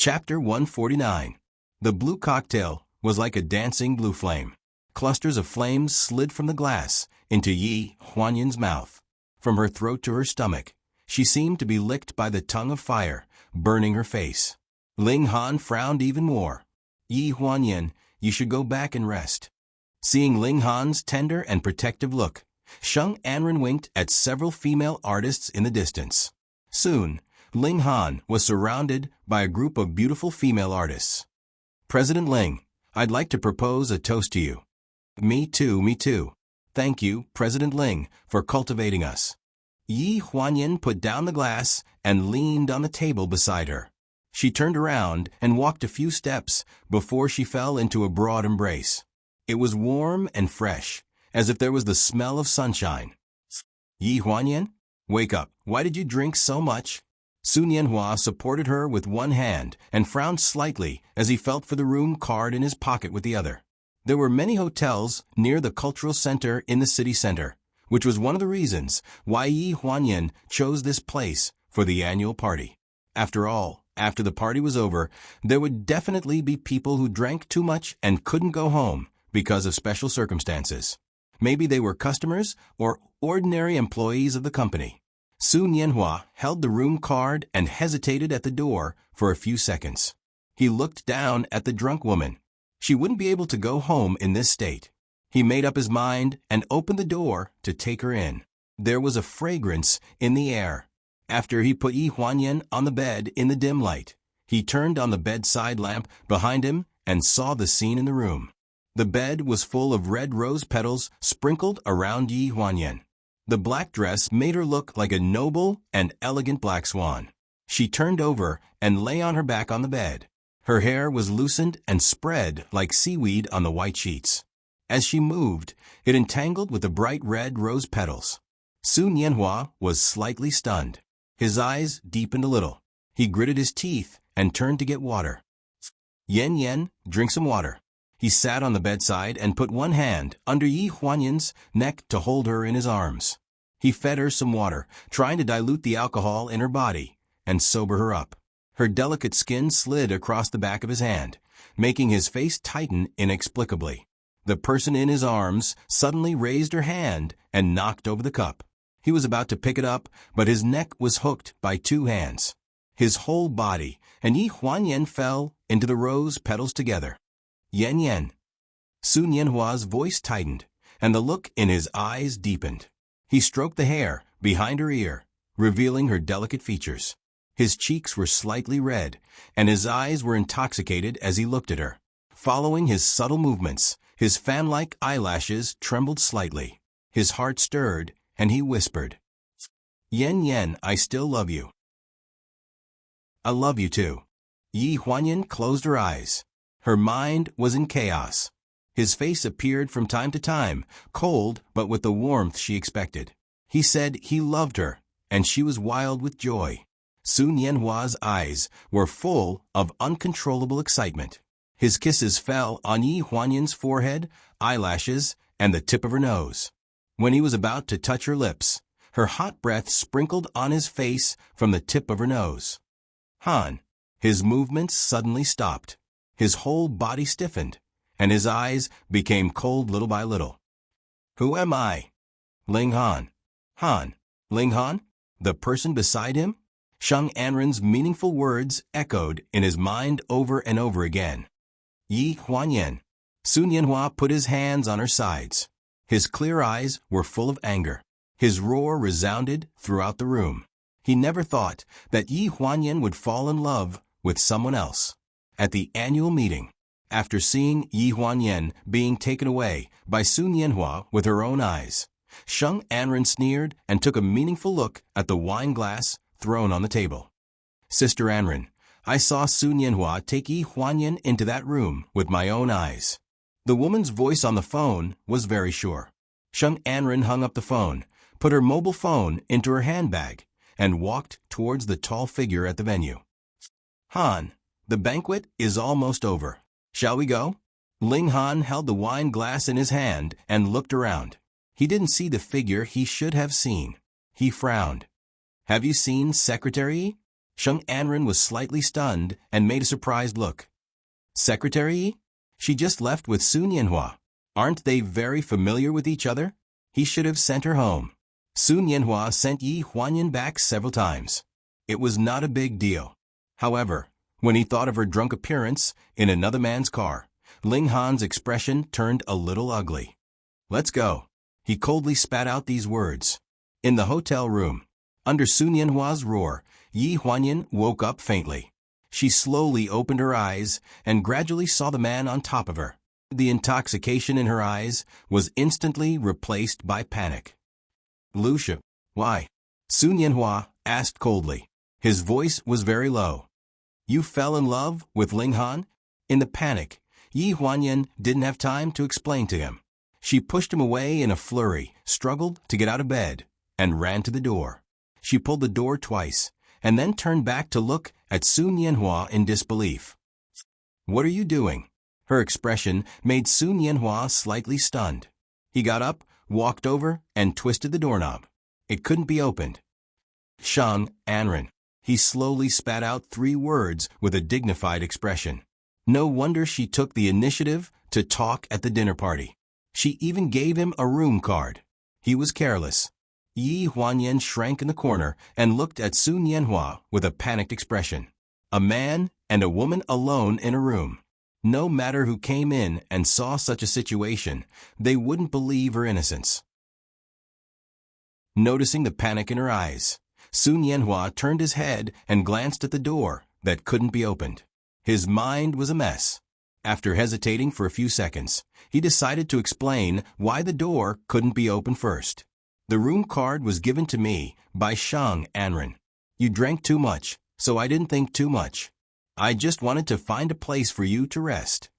Chapter 149. The blue cocktail was like a dancing blue flame. Clusters of flames slid from the glass into Yi Huanyan's mouth. From her throat to her stomach, she seemed to be licked by the tongue of fire, burning her face. Ling Han frowned even more. Yi Huanyan, you should go back and rest. Seeing Ling Han's tender and protective look, Sheng Anren winked at several female artists in the distance. Soon, Ling Han was surrounded by a group of beautiful female artists. President Ling, I'd like to propose a toast to you. Me too, me too. Thank you, President Ling, for cultivating us. Yi Huanyan put down the glass and leaned on the table beside her. She turned around and walked a few steps before she fell into a broad embrace. It was warm and fresh, as if there was the smell of sunshine. Yi Huanyan, wake up. Why did you drink so much? Sun Yanhua supported her with one hand and frowned slightly as he felt for the room card in his pocket with the other. There were many hotels near the cultural center in the city center, which was one of the reasons why Yi Huanyan chose this place for the annual party. After all, after the party was over, there would definitely be people who drank too much and couldn't go home because of special circumstances. Maybe they were customers or ordinary employees of the company. Sun Yanhua held the room card and hesitated at the door for a few seconds. He looked down at the drunk woman. She wouldn't be able to go home in this state. He made up his mind and opened the door to take her in. There was a fragrance in the air. After he put Yi Huanyan on the bed in the dim light, he turned on the bedside lamp behind him and saw the scene in the room. The bed was full of red rose petals sprinkled around Yi Huanyan. The black dress made her look like a noble and elegant black swan. She turned over and lay on her back on the bed. Her hair was loosened and spread like seaweed on the white sheets. As she moved, it entangled with the bright red rose petals. Sun Yanhua was slightly stunned. His eyes deepened a little. He gritted his teeth and turned to get water. Yen Yen, drink some water. He sat on the bedside and put one hand under Yi Huanyan's neck to hold her in his arms. He fed her some water, trying to dilute the alcohol in her body and sober her up. Her delicate skin slid across the back of his hand, making his face tighten inexplicably. The person in his arms suddenly raised her hand and knocked over the cup. He was about to pick it up, but his neck was hooked by two hands. His whole body and Yi Huanyan fell into the rose petals together. Yen Yen. Sun Yanhua's voice tightened, and the look in his eyes deepened. He stroked the hair behind her ear, revealing her delicate features. His cheeks were slightly red, and his eyes were intoxicated as he looked at her. Following his subtle movements, his fan-like eyelashes trembled slightly. His heart stirred, and he whispered, Yen Yen, I still love you. I love you too. Yi Huanyan closed her eyes. Her mind was in chaos. His face appeared from time to time, cold but with the warmth she expected. He said he loved her, and she was wild with joy. Sun Yanhua's eyes were full of uncontrollable excitement. His kisses fell on Yi Huanyan's forehead, eyelashes, and the tip of her nose. When he was about to touch her lips, her hot breath sprinkled on his face from the tip of her nose. Han. His movements suddenly stopped. His whole body stiffened, and his eyes became cold little by little. Who am I? Ling Han. Han. Ling Han? The person beside him? Sheng Anren's meaningful words echoed in his mind over and over again. Yi Huanyan. Sun Yanhua put his hands on her sides. His clear eyes were full of anger. His roar resounded throughout the room. He never thought that Yi Huanyan would fall in love with someone else. At the annual meeting, after seeing Yi Huanyan being taken away by Sun Yanhua with her own eyes, Sheng Anren sneered and took a meaningful look at the wine glass thrown on the table. Sister Anren, I saw Sun Yanhua take Yi Huanyan into that room with my own eyes. The woman's voice on the phone was very sure. Sheng Anren hung up the phone, put her mobile phone into her handbag, and walked towards the tall figure at the venue. Han. The banquet is almost over. Shall we go? Ling Han held the wine glass in his hand and looked around. He didn't see the figure he should have seen. He frowned. Have you seen Secretary? Sheng Anren was slightly stunned and made a surprised look. Secretary Yi? She just left with Sun Yanhua. Aren't they very familiar with each other? He should have sent her home. Sun Yanhua sent Yi Huanyan back several times. It was not a big deal. However, when he thought of her drunk appearance in another man's car, Ling Han's expression turned a little ugly. Let's go. He coldly spat out these words. In the hotel room, under Sun Yanhua's roar, Yi Huanyan woke up faintly. She slowly opened her eyes and gradually saw the man on top of her. The intoxication in her eyes was instantly replaced by panic. Lucia, why? Sun Yanhua asked coldly. His voice was very low. You fell in love with Ling Han? In the panic, Yi Huanyan didn't have time to explain to him. She pushed him away in a flurry, struggled to get out of bed, and ran to the door. She pulled the door twice, and then turned back to look at Sun Yanhua in disbelief. What are you doing? Her expression made Sun Yanhua slightly stunned. He got up, walked over, and twisted the doorknob. It couldn't be opened. Sheng Anren. He slowly spat out 3 words with a dignified expression. No wonder she took the initiative to talk at the dinner party. She even gave him a room card. He was careless. Yi Huanyan shrank in the corner and looked at Sun Yanhua with a panicked expression. A man and a woman alone in a room. No matter who came in and saw such a situation, they wouldn't believe her innocence. Noticing the panic in her eyes, Sun Yanhua turned his head and glanced at the door that couldn't be opened. His mind was a mess. After hesitating for a few seconds, he decided to explain why the door couldn't be opened first. The room card was given to me by Sheng Anren. You drank too much, so I didn't think too much. I just wanted to find a place for you to rest.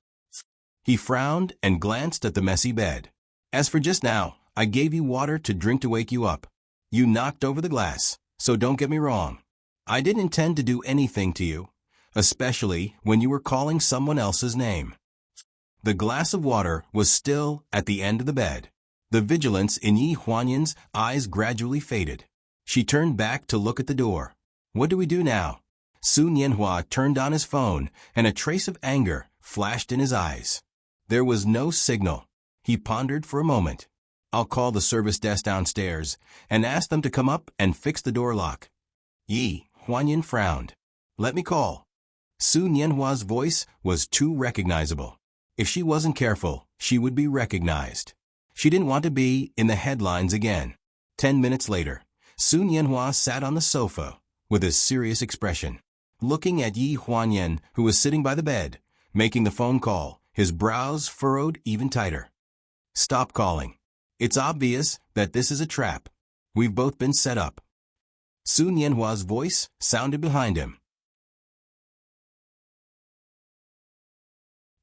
He frowned and glanced at the messy bed. As for just now, I gave you water to drink to wake you up. You knocked over the glass, so don't get me wrong. I didn't intend to do anything to you, especially when you were calling someone else's name. The glass of water was still at the end of the bed. The vigilance in Yi Huanyan's eyes gradually faded. She turned back to look at the door. What do we do now? Sun Yanhua turned on his phone, and a trace of anger flashed in his eyes. There was no signal. He pondered for a moment. I'll call the service desk downstairs and ask them to come up and fix the door lock. Yi Huanyan frowned. Let me call. Sun Yanhua's voice was too recognizable. If she wasn't careful, she would be recognized. She didn't want to be in the headlines again. 10 minutes later, Sun Yanhua sat on the sofa with a serious expression, looking at Yi Huanyan, who was sitting by the bed, making the phone call, his brows furrowed even tighter. Stop calling. It's obvious that this is a trap. We've both been set up. Sun Yanhua's voice sounded behind him.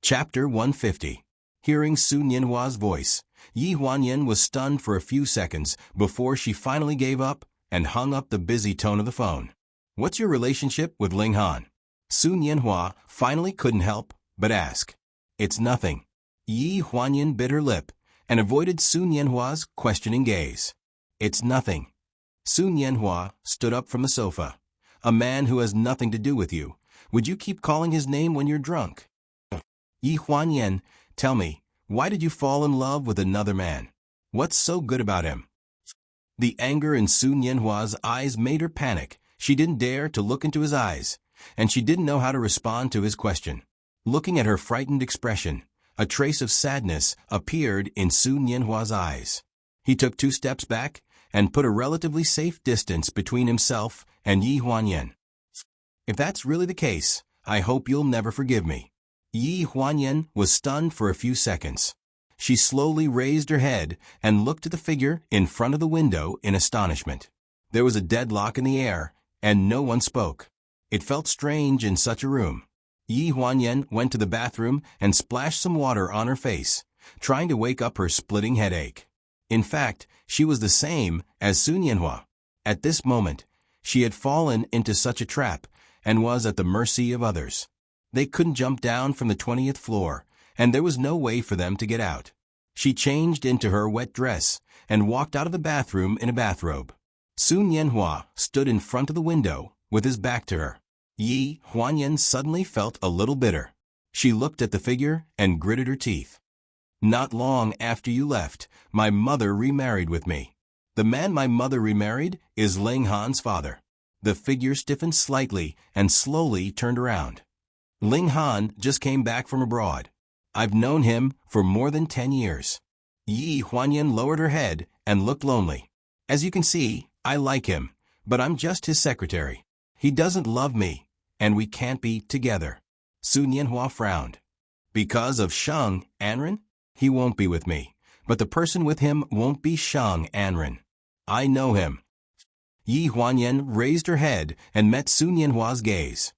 Chapter 150. Hearing Sun Yanhua's voice, Yi Huanyan was stunned for a few seconds before she finally gave up and hung up the busy tone of the phone. What's your relationship with Ling Han? Sun Yanhua finally couldn't help but ask. It's nothing. Yi Huanyan bit her lip and avoided Sun Yanhua's questioning gaze. It's nothing. Sun Yanhua stood up from the sofa. A man who has nothing to do with you. Would you keep calling his name when you're drunk? Yi Huanyan, tell me, why did you fall in love with another man? What's so good about him? The anger in Sun Yanhua's eyes made her panic. She didn't dare to look into his eyes, and she didn't know how to respond to his question. Looking at her frightened expression, a trace of sadness appeared in Sun Yanhua's eyes. He took 2 steps back and put a relatively safe distance between himself and Yi Huanyan. If that's really the case, I hope you'll never forgive me. Yi Huanyan was stunned for a few seconds. She slowly raised her head and looked at the figure in front of the window in astonishment. There was a deadlock in the air, and no one spoke. It felt strange in such a room. Yi Huanyan went to the bathroom and splashed some water on her face, trying to wake up her splitting headache. In fact, she was the same as Sun Yanhua. At this moment, she had fallen into such a trap and was at the mercy of others. They couldn't jump down from the 20th floor, and there was no way for them to get out. She changed into her wet dress and walked out of the bathroom in a bathrobe. Sun Yanhua stood in front of the window with his back to her. Yi Huanyan suddenly felt a little bitter. She looked at the figure and gritted her teeth. Not long after you left, my mother remarried with me. The man my mother remarried is Ling Han's father. The figure stiffened slightly and slowly turned around. Ling Han just came back from abroad. I've known him for more than 10 years. Yi Huanyan lowered her head and looked lonely. As you can see, I like him, but I'm just his secretary. He doesn't love me, and we can't be together. Su Nianhua frowned. Because of Shang Anren? He won't be with me, but the person with him won't be Shang Anren. I know him. Yi Huanyan raised her head and met Su Nianhua's gaze.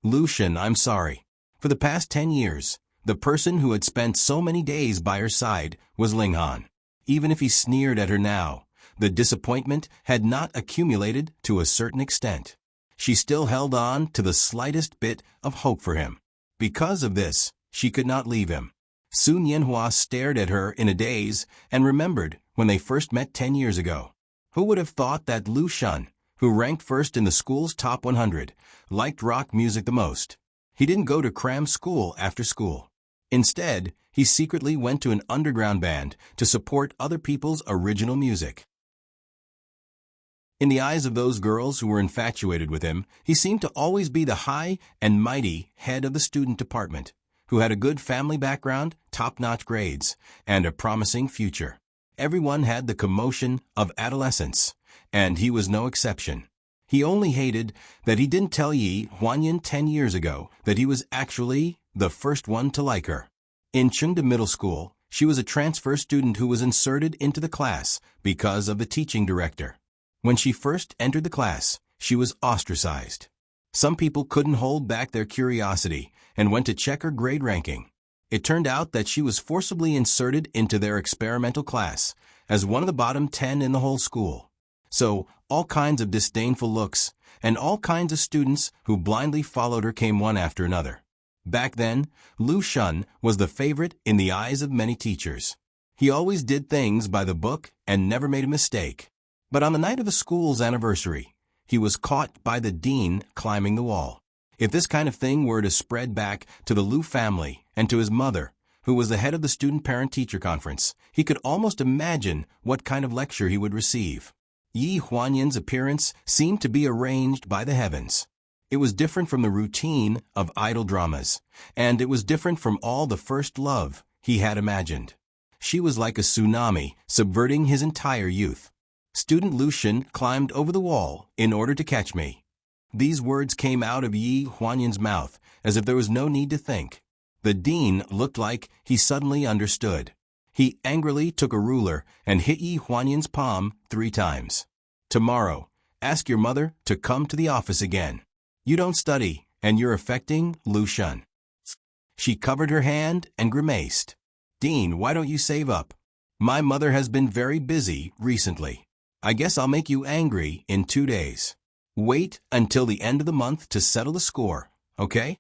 Lucian, I'm sorry. For the past 10 years, the person who had spent so many days by her side was Ling Han. Even if he sneered at her now, the disappointment had not accumulated to a certain extent. She still held on to the slightest bit of hope for him. Because of this, she could not leave him. Su Nianhua stared at her in a daze and remembered when they first met 10 years ago. Who would have thought that Lu Shun, who ranked first in the school's top 100, liked rock music the most? He didn't go to cram school after school. Instead, he secretly went to an underground band to support other people's original music. In the eyes of those girls who were infatuated with him, he seemed to always be the high and mighty head of the student department, who had a good family background, top-notch grades, and a promising future. Everyone had the commotion of adolescence, and he was no exception. He only hated that he didn't tell Yi Huanyan 10 years ago that he was actually the first one to like her. In Chengde Middle School, she was a transfer student who was inserted into the class because of the teaching director. When she first entered the class, she was ostracized. Some people couldn't hold back their curiosity and went to check her grade ranking. It turned out that she was forcibly inserted into their experimental class as one of the bottom 10 in the whole school. So, all kinds of disdainful looks and all kinds of students who blindly followed her came one after another. Back then, Lu Shun was the favorite in the eyes of many teachers. He always did things by the book and never made a mistake. But on the night of the school's anniversary, he was caught by the dean climbing the wall. If this kind of thing were to spread back to the Lu family and to his mother, who was the head of the student parent-teacher conference, he could almost imagine what kind of lecture he would receive. Yi Huanyan's appearance seemed to be arranged by the heavens. It was different from the routine of idol dramas, and it was different from all the first love he had imagined. She was like a tsunami subverting his entire youth. Student Lucian climbed over the wall in order to catch me. These words came out of Yi Huanyan's mouth as if there was no need to think. The dean looked like he suddenly understood. He angrily took a ruler and hit Yi Huanyan's palm 3 times. Tomorrow, ask your mother to come to the office again. You don't study, and you're affecting Lu Shun. She covered her hand and grimaced. Dean, why don't you save up? My mother has been very busy recently. I guess I'll make you angry in 2 days. Wait until the end of the month to settle the score, okay?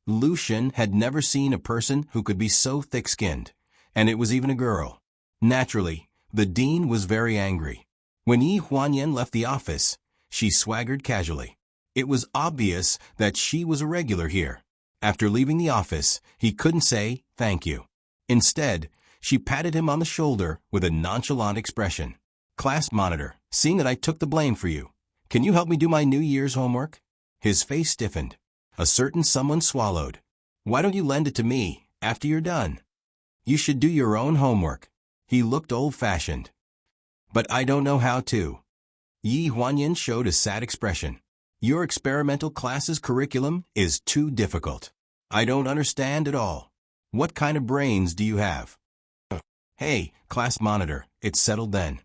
Lucian had never seen a person who could be so thick-skinned, and it was even a girl. Naturally, the dean was very angry. When Yi Huanyan left the office, she swaggered casually. It was obvious that she was a regular here. After leaving the office, he couldn't say thank you. Instead, she patted him on the shoulder with a nonchalant expression. Class monitor, seeing that I took the blame for you, can you help me do my New Year's homework? His face stiffened. A certain someone swallowed. Why don't you lend it to me after you're done? You should do your own homework. He looked old-fashioned. But I don't know how to. Yi Huanyan showed a sad expression. Your experimental class's curriculum is too difficult. I don't understand at all. What kind of brains do you have? Hey, class monitor, it's settled then.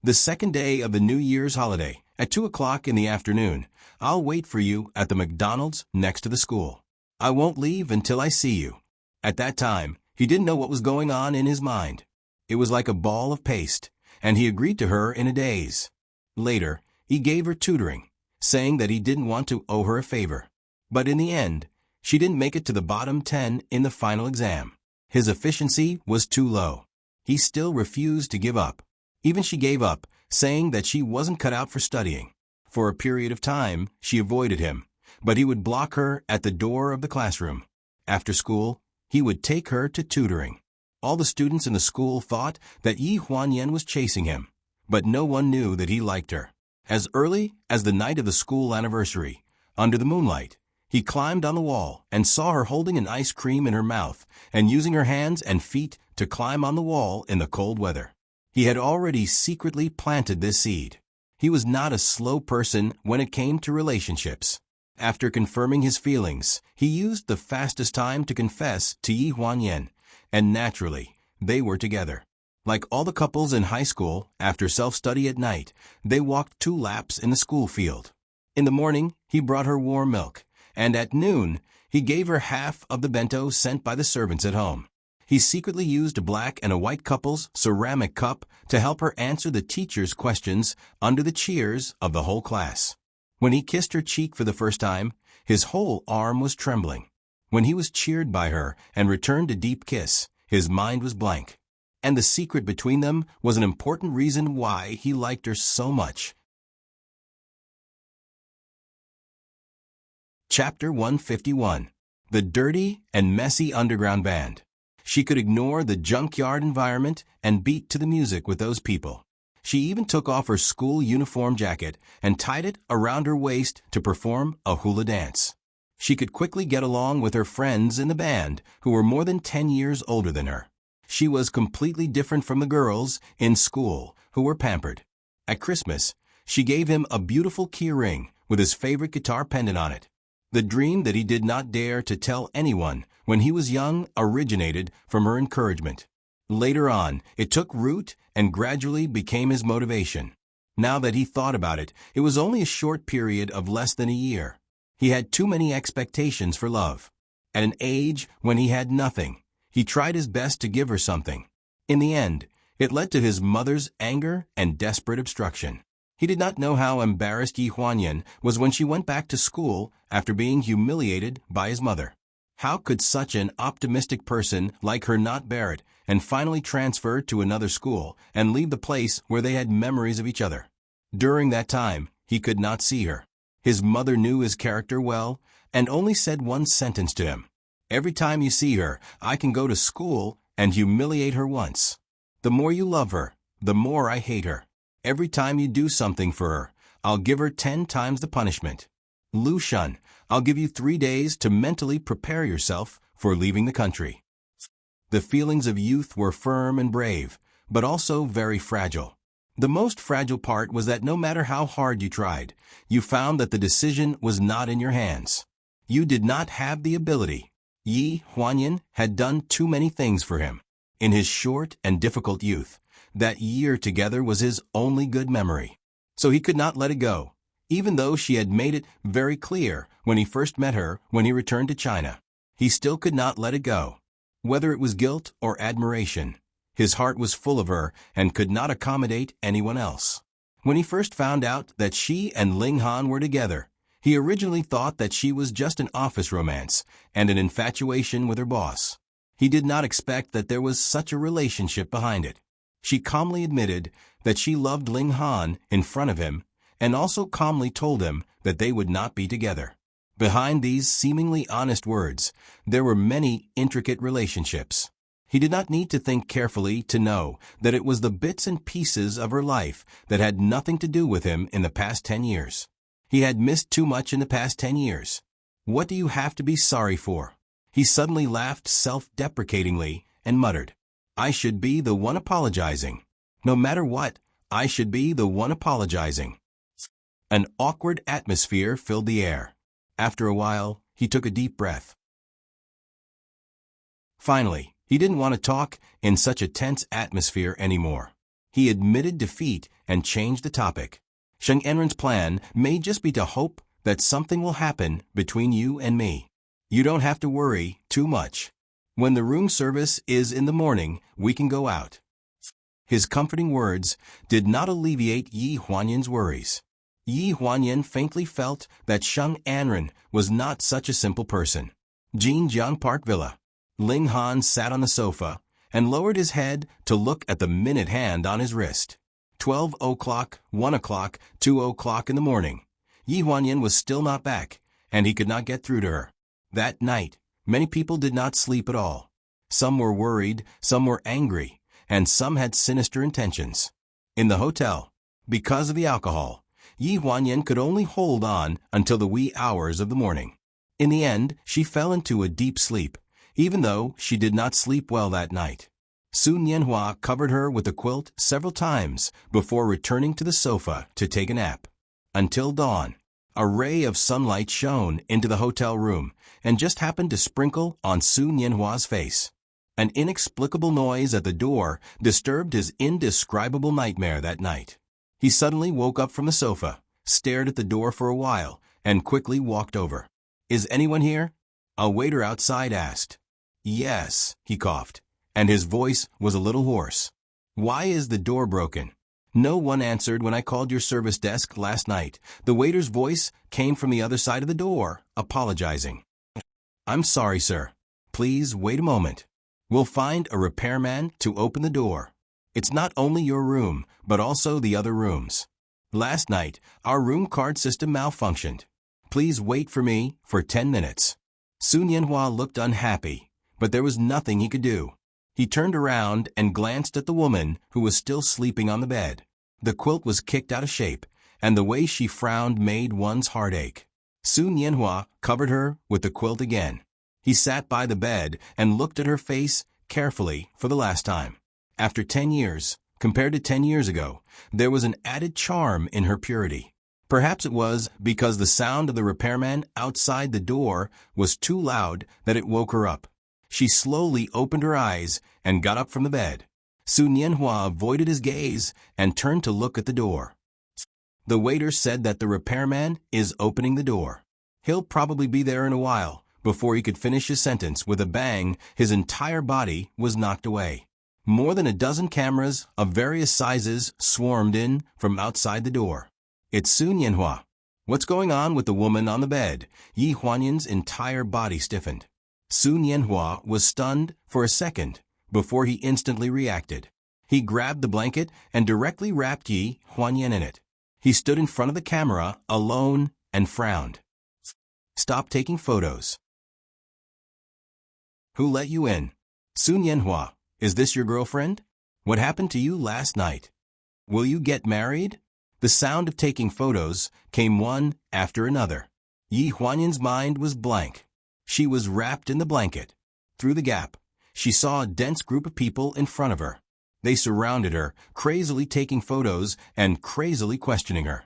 The second day of the New Year's holiday, at 2 o'clock in the afternoon, I'll wait for you at the McDonald's next to the school. I won't leave until I see you. At that time, he didn't know what was going on in his mind. It was like a ball of paste, and he agreed to her in a daze. Later, he gave her tutoring, saying that he didn't want to owe her a favor. But in the end, she didn't make it to the bottom 10 in the final exam. His efficiency was too low. He still refused to give up. Even she gave up, saying that she wasn't cut out for studying. For a period of time, she avoided him, but he would block her at the door of the classroom. After school, he would take her to tutoring. All the students in the school thought that Yi Huanyan was chasing him, but no one knew that he liked her. As early as the night of the school anniversary, under the moonlight, he climbed on the wall and saw her holding an ice cream in her mouth and using her hands and feet to climb on the wall in the cold weather. He had already secretly planted this seed. He was not a slow person when it came to relationships. After confirming his feelings, he used the fastest time to confess to Yi Huanyan, and naturally, they were together. Like all the couples in high school, after self-study at night, they walked 2 laps in the school field. In the morning, he brought her warm milk, and at noon, he gave her half of the bento sent by the servants at home. He secretly used a black and a white couple's ceramic cup to help her answer the teacher's questions under the cheers of the whole class. When he kissed her cheek for the first time, his whole arm was trembling. When he was cheered by her and returned a deep kiss, his mind was blank. And the secret between them was an important reason why he liked her so much. Chapter 151. The Dirty and Messy Underground Band. She could ignore the junkyard environment and beat to the music with those people. She even took off her school uniform jacket and tied it around her waist to perform a hula dance. She could quickly get along with her friends in the band who were more than 10 years older than her. She was completely different from the girls in school who were pampered. At Christmas, she gave him a beautiful key ring with his favorite guitar pendant on it. The dream that he did not dare to tell anyone when he was young originated from her encouragement. Later on, it took root and gradually became his motivation. Now that he thought about it, it was only a short period of less than a year. He had too many expectations for love. At an age when he had nothing, he tried his best to give her something. In the end, it led to his mother's anger and desperate obstruction. He did not know how embarrassed Yi Huanyan was when she went back to school after being humiliated by his mother. How could such an optimistic person like her not bear it and finally transfer to another school and leave the place where they had memories of each other? During that time, he could not see her. His mother knew his character well and only said one sentence to him. "Every time you see her, I can go to school and humiliate her once. The more you love her, the more I hate her. Every time you do something for her, I'll give her 10 times the punishment. Lu Shun, I'll give you 3 days to mentally prepare yourself for leaving the country." The feelings of youth were firm and brave, but also very fragile. The most fragile part was that no matter how hard you tried, you found that the decision was not in your hands. You did not have the ability. Yi Huanyan had done too many things for him. In his short and difficult youth, that year together was his only good memory. So he could not let it go, even though she had made it very clear when he first met her when he returned to China. He still could not let it go. Whether it was guilt or admiration, his heart was full of her and could not accommodate anyone else. When he first found out that she and Ling Han were together, he originally thought that she was just an office romance and an infatuation with her boss. He did not expect that there was such a relationship behind it. She calmly admitted that she loved Ling Han in front of him and also calmly told him that they would not be together. Behind these seemingly honest words, there were many intricate relationships. He did not need to think carefully to know that it was the bits and pieces of her life that had nothing to do with him in the past 10 years. He had missed too much in the past 10 years. What do you have to be sorry for? He suddenly laughed self-deprecatingly and muttered, "I should be the one apologizing. No matter what, I should be the one apologizing." An awkward atmosphere filled the air. After a while, he took a deep breath. Finally, he didn't want to talk in such a tense atmosphere anymore. He admitted defeat and changed the topic. Sheng Enren's plan may just be to hope that something will happen between you and me. You don't have to worry too much. When the room service is in the morning, we can go out. His comforting words did not alleviate Yi Huanyan's worries. Yi Huanyan faintly felt that Sheng Enren was not such a simple person. Jinjiang Park Villa. Ling Han sat on the sofa and lowered his head to look at the minute hand on his wrist. 12 o'clock, 1 o'clock, 2 o'clock in the morning. Yi Huanyan was still not back, and he could not get through to her. That night, many people did not sleep at all. Some were worried, some were angry, and some had sinister intentions. In the hotel, because of the alcohol, Yi Huanyan could only hold on until the wee hours of the morning. In the end, she fell into a deep sleep, even though she did not sleep well that night. Su Nianhua covered her with a quilt several times before returning to the sofa to take a nap. Until dawn, a ray of sunlight shone into the hotel room and just happened to sprinkle on Su Nianhua's face. An inexplicable noise at the door disturbed his indescribable nightmare that night. He suddenly woke up from the sofa, stared at the door for a while, and quickly walked over. "Is anyone here?" A waiter outside asked. "Yes," he coughed, and his voice was a little hoarse. "Why is the door broken?" "No one answered when I called your service desk last night." The waiter's voice came from the other side of the door, apologizing. "I'm sorry, sir. Please wait a moment. We'll find a repairman to open the door. It's not only your room, but also the other rooms. Last night, our room card system malfunctioned. Please wait for me for 10 minutes. Su Nianhua looked unhappy, but there was nothing he could do. He turned around and glanced at the woman who was still sleeping on the bed. The quilt was kicked out of shape, and the way she frowned made one's heart ache. Su Nianhua covered her with the quilt again. He sat by the bed and looked at her face carefully for the last time. After 10 years, compared to 10 years ago, there was an added charm in her purity. Perhaps it was because the sound of the repairman outside the door was too loud that it woke her up. She slowly opened her eyes and got up from the bed. Su Nianhua avoided his gaze and turned to look at the door. The waiter said that the repairman is opening the door. He'll probably be there in a while. Before he could finish his sentence, with a bang, his entire body was knocked away. More than a dozen cameras of various sizes swarmed in from outside the door. "It's Su Nianhua. What's going on with the woman on the bed?" Yi Huanyan's entire body stiffened. Su Nianhua was stunned for a second before he instantly reacted. He grabbed the blanket and directly wrapped Yi Huanyan in it. He stood in front of the camera, alone, and frowned. "Stop taking photos." "Who let you in?" "Su Nianhua, is this your girlfriend? What happened to you last night? Will you get married?" The sound of taking photos came one after another. Yi Huanyan's mind was blank. She was wrapped in the blanket. Through the gap, she saw a dense group of people in front of her. They surrounded her, crazily taking photos and crazily questioning her.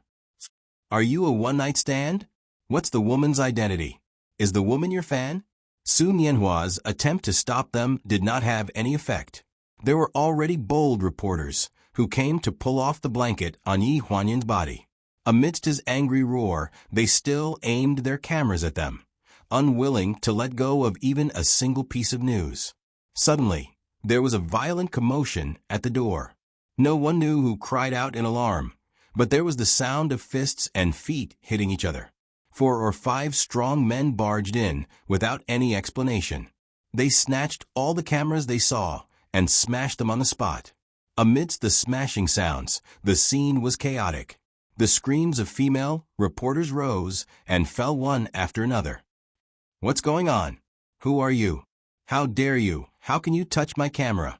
"Are you a one-night stand? What's the woman's identity? Is the woman your fan?" Su Nianhua's attempt to stop them did not have any effect. There were already bold reporters who came to pull off the blanket on Yi Huanyan's body. Amidst his angry roar, they still aimed their cameras at them, unwilling to let go of even a single piece of news. Suddenly, there was a violent commotion at the door. No one knew who cried out in alarm, but there was the sound of fists and feet hitting each other. 4 or 5 strong men barged in without any explanation. They snatched all the cameras they saw and smashed them on the spot. Amidst the smashing sounds, the scene was chaotic. The screams of female reporters rose and fell one after another. "What's going on? Who are you? How dare you? How can you touch my camera?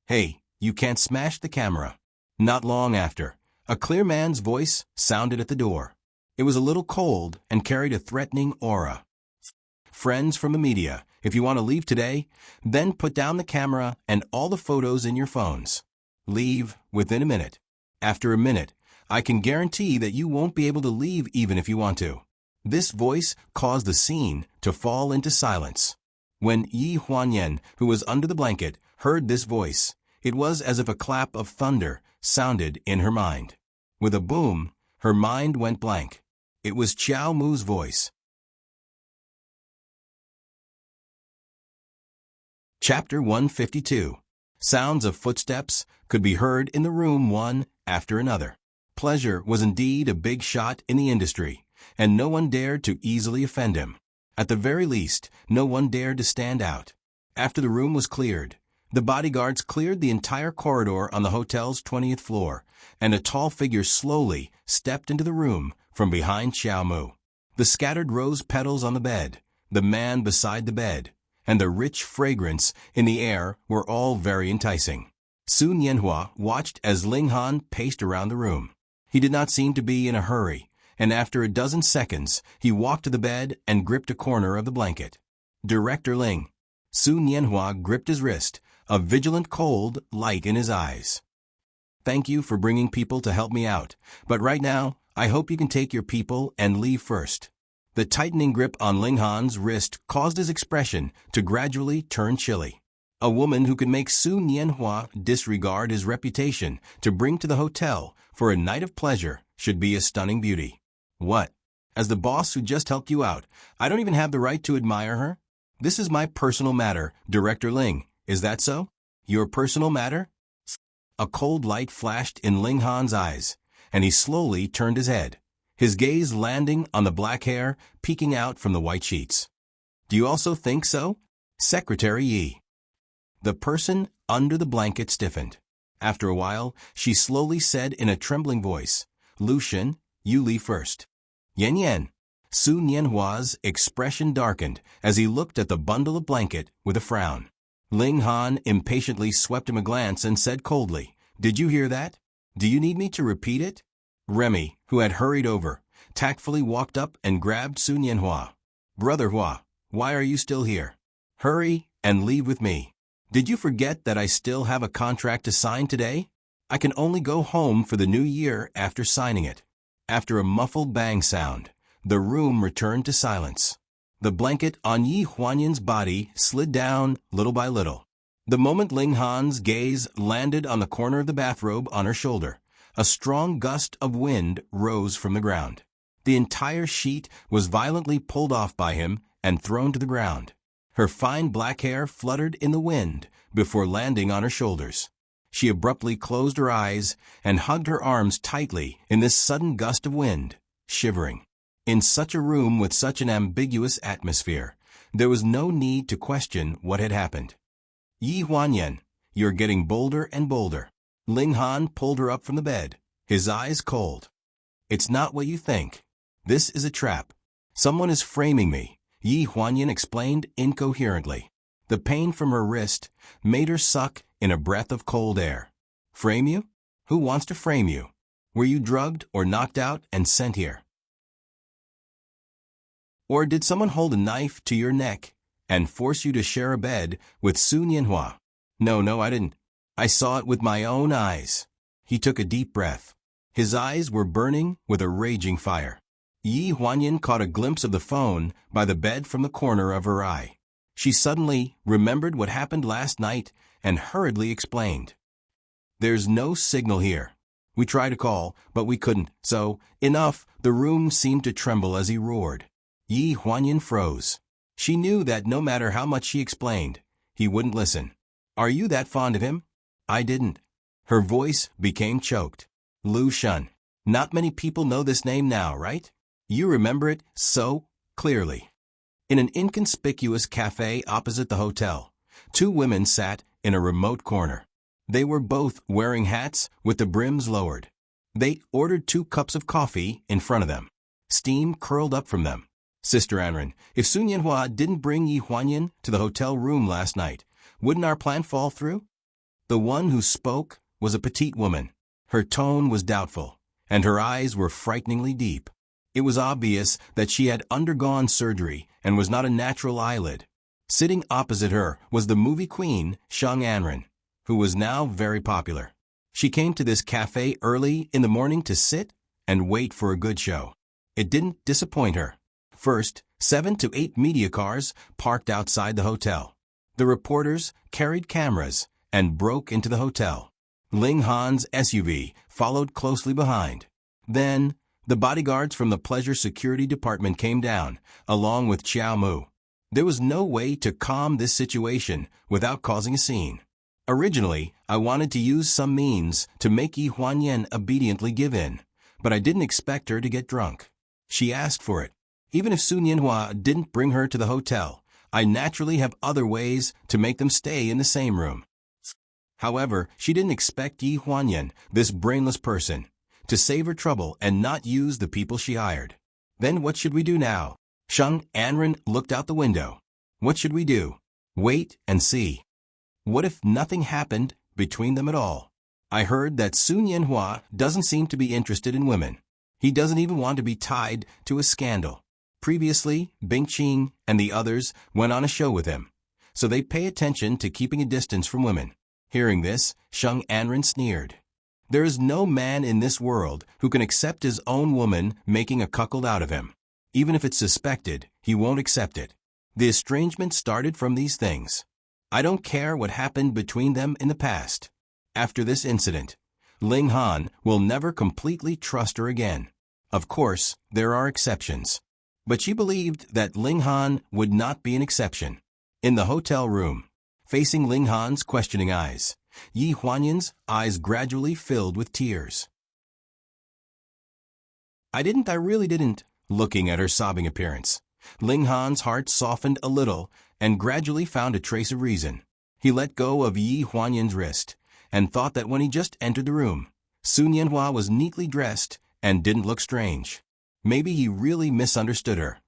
Hey, you can't smash the camera." Not long after, a clear man's voice sounded at the door. It was a little cold and carried a threatening aura. "Friends from the media, if you want to leave today, then put down the camera and all the photos in your phones. Leave within a minute. After a minute, I can guarantee that you won't be able to leave even if you want to." This voice caused the scene to fall into silence. When Yi Huanyan, who was under the blanket, heard this voice, it was as if a clap of thunder sounded in her mind. With a boom, her mind went blank. It was Qiao Mu's voice. Chapter 152. Sounds of footsteps could be heard in the room one after another. Pleasure was indeed a big shot in the industry, and no one dared to easily offend him. At the very least, no one dared to stand out. After the room was cleared, The bodyguards cleared the entire corridor on the hotel's 20th floor, and a tall figure slowly stepped into the room from behind Xiao Mu. The scattered rose petals on the bed, the man beside the bed, and the rich fragrance in the air were all very enticing. Su Nianhua watched as Ling Han paced around the room. He did not seem to be in a hurry, and after a dozen seconds, he walked to the bed and gripped a corner of the blanket. Director Ling. Su Nianhua gripped his wrist, a vigilant cold light in his eyes. Thank you for bringing people to help me out, but right now, I hope you can take your people and leave first. The tightening grip on Ling Han's wrist caused his expression to gradually turn chilly. A woman who could make Su Nianhua disregard his reputation to bring to the hotel for a night of pleasure should be a stunning beauty. What? As the boss who just helped you out, I don't even have the right to admire her? This is my personal matter, Director Ling. Is that so? Your personal matter? A cold light flashed in Ling Han's eyes, and he slowly turned his head, his gaze landing on the black hair peeking out from the white sheets. Do you also think so? Secretary Yi. The person under the blanket stiffened. After a while, she slowly said in a trembling voice, Lucian, you leave first. Yan Yan. Su Nianhua's expression darkened as he looked at the bundle of blanket with a frown. Ling Han impatiently swept him a glance and said coldly, Did you hear that? Do you need me to repeat it? Remy, who had hurried over, tactfully walked up and grabbed Su Nianhua. Brother Hua, why are you still here? Hurry and leave with me. Did you forget that I still have a contract to sign today? I can only go home for the new year after signing it. After a muffled bang sound, the room returned to silence. The blanket on Yi Huanyan's body slid down little by little. The moment Ling Han's gaze landed on the corner of the bathrobe on her shoulder, a strong gust of wind rose from the ground. The entire sheet was violently pulled off by him and thrown to the ground. Her fine black hair fluttered in the wind before landing on her shoulders. She abruptly closed her eyes and hugged her arms tightly in this sudden gust of wind, shivering. In such a room with such an ambiguous atmosphere, there was no need to question what had happened. Yi Huanyan, you're getting bolder and bolder. Ling Han pulled her up from the bed, his eyes cold. It's not what you think. This is a trap. Someone is framing me, Yi Huanyan explained incoherently. The pain from her wrist made her suck in a breath of cold air. Frame you? Who wants to frame you? Were you drugged or knocked out and sent here? Or did someone hold a knife to your neck and force you to share a bed with Su Nianhua? No, I didn't. I saw it with my own eyes. He took a deep breath. His eyes were burning with a raging fire. Yi Huanyan caught a glimpse of the phone by the bed from the corner of her eye. She suddenly remembered what happened last night and hurriedly explained. There's no signal here. We tried to call, but we couldn't, so, enough. The room seemed to tremble as he roared. Yi Huanyan froze. She knew that no matter how much she explained, he wouldn't listen. Are you that fond of him? I didn't. Her voice became choked. Lu Shun. Not many people know this name now, right? You remember it so clearly. In an inconspicuous cafe opposite the hotel, two women sat in a remote corner. They were both wearing hats with the brims lowered. They ordered 2 cups of coffee in front of them. Steam curled up from them. Sister Anren, if Su Nianhua didn't bring Yi Huanyan to the hotel room last night, wouldn't our plan fall through? The one who spoke was a petite woman. Her tone was doubtful, and her eyes were frighteningly deep. It was obvious that she had undergone surgery and was not a natural eyelid. Sitting opposite her was the movie queen, Shang Anren, who was now very popular. She came to this cafe early in the morning to sit and wait for a good show. It didn't disappoint her. First, 7 to 8 media cars parked outside the hotel. The reporters carried cameras and broke into the hotel. Ling Han's SUV followed closely behind. Then, the bodyguards from the pleasure security department came down, along with Xiao Mu. There was no way to calm this situation without causing a scene. Originally, I wanted to use some means to make Yi Huanyan obediently give in, but I didn't expect her to get drunk. She asked for it. Even if Su Nianhua didn't bring her to the hotel, I naturally have other ways to make them stay in the same room. However, she didn't expect Yi Huanyan, this brainless person, to save her trouble and not use the people she hired. Then what should we do now? Sheng Anren looked out the window. What should we do? Wait and see. What if nothing happened between them at all? I heard that Sun Yanhua doesn't seem to be interested in women. He doesn't even want to be tied to a scandal. Previously, Bing Qing and the others went on a show with him, so they pay attention to keeping a distance from women. Hearing this, Sheng Anren sneered. There is no man in this world who can accept his own woman making a cuckold out of him. Even if it's suspected, he won't accept it. The estrangement started from these things. I don't care what happened between them in the past. After this incident, Ling Han will never completely trust her again. Of course, there are exceptions. But she believed that Ling Han would not be an exception. In the hotel room, facing Ling Han's questioning eyes, Yi Huanyan's eyes gradually filled with tears. I really didn't, looking at her sobbing appearance. Ling Han's heart softened a little and gradually found a trace of reason. He let go of Yi Huanyan's wrist and thought that when he just entered the room, Sun Yanhua was neatly dressed and didn't look strange. Maybe he really misunderstood her.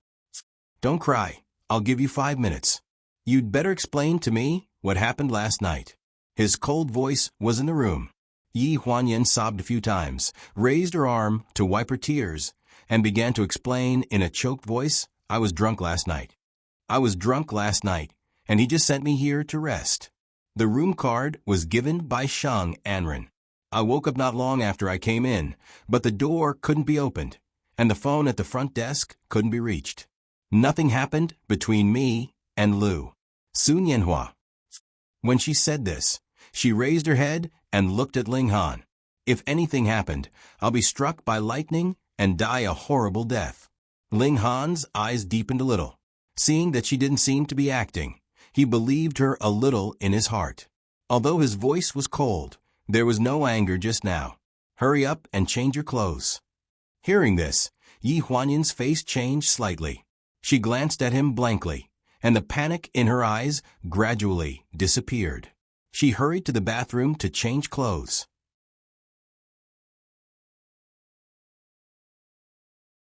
Don't cry. I'll give you 5 minutes. You'd better explain to me what happened last night. His cold voice was in the room. Yi Huanyan sobbed a few times, raised her arm to wipe her tears, and began to explain in a choked voice, I was drunk last night. And he just sent me here to rest. The room card was given by Sheng Anren. I woke up not long after I came in, but the door couldn't be opened, and the phone at the front desk couldn't be reached. Nothing happened between me and Lu. Sun Yanhua. When she said this, she raised her head and looked at Ling Han. If anything happened, I'll be struck by lightning and die a horrible death. Ling Han's eyes deepened a little. Seeing that she didn't seem to be acting, he believed her a little in his heart. Although his voice was cold, there was no anger just now. Hurry up and change your clothes. Hearing this, Yi Huanyan's face changed slightly. She glanced at him blankly, and the panic in her eyes gradually disappeared. She hurried to the bathroom to change clothes.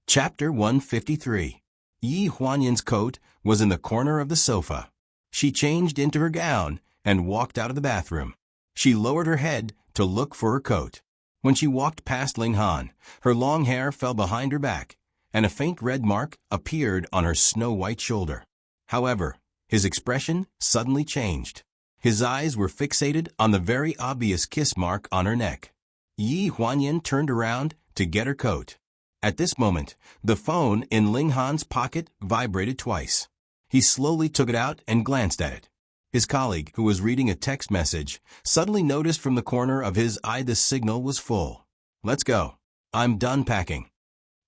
Chapter 153. Yi Huanyan's coat was in the corner of the sofa. She changed into her gown and walked out of the bathroom. She lowered her head to look for her coat. When she walked past Ling Han, her long hair fell behind her back, and a faint red mark appeared on her snow-white shoulder. However, his expression suddenly changed. His eyes were fixated on the very obvious kiss mark on her neck. Yi Huanyan turned around to get her coat. At this moment, the phone in Ling Han's pocket vibrated twice. He slowly took it out and glanced at it. His colleague, who was reading a text message, suddenly noticed from the corner of his eye the signal was full. Let's go. I'm done packing.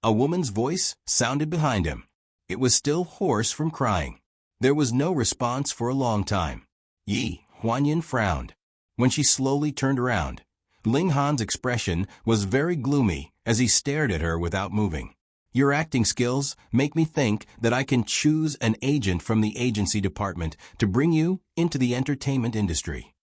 A woman's voice sounded behind him. It was still hoarse from crying. There was no response for a long time. Yi Huanyan frowned. When she slowly turned around, Ling Han's expression was very gloomy as he stared at her without moving. Your acting skills make me think that I can choose an agent from the agency department to bring you into the entertainment industry.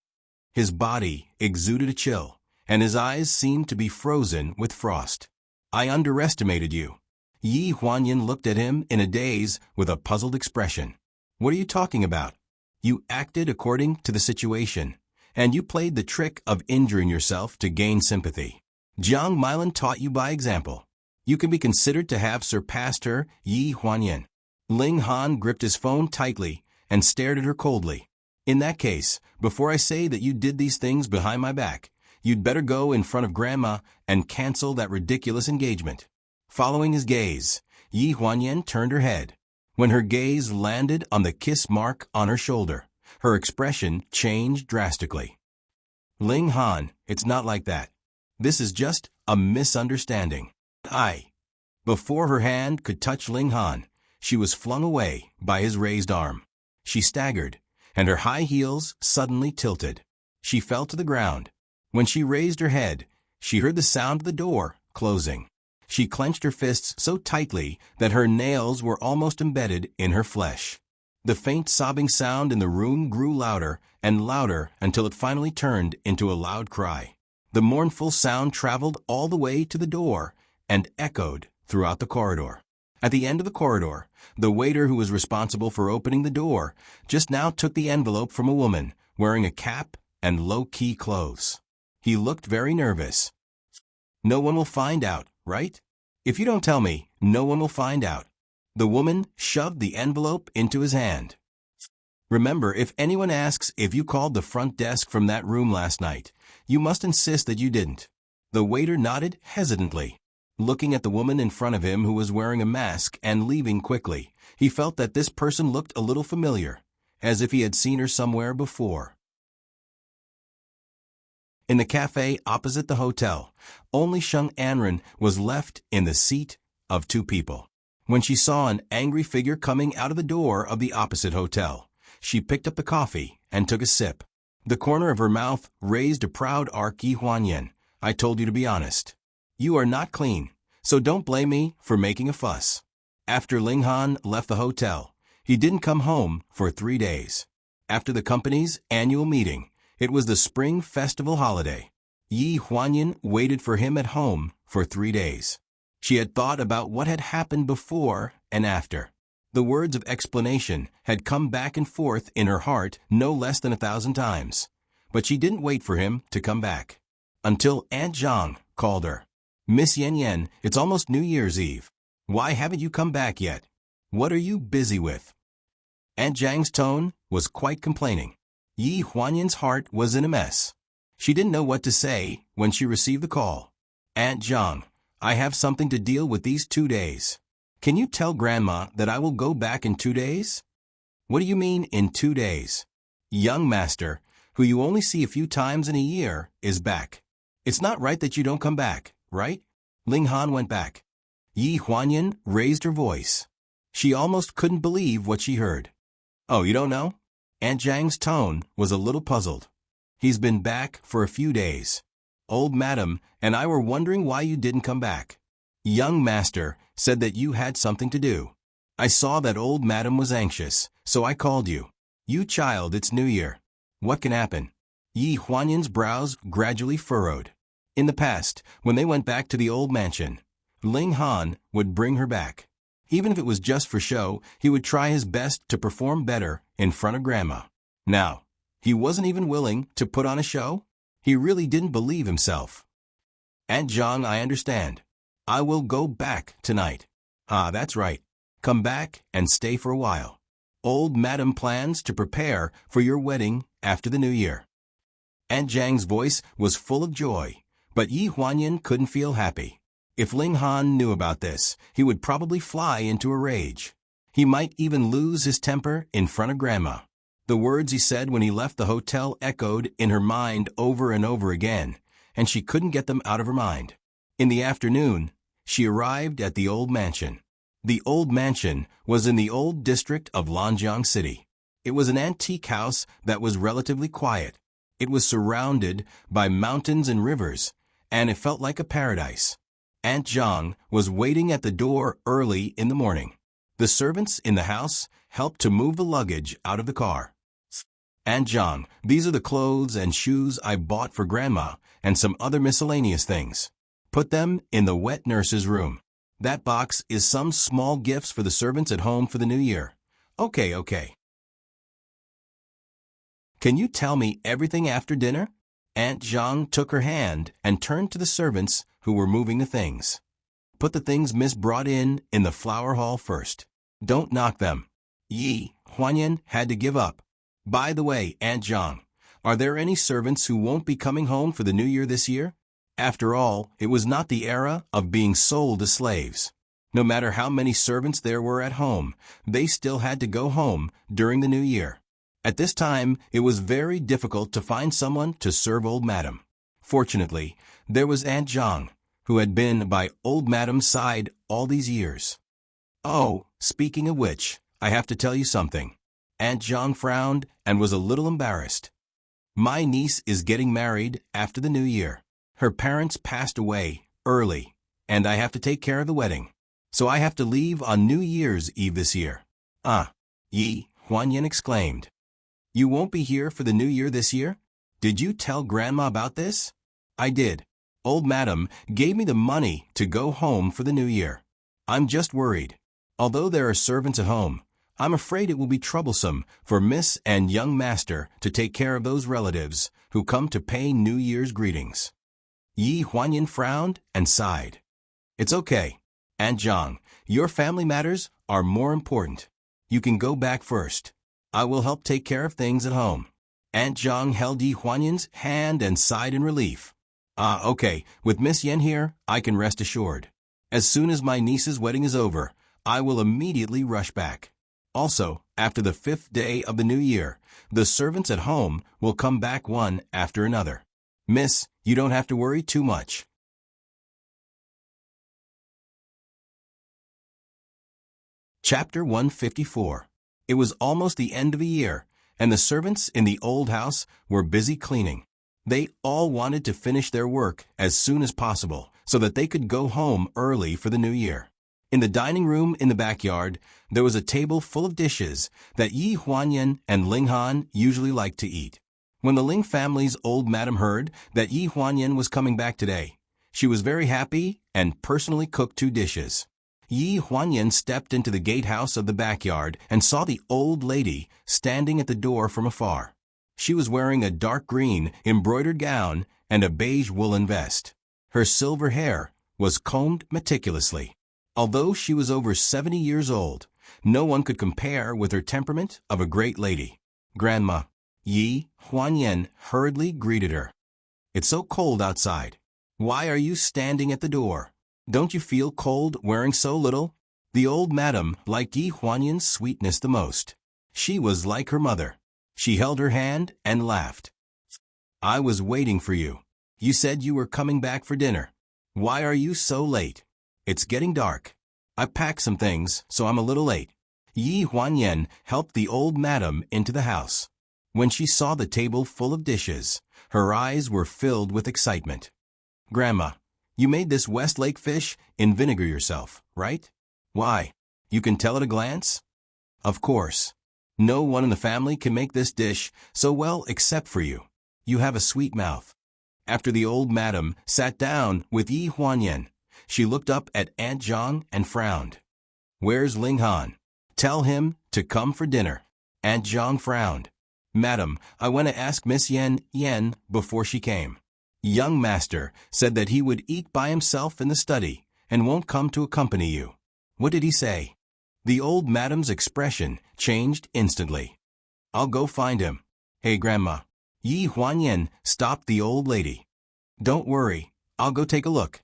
His body exuded a chill, and his eyes seemed to be frozen with frost. I underestimated you. Yi Huanyan looked at him in a daze with a puzzled expression. What are you talking about? You acted according to the situation, and you played the trick of injuring yourself to gain sympathy. Jiang Milan taught you by example. You can be considered to have surpassed her, Yi Huanyan. Ling Han gripped his phone tightly and stared at her coldly. In that case, before I say that you did these things behind my back, you'd better go in front of Grandma and cancel that ridiculous engagement. Following his gaze, Yi Huanyan turned her head. When her gaze landed on the kiss mark on her shoulder, her expression changed drastically. Ling Han, it's not like that. This is just a misunderstanding. Before her hand could touch Ling Han, she was flung away by his raised arm. She staggered, and her high heels suddenly tilted. She fell to the ground. When she raised her head, she heard the sound of the door closing. She clenched her fists so tightly that her nails were almost embedded in her flesh. The faint sobbing sound in the room grew louder and louder until it finally turned into a loud cry. The mournful sound traveled all the way to the door and echoed throughout the corridor. At the end of the corridor, the waiter who was responsible for opening the door just now took the envelope from a woman wearing a cap and low-key clothes. He looked very nervous. "No one will find out, right? If you don't tell me, no one will find out." The woman shoved the envelope into his hand. "Remember, if anyone asks if you called the front desk from that room last night, you must insist that you didn't." The waiter nodded hesitantly. Looking at the woman in front of him who was wearing a mask and leaving quickly, he felt that this person looked a little familiar, as if he had seen her somewhere before. In the cafe opposite the hotel, only Shung Anren was left in the seat of two people. When she saw an angry figure coming out of the door of the opposite hotel, she picked up the coffee and took a sip. The corner of her mouth raised a proud arc. "Yi Huanyan, I told you to be honest. You are not clean, so don't blame me for making a fuss." After Ling Han left the hotel, he didn't come home for 3 days. After the company's annual meeting, it was the Spring Festival holiday. Yi Huanyan waited for him at home for 3 days. She had thought about what had happened before and after. The words of explanation had come back and forth in her heart no less than 1,000 times. But she didn't wait for him to come back. Until Aunt Zhang called her. "Miss Yan Yan, it's almost New Year's Eve. Why haven't you come back yet? What are you busy with?" Aunt Zhang's tone was quite complaining. Yi Huanyan's heart was in a mess. She didn't know what to say when she received the call. "Aunt Zhang, I have something to deal with these 2 days. Can you tell Grandma that I will go back in 2 days?" "What do you mean in 2 days?" "Young master, who you only see a few times in a year, is back. It's not right that you don't come back, right?" Ling Han went back. Yi Huanyan raised her voice. She almost couldn't believe what she heard. "Oh, you don't know?" Aunt Zhang's tone was a little puzzled. "He's been back for a few days. Old Madam and I were wondering why you didn't come back. Young master said that you had something to do. I saw that old Madam was anxious, so I called you. You child, it's New Year. What can happen?" Yi Huanyan's brows gradually furrowed. In the past, when they went back to the old mansion, Ling Han would bring her back. Even if it was just for show, he would try his best to perform better in front of Grandma. Now, he wasn't even willing to put on a show? He really didn't believe himself. "Aunt Zhang, I understand. I will go back tonight." "Ah, that's right. Come back and stay for a while. Old Madam plans to prepare for your wedding after the New Year." Aunt Zhang's voice was full of joy, but Yi Huanyan couldn't feel happy. If Ling Han knew about this, he would probably fly into a rage. He might even lose his temper in front of Grandma. The words he said when he left the hotel echoed in her mind over and over again, and she couldn't get them out of her mind. In the afternoon, she arrived at the old mansion. The old mansion was in the old district of Lanjiang City. It was an antique house that was relatively quiet. It was surrounded by mountains and rivers, and it felt like a paradise. Aunt Zhang was waiting at the door early in the morning. The servants in the house helped to move the luggage out of the car. "Aunt Zhang, these are the clothes and shoes I bought for Grandma and some other miscellaneous things. Put them in the wet nurse's room. That box is some small gifts for the servants at home for the New Year." Okay. "Can you tell me everything after dinner?" Aunt Zhang took her hand and turned to the servants who were moving the things. "Put the things Miss brought in the flower hall first. Don't knock them." Yi Huanyan had to give up. "By the way, Aunt Zhang, are there any servants who won't be coming home for the New Year this year?" After all, it was not the era of being sold as slaves. No matter how many servants there were at home, they still had to go home during the New Year. At this time, it was very difficult to find someone to serve Old Madam. Fortunately, there was Aunt Zhang, who had been by Old Madam's side all these years. "Oh, speaking of which, I have to tell you something." Aunt Zhang frowned and was a little embarrassed. "My niece is getting married after the New Year. Her parents passed away early, and I have to take care of the wedding. So I have to leave on New Year's Eve this year." Yi Huanyan exclaimed. You won't be here for the new year this year? Did you tell Grandma about this? I did. Old Madam gave me the money to go home for the new year. I'm just worried. Although there are servants at home, I'm afraid it will be troublesome for Miss and young Master to take care of those relatives who come to pay New Year's greetings. Yi Huanyan frowned and sighed. It's okay. Aunt Zhang, your family matters are more important. You can go back first. I will help take care of things at home. Aunt Zhang held Yi Huanyan's hand and sighed in relief. Okay, with Miss Yen here, I can rest assured. As soon as my niece's wedding is over, I will immediately rush back. Also, after the 5th day of the new year, the servants at home will come back one after another. Miss, you don't have to worry too much. Chapter 154. It was almost the end of the year, and the servants in the old house were busy cleaning. They all wanted to finish their work as soon as possible so that they could go home early for the new year. In the dining room in the backyard, there was a table full of dishes that Yi Huanyan and Ling Han usually liked to eat. When the Ling family's old madam heard that Yi Huanyan was coming back today, she was very happy and personally cooked 2 dishes. Yi Huanyan stepped into the gatehouse of the backyard and saw the old lady standing at the door from afar. She was wearing a dark green embroidered gown and a beige woolen vest. Her silver hair was combed meticulously. Although she was over 70 years old, no one could compare with her temperament of a great lady. Grandma. Yi Huanyan hurriedly greeted her. It's so cold outside. Why are you standing at the door? Don't you feel cold wearing so little? The old madam liked Yi Huanyan's sweetness the most. She was like her mother. She held her hand and laughed. I was waiting for you. You said you were coming back for dinner. Why are you so late? It's getting dark. I packed some things, so I'm a little late. Yi Huanyan helped the old madam into the house. When she saw the table full of dishes, her eyes were filled with excitement. Grandma, you made this Westlake fish in vinegar yourself, right? Why? You can tell at a glance? Of course. No one in the family can make this dish so well except for you. You have a sweet mouth. After the old madam sat down with Yi Huanyan, she looked up at Aunt Zhang and frowned. Where's Ling Han? Tell him to come for dinner. Aunt Zhang frowned. Madam, I went to ask Miss Yen before she came. Young Master said that he would eat by himself in the study and won't come to accompany you. What did he say? The old madam's expression changed instantly. I'll go find him. Hey, Grandma. Yi Huanyan stopped the old lady. Don't worry, I'll go take a look.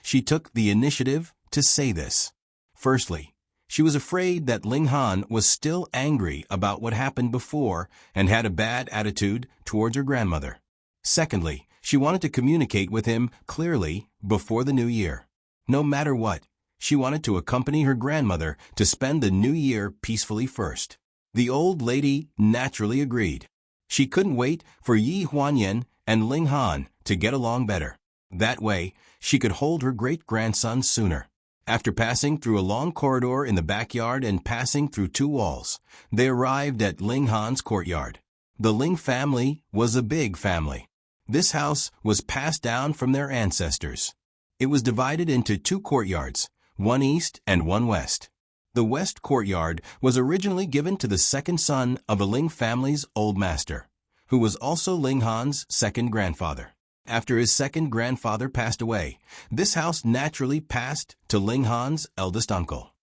She took the initiative to say this. Firstly, she was afraid that Ling Han was still angry about what happened before and had a bad attitude towards her grandmother. Secondly, she wanted to communicate with him clearly before the new year. No matter what, she wanted to accompany her grandmother to spend the new year peacefully first. The old lady naturally agreed. She couldn't wait for Yi Huanyan and Ling Han to get along better. That way, she could hold her great-grandson sooner. After passing through a long corridor in the backyard and passing through 2 walls, they arrived at Ling Han's courtyard. The Ling family was a big family. This house was passed down from their ancestors. It was divided into 2 courtyards, one east and one west. The west courtyard was originally given to the second son of the Ling family's old master, who was also Ling Han's second grandfather. After his second grandfather passed away, this house naturally passed to Ling Han's eldest uncle.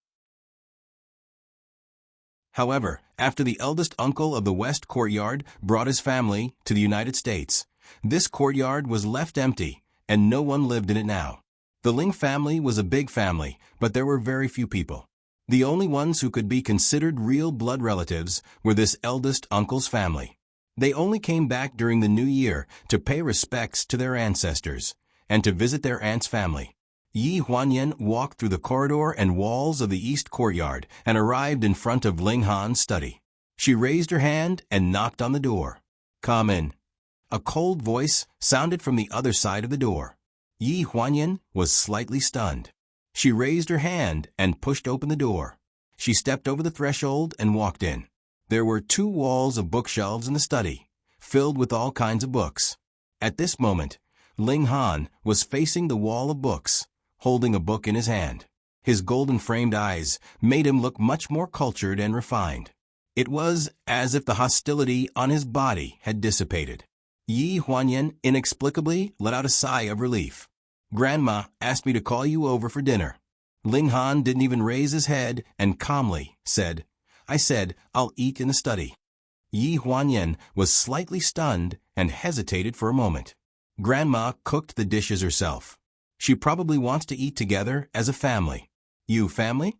However, after the eldest uncle of the west courtyard brought his family to the United States, this courtyard was left empty and no one lived in it now. The Ling family was a big family, but there were very few people. The only ones who could be considered real blood relatives were this eldest uncle's family. They only came back during the new year to pay respects to their ancestors and to visit their aunt's family. Yi Huanyan walked through the corridor and walls of the east courtyard and arrived in front of Ling Han's study. She raised her hand and knocked on the door. Come in. A cold voice sounded from the other side of the door. Yi Huanyan was slightly stunned. She raised her hand and pushed open the door. She stepped over the threshold and walked in. There were 2 walls of bookshelves in the study, filled with all kinds of books. At this moment, Ling Han was facing the wall of books, holding a book in his hand. His golden-framed eyes made him look much more cultured and refined. It was as if the hostility on his body had dissipated. Yi Huanyan inexplicably let out a sigh of relief. "Grandma asked me to call you over for dinner." Ling Han didn't even raise his head and calmly said, "I said I'll eat in the study." Yi Huanyan was slightly stunned and hesitated for a moment. Grandma cooked the dishes herself. She probably wants to eat together as a family. "You family?"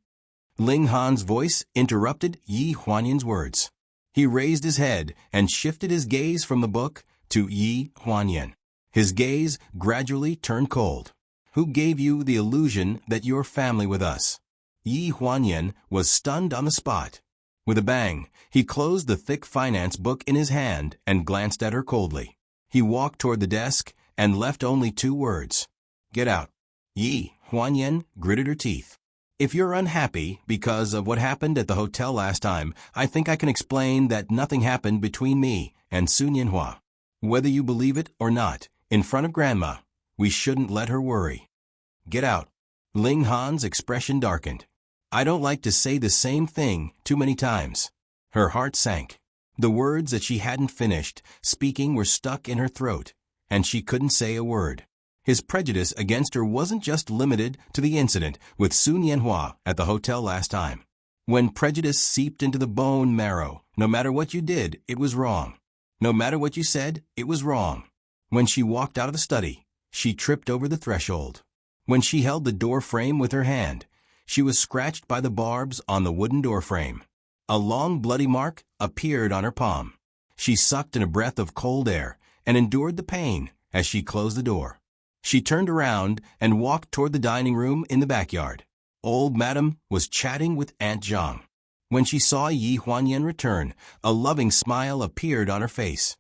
Ling Han's voice interrupted Yi Huanyan's words. He raised his head and shifted his gaze from the book to Yi Huanyan. His gaze gradually turned cold. "Who gave you the illusion that you're family with us?" Yi Huanyan was stunned on the spot. With a bang, he closed the thick finance book in his hand and glanced at her coldly. He walked toward the desk and left only 2 words. "Get out." Yi Huanyan gritted her teeth. "If you're unhappy because of what happened at the hotel last time, I think I can explain that nothing happened between me and Sun Yanhua. Whether you believe it or not, in front of Grandma, we shouldn't let her worry. Get out." Ling Han's expression darkened. "I don't like to say the same thing too many times." Her heart sank. The words that she hadn't finished speaking were stuck in her throat, and she couldn't say a word. His prejudice against her wasn't just limited to the incident with Sun Yanhua at the hotel last time. When prejudice seeped into the bone marrow, no matter what you did, it was wrong. No matter what you said, it was wrong. When she walked out of the study, she tripped over the threshold. When she held the door frame with her hand, she was scratched by the barbs on the wooden door frame. A long bloody mark appeared on her palm. She sucked in a breath of cold air and endured the pain as she closed the door. She turned around and walked toward the dining room in the backyard. Old Madam was chatting with Aunt Zhang. When she saw Yi Huanyan return, a loving smile appeared on her face.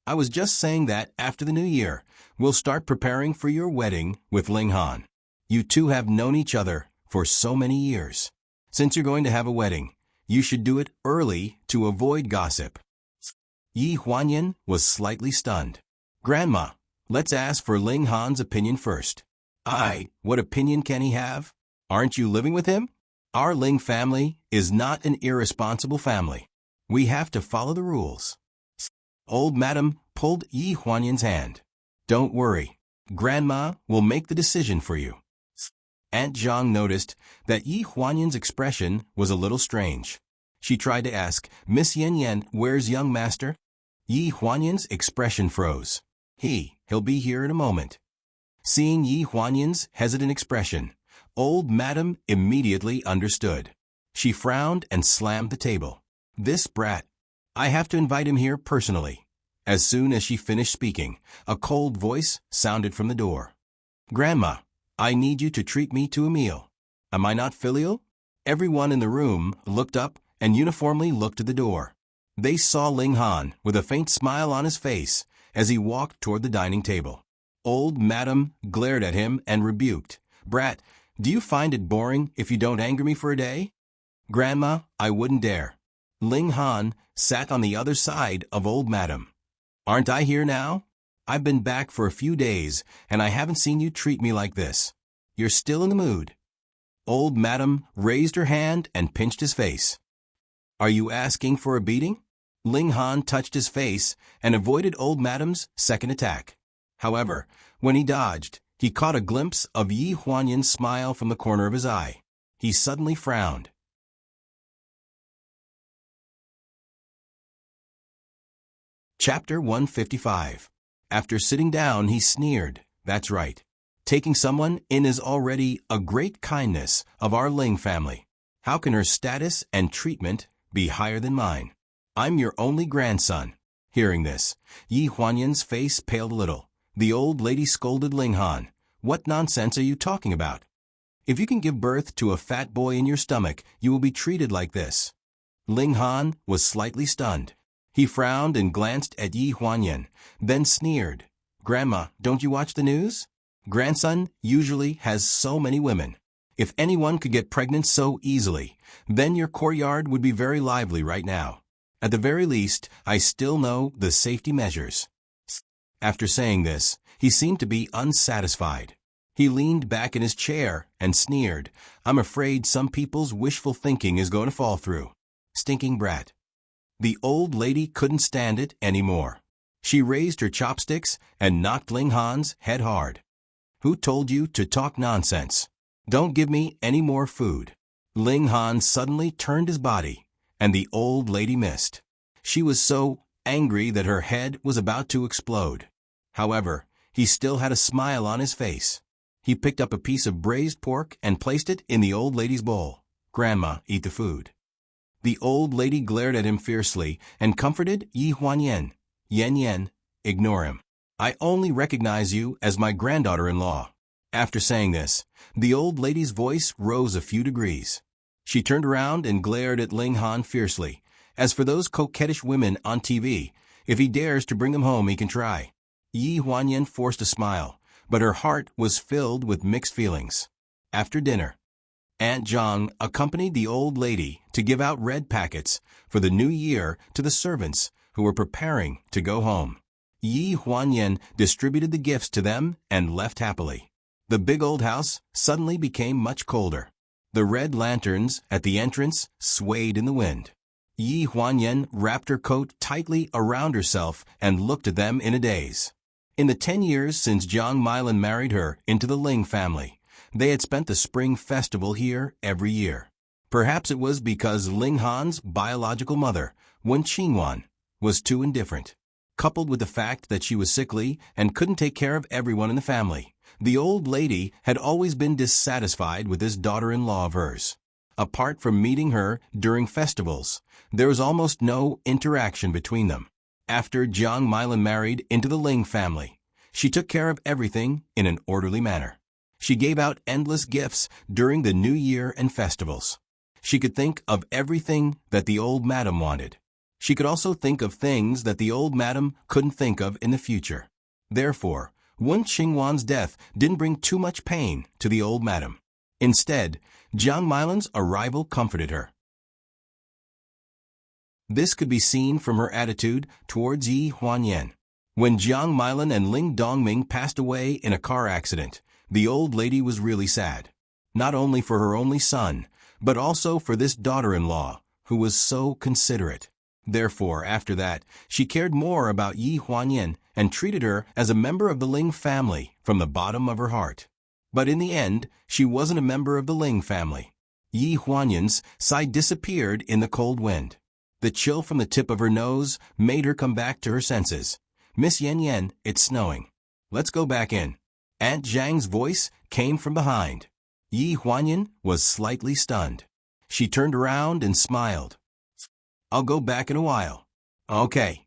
"I was just saying that after the new year, we'll start preparing for your wedding with Ling Han. You 2 have known each other for so many years. Since you're going to have a wedding, you should do it early to avoid gossip." Yi Huanyan was slightly stunned. "Grandma, let's ask for Ling Han's opinion first." What opinion can he have? Aren't you living with him?" "Our Ling family is not an irresponsible family. We have to follow the rules." Old Madam pulled Yi Huanyan's hand. "Don't worry. Grandma will make the decision for you." Aunt Zhang noticed that Yi Huanyan's expression was a little strange. She tried to ask, "Miss Yan Yan, where's young master?" Yi Huanyan's expression froze. He'll be here in a moment." Seeing Yi Huanyan's hesitant expression, Old Madam immediately understood. She frowned and slammed the table. "This brat. I have to invite him here personally." As soon as she finished speaking, a cold voice sounded from the door. "Grandma, I need you to treat me to a meal. Am I not filial?" Everyone in the room looked up and uniformly looked to the door. They saw Ling Han with a faint smile on his face as he walked toward the dining table. Old Madam glared at him and rebuked, "Brat, do you find it boring if you don't anger me for a day?" "Grandma, I wouldn't dare." Ling Han sat on the other side of Old Madam. "Aren't I here now? I've been back for a few days, and I haven't seen you treat me like this. You're still in the mood." Old Madam raised her hand and pinched his face. "Are you asking for a beating?" Ling Han touched his face and avoided Old Madam's second attack. However, when he dodged, he caught a glimpse of Yi Huanyan's smile from the corner of his eye. He suddenly frowned. Chapter 155. After sitting down, he sneered. "That's right. Taking someone in is already a great kindness of our Ling family. How can her status and treatment be higher than mine? I'm your only grandson." Hearing this, Yi Huanyan's face paled a little. The old lady scolded Ling Han. "What nonsense are you talking about? If you can give birth to a fat boy in your stomach, you will be treated like this." Ling Han was slightly stunned. He frowned and glanced at Yi Huanyan, then sneered. "Grandma, don't you watch the news? Grandson usually has so many women. If anyone could get pregnant so easily, then your courtyard would be very lively right now. At the very least, I still know the safety measures." After saying this, he seemed to be unsatisfied. He leaned back in his chair and sneered, "I'm afraid some people's wishful thinking is going to fall through. Stinking brat." The old lady couldn't stand it anymore. She raised her chopsticks and knocked Ling Han's head hard. "Who told you to talk nonsense? Don't give me any more food." Ling Han suddenly turned his body, and the old lady missed. She was so angry that her head was about to explode. However, he still had a smile on his face. He picked up a piece of braised pork and placed it in the old lady's bowl. "Grandma, eat the food." The old lady glared at him fiercely and comforted Yi Huanyan. "Yen Yen, ignore him. I only recognize you as my granddaughter-in-law." After saying this, the old lady's voice rose a few degrees. She turned around and glared at Ling Han fiercely. "As for those coquettish women on TV, if he dares to bring them home, he can try." Yi Huanyan forced a smile, but her heart was filled with mixed feelings. After dinner, Aunt Zhang accompanied the old lady to give out red packets for the new year to the servants who were preparing to go home. Yi Huanyan distributed the gifts to them and left happily. The big old house suddenly became much colder. The red lanterns at the entrance swayed in the wind. Yi Huanyan wrapped her coat tightly around herself and looked at them in a daze. In the 10 years since Jiang Milan married her into the Ling family, they had spent the spring festival here every year. Perhaps it was because Ling Han's biological mother, Wen Qingwan, was too indifferent. Coupled with the fact that she was sickly and couldn't take care of everyone in the family, the old lady had always been dissatisfied with this daughter-in-law of hers. Apart from meeting her during festivals, there was almost no interaction between them. After Jiang Milan married into the Ling family, she took care of everything in an orderly manner. She gave out endless gifts during the New Year and festivals. She could think of everything that the old madam wanted. She could also think of things that the old madam couldn't think of in the future. Therefore, Wen Qingwan's death didn't bring too much pain to the old madam. Instead, Jiang Milan's arrival comforted her. This could be seen from her attitude towards Yi Huanyan. When Jiang Milan and Ling Dongming passed away in a car accident, the old lady was really sad. Not only for her only son, but also for this daughter-in-law, who was so considerate. Therefore, after that, she cared more about Yi Huanyan and treated her as a member of the Ling family from the bottom of her heart. But in the end, she wasn't a member of the Ling family. Yi Huanyan's side disappeared in the cold wind. The chill from the tip of her nose made her come back to her senses. "Miss Yen Yen, it's snowing. Let's go back in." Aunt Zhang's voice came from behind. Yi Huanyan was slightly stunned. She turned around and smiled. "I'll go back in a while." "Okay."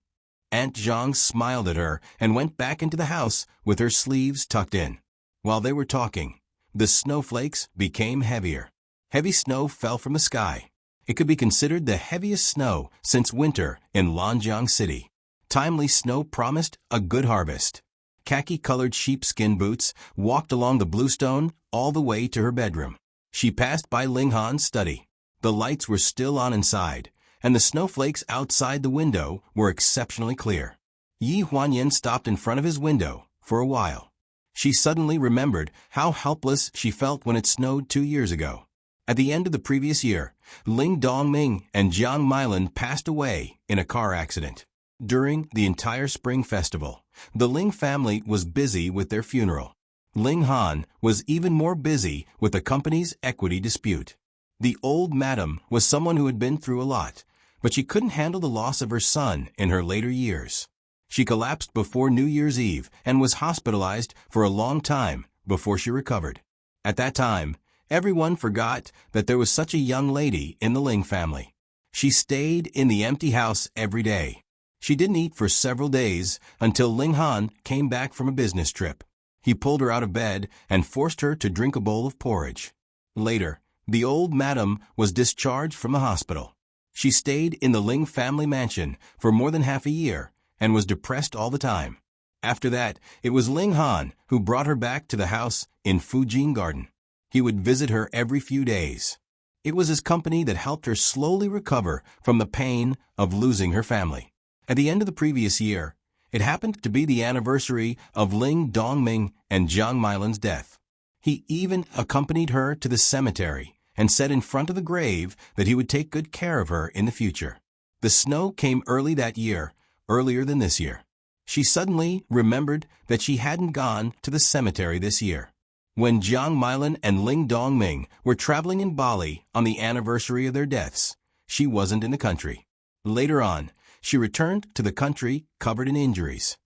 Aunt Zhang smiled at her and went back into the house with her sleeves tucked in. While they were talking, the snowflakes became heavier. Heavy snow fell from the sky. It could be considered the heaviest snow since winter in Lanjiang City. Timely snow promised a good harvest. Khaki-colored sheepskin boots walked along the bluestone all the way to her bedroom. She passed by Ling Han's study. The lights were still on inside, and the snowflakes outside the window were exceptionally clear. Yi Huanyan stopped in front of his window for a while. She suddenly remembered how helpless she felt when it snowed 2 years ago. At the end of the previous year, Ling Dongming and Jiang Milan passed away in a car accident. During the entire spring festival, the Ling family was busy with their funeral. Ling Han was even more busy with the company's equity dispute. The old madam was someone who had been through a lot, but she couldn't handle the loss of her son in her later years. She collapsed before New Year's Eve and was hospitalized for a long time before she recovered. At that time, everyone forgot that there was such a young lady in the Ling family. She stayed in the empty house every day. She didn't eat for several days until Ling Han came back from a business trip. He pulled her out of bed and forced her to drink a bowl of porridge. Later, the old madam was discharged from the hospital. She stayed in the Ling family mansion for more than half a year and was depressed all the time. After that, it was Ling Han who brought her back to the house in Fujin Garden. He would visit her every few days. It was his company that helped her slowly recover from the pain of losing her family. At the end of the previous year, it happened to be the anniversary of Ling Dongming and Jiang Milan's death. He even accompanied her to the cemetery and said in front of the grave that he would take good care of her in the future. The snow came early that year, earlier than this year. She suddenly remembered that she hadn't gone to the cemetery this year. When Jiang Milan and Ling Dongming were traveling in Bali on the anniversary of their deaths, she wasn't in the country. Later on, she returned to the country covered in injuries.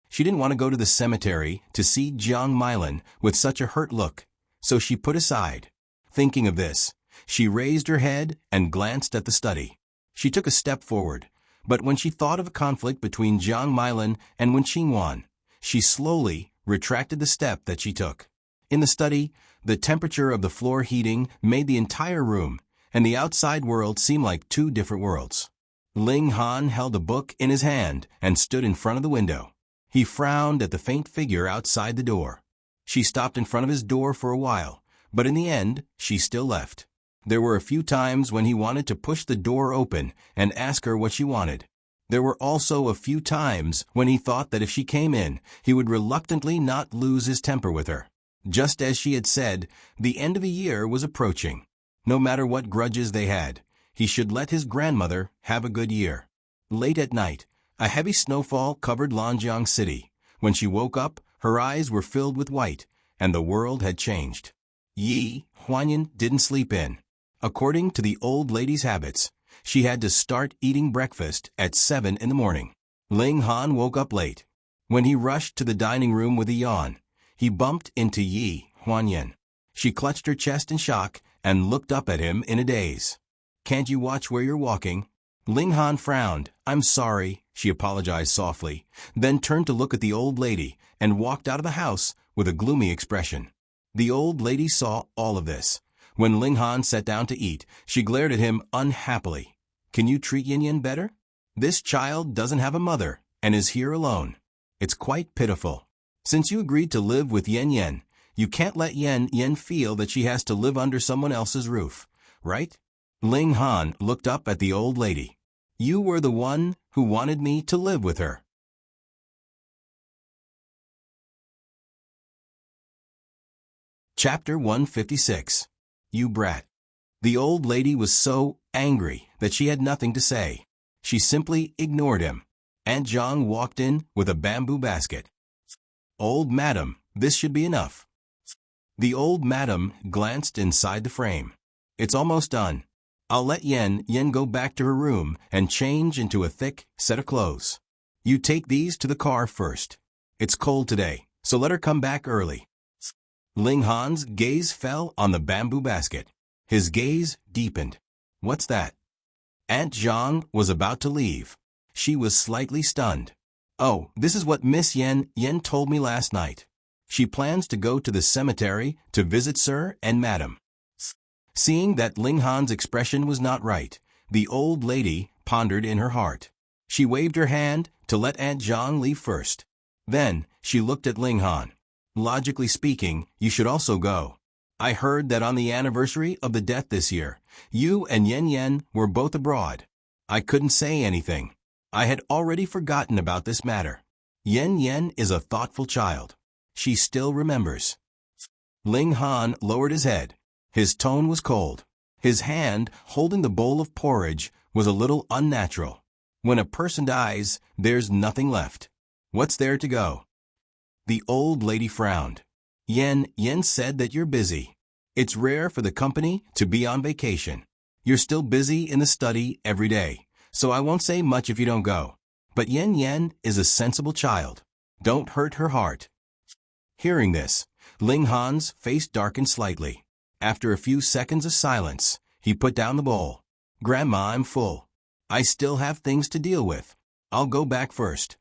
She didn't want to go to the cemetery to see Jiang Milan with such a hurt look, so she put aside. Thinking of this, she raised her head and glanced at the study. She took a step forward, but when she thought of a conflict between Jiang Milan and Wen Qingwan, she slowly retracted the step that she took. In the study, the temperature of the floor heating made the entire room and the outside world seem like two different worlds. Ling Han held a book in his hand and stood in front of the window. He frowned at the faint figure outside the door. She stopped in front of his door for a while, but in the end, she still left. There were a few times when he wanted to push the door open and ask her what she wanted. There were also a few times when he thought that if she came in, he would reluctantly not lose his temper with her. Just as she had said, the end of a year was approaching. No matter what grudges they had, he should let his grandmother have a good year. Late at night, a heavy snowfall covered Lanjiang City. When she woke up, her eyes were filled with white, and the world had changed. Yi Huanyan didn't sleep in. According to the old lady's habits, she had to start eating breakfast at 7 in the morning. Ling Han woke up late. When he rushed to the dining room with a yawn, he bumped into Yi Huanyan. She clutched her chest in shock and looked up at him in a daze. "Can't you watch where you're walking?" Ling Han frowned. "I'm sorry," she apologized softly, then turned to look at the old lady and walked out of the house with a gloomy expression. The old lady saw all of this. When Ling Han sat down to eat, she glared at him unhappily. "Can you treat Yen Yen better? This child doesn't have a mother and is here alone. It's quite pitiful. Since you agreed to live with Yen Yen, you can't let Yen Yen feel that she has to live under someone else's roof, right?" Ling Han looked up at the old lady. "You were the one who wanted me to live with her." Chapter 156. You brat. The old lady was so angry that she had nothing to say. She simply ignored him. Aunt Zhang walked in with a bamboo basket. "Old madam, this should be enough." The old madam glanced inside the frame. "It's almost done. I'll let Yen Yen go back to her room and change into a thick set of clothes. You take these to the car first. It's cold today, so let her come back early." Ling Han's gaze fell on the bamboo basket. His gaze deepened. "What's that?" Aunt Zhang was about to leave. She was slightly stunned. "Oh, this is what Miss Yen Yen told me last night. She plans to go to the cemetery to visit Sir and Madam." Seeing that Ling Han's expression was not right, the old lady pondered in her heart. She waved her hand to let Aunt Zhang leave first. Then she looked at Ling Han. "Logically speaking, you should also go. I heard that on the anniversary of the death this year, you and Yen Yen were both abroad. I couldn't say anything. I had already forgotten about this matter. Yen Yen is a thoughtful child. She still remembers." Ling Han lowered his head. His tone was cold. His hand, holding the bowl of porridge, was a little unnatural. When a person dies, there's nothing left. What's there to go? The old lady frowned. Yen said that you're busy. It's rare for the company to be on vacation. You're still busy in the study every day, so I won't say much if you don't go. But Yen is a sensible child. Don't hurt her heart." Hearing this, Ling Han's face darkened slightly. After a few seconds of silence, he put down the bowl. "Grandma, I'm full. I still have things to deal with. I'll go back first."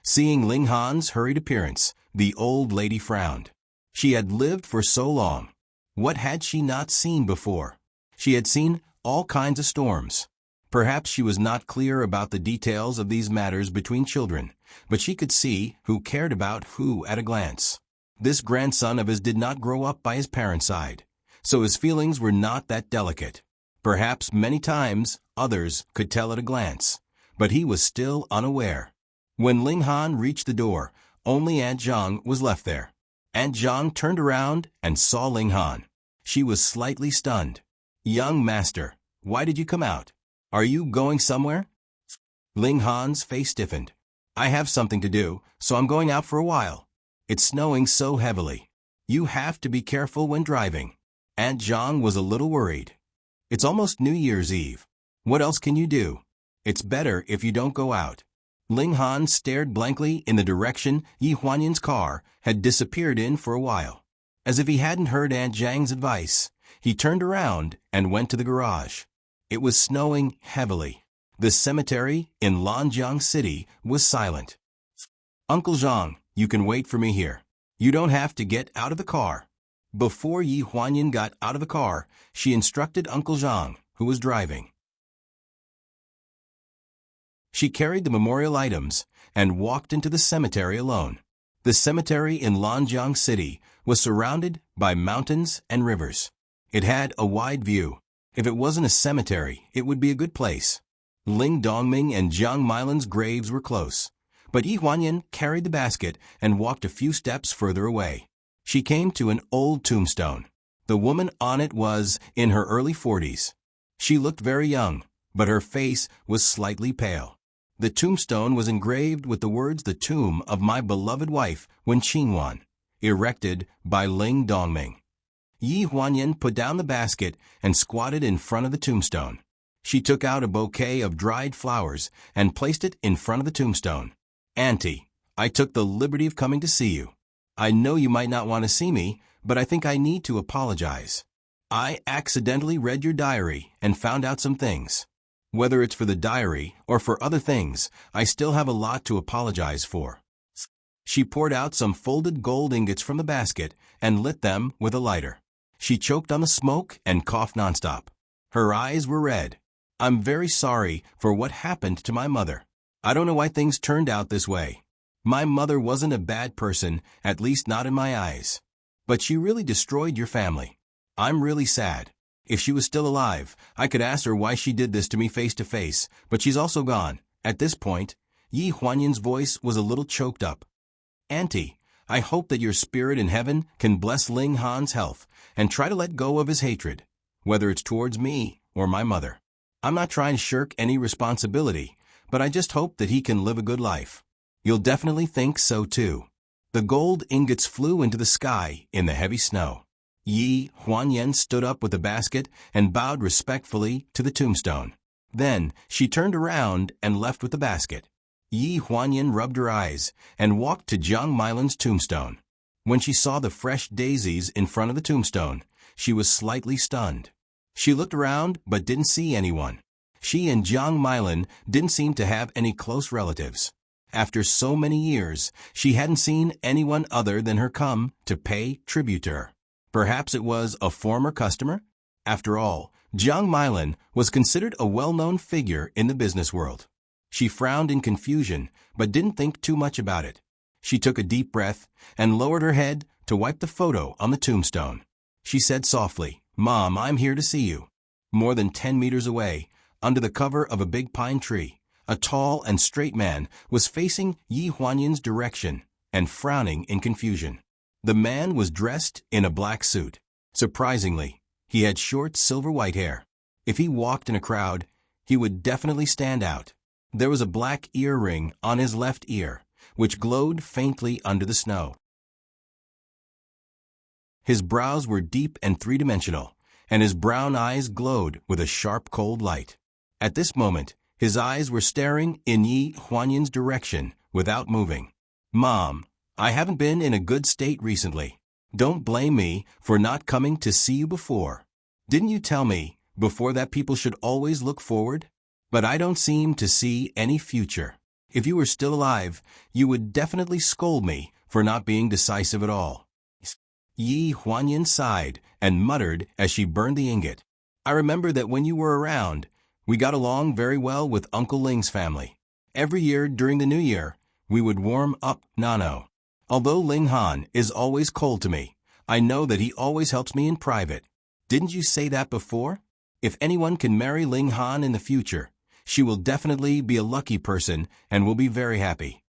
Seeing Ling Han's hurried appearance, the old lady frowned. She had lived for so long. What had she not seen before? She had seen all kinds of storms. Perhaps she was not clear about the details of these matters between children, but she could see who cared about who at a glance. This grandson of his did not grow up by his parents' side, so his feelings were not that delicate. Perhaps many times others could tell at a glance, but he was still unaware. When Ling Han reached the door, only Aunt Zhang was left there. Aunt Zhang turned around and saw Ling Han. She was slightly stunned. "Young master, why did you come out? Are you going somewhere?" Ling Han's face stiffened. "I have something to do, so I'm going out for a while. It's snowing so heavily. You have to be careful when driving." Aunt Zhang was a little worried. "It's almost New Year's Eve. What else can you do? It's better if you don't go out." Ling Han stared blankly in the direction Yi Huanyan's car had disappeared in for a while. As if he hadn't heard Aunt Zhang's advice, he turned around and went to the garage. It was snowing heavily. The cemetery in Lanjiang City was silent. "Uncle Zhang, you can wait for me here. You don't have to get out of the car." Before Yi Huanyan got out of the car, she instructed Uncle Zhang, who was driving. She carried the memorial items and walked into the cemetery alone. The cemetery in Lanjiang City was surrounded by mountains and rivers. It had a wide view. If it wasn't a cemetery, it would be a good place. Ling Dongming and Jiang Milan's graves were close, but Yi Huanyan carried the basket and walked a few steps further away. She came to an old tombstone. The woman on it was in her early 40s. She looked very young, but her face was slightly pale. The tombstone was engraved with the words "The tomb of my beloved wife Wen Qingwan," erected by Ling Dongming. Yi Huanyan put down the basket and squatted in front of the tombstone. She took out a bouquet of dried flowers and placed it in front of the tombstone. "Auntie, I took the liberty of coming to see you. I know you might not want to see me, but I think I need to apologize. I accidentally read your diary and found out some things. Whether it's for the diary or for other things, I still have a lot to apologize for." She poured out some folded gold ingots from the basket and lit them with a lighter. She choked on the smoke and coughed nonstop. Her eyes were red. "I'm very sorry for what happened to my mother. I don't know why things turned out this way. My mother wasn't a bad person, at least not in my eyes. But she really destroyed your family. I'm really sad. If she was still alive, I could ask her why she did this to me face to face, but she's also gone." At this point, Yi Huanyan's voice was a little choked up. "Auntie, I hope that your spirit in heaven can bless Ling Han's health and try to let go of his hatred, whether it's towards me or my mother. I'm not trying to shirk any responsibility, but I just hope that he can live a good life. You'll definitely think so too." The gold ingots flew into the sky in the heavy snow. Yi Huanyan stood up with the basket and bowed respectfully to the tombstone. Then she turned around and left with the basket. Yi Huanyan rubbed her eyes and walked to Jiang Milan's tombstone. When she saw the fresh daisies in front of the tombstone, she was slightly stunned. She looked around but didn't see anyone. She and Jiang Milan didn't seem to have any close relatives. After so many years, she hadn't seen anyone other than her come to pay tribute to her. Perhaps it was a former customer? After all, Jiang Milan was considered a well-known figure in the business world. She frowned in confusion, but didn't think too much about it. She took a deep breath and lowered her head to wipe the photo on the tombstone. She said softly, "Mom, I'm here to see you." More than 10 meters away, under the cover of a big pine tree, a tall and straight man was facing Yi Huanyan's direction and frowning in confusion. The man was dressed in a black suit. Surprisingly, he had short silver-white hair. If he walked in a crowd, he would definitely stand out. There was a black earring on his left ear, which glowed faintly under the snow. His brows were deep and three-dimensional, and his brown eyes glowed with a sharp cold light. At this moment, his eyes were staring in Yi Huanyan's direction without moving. "Mom, I haven't been in a good state recently. Don't blame me for not coming to see you before. Didn't you tell me before that people should always look forward? But I don't seem to see any future. If you were still alive, you would definitely scold me for not being decisive at all." Yi Huanyan sighed and muttered as she burned the ingot. "I remember that when you were around, we got along very well with Uncle Ling's family. Every year during the New Year, we would warm up Nano. Although Ling Han is always cold to me, I know that he always helps me in private. Didn't you say that before? If anyone can marry Ling Han in the future, she will definitely be a lucky person and will be very happy.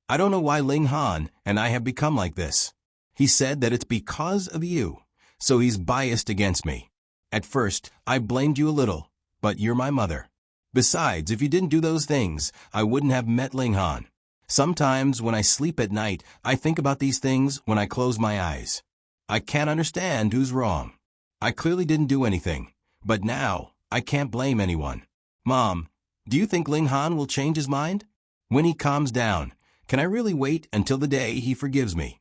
I don't know why Ling Han and I have become like this. He said that it's because of you, so he's biased against me. At first, I blamed you a little, but you're my mother. Besides, if you didn't do those things, I wouldn't have met Ling Han. Sometimes when I sleep at night, I think about these things when I close my eyes. I can't understand who's wrong. I clearly didn't do anything, but now I can't blame anyone. Mom, do you think Ling Han will change his mind? When he calms down, can I really wait until the day he forgives me?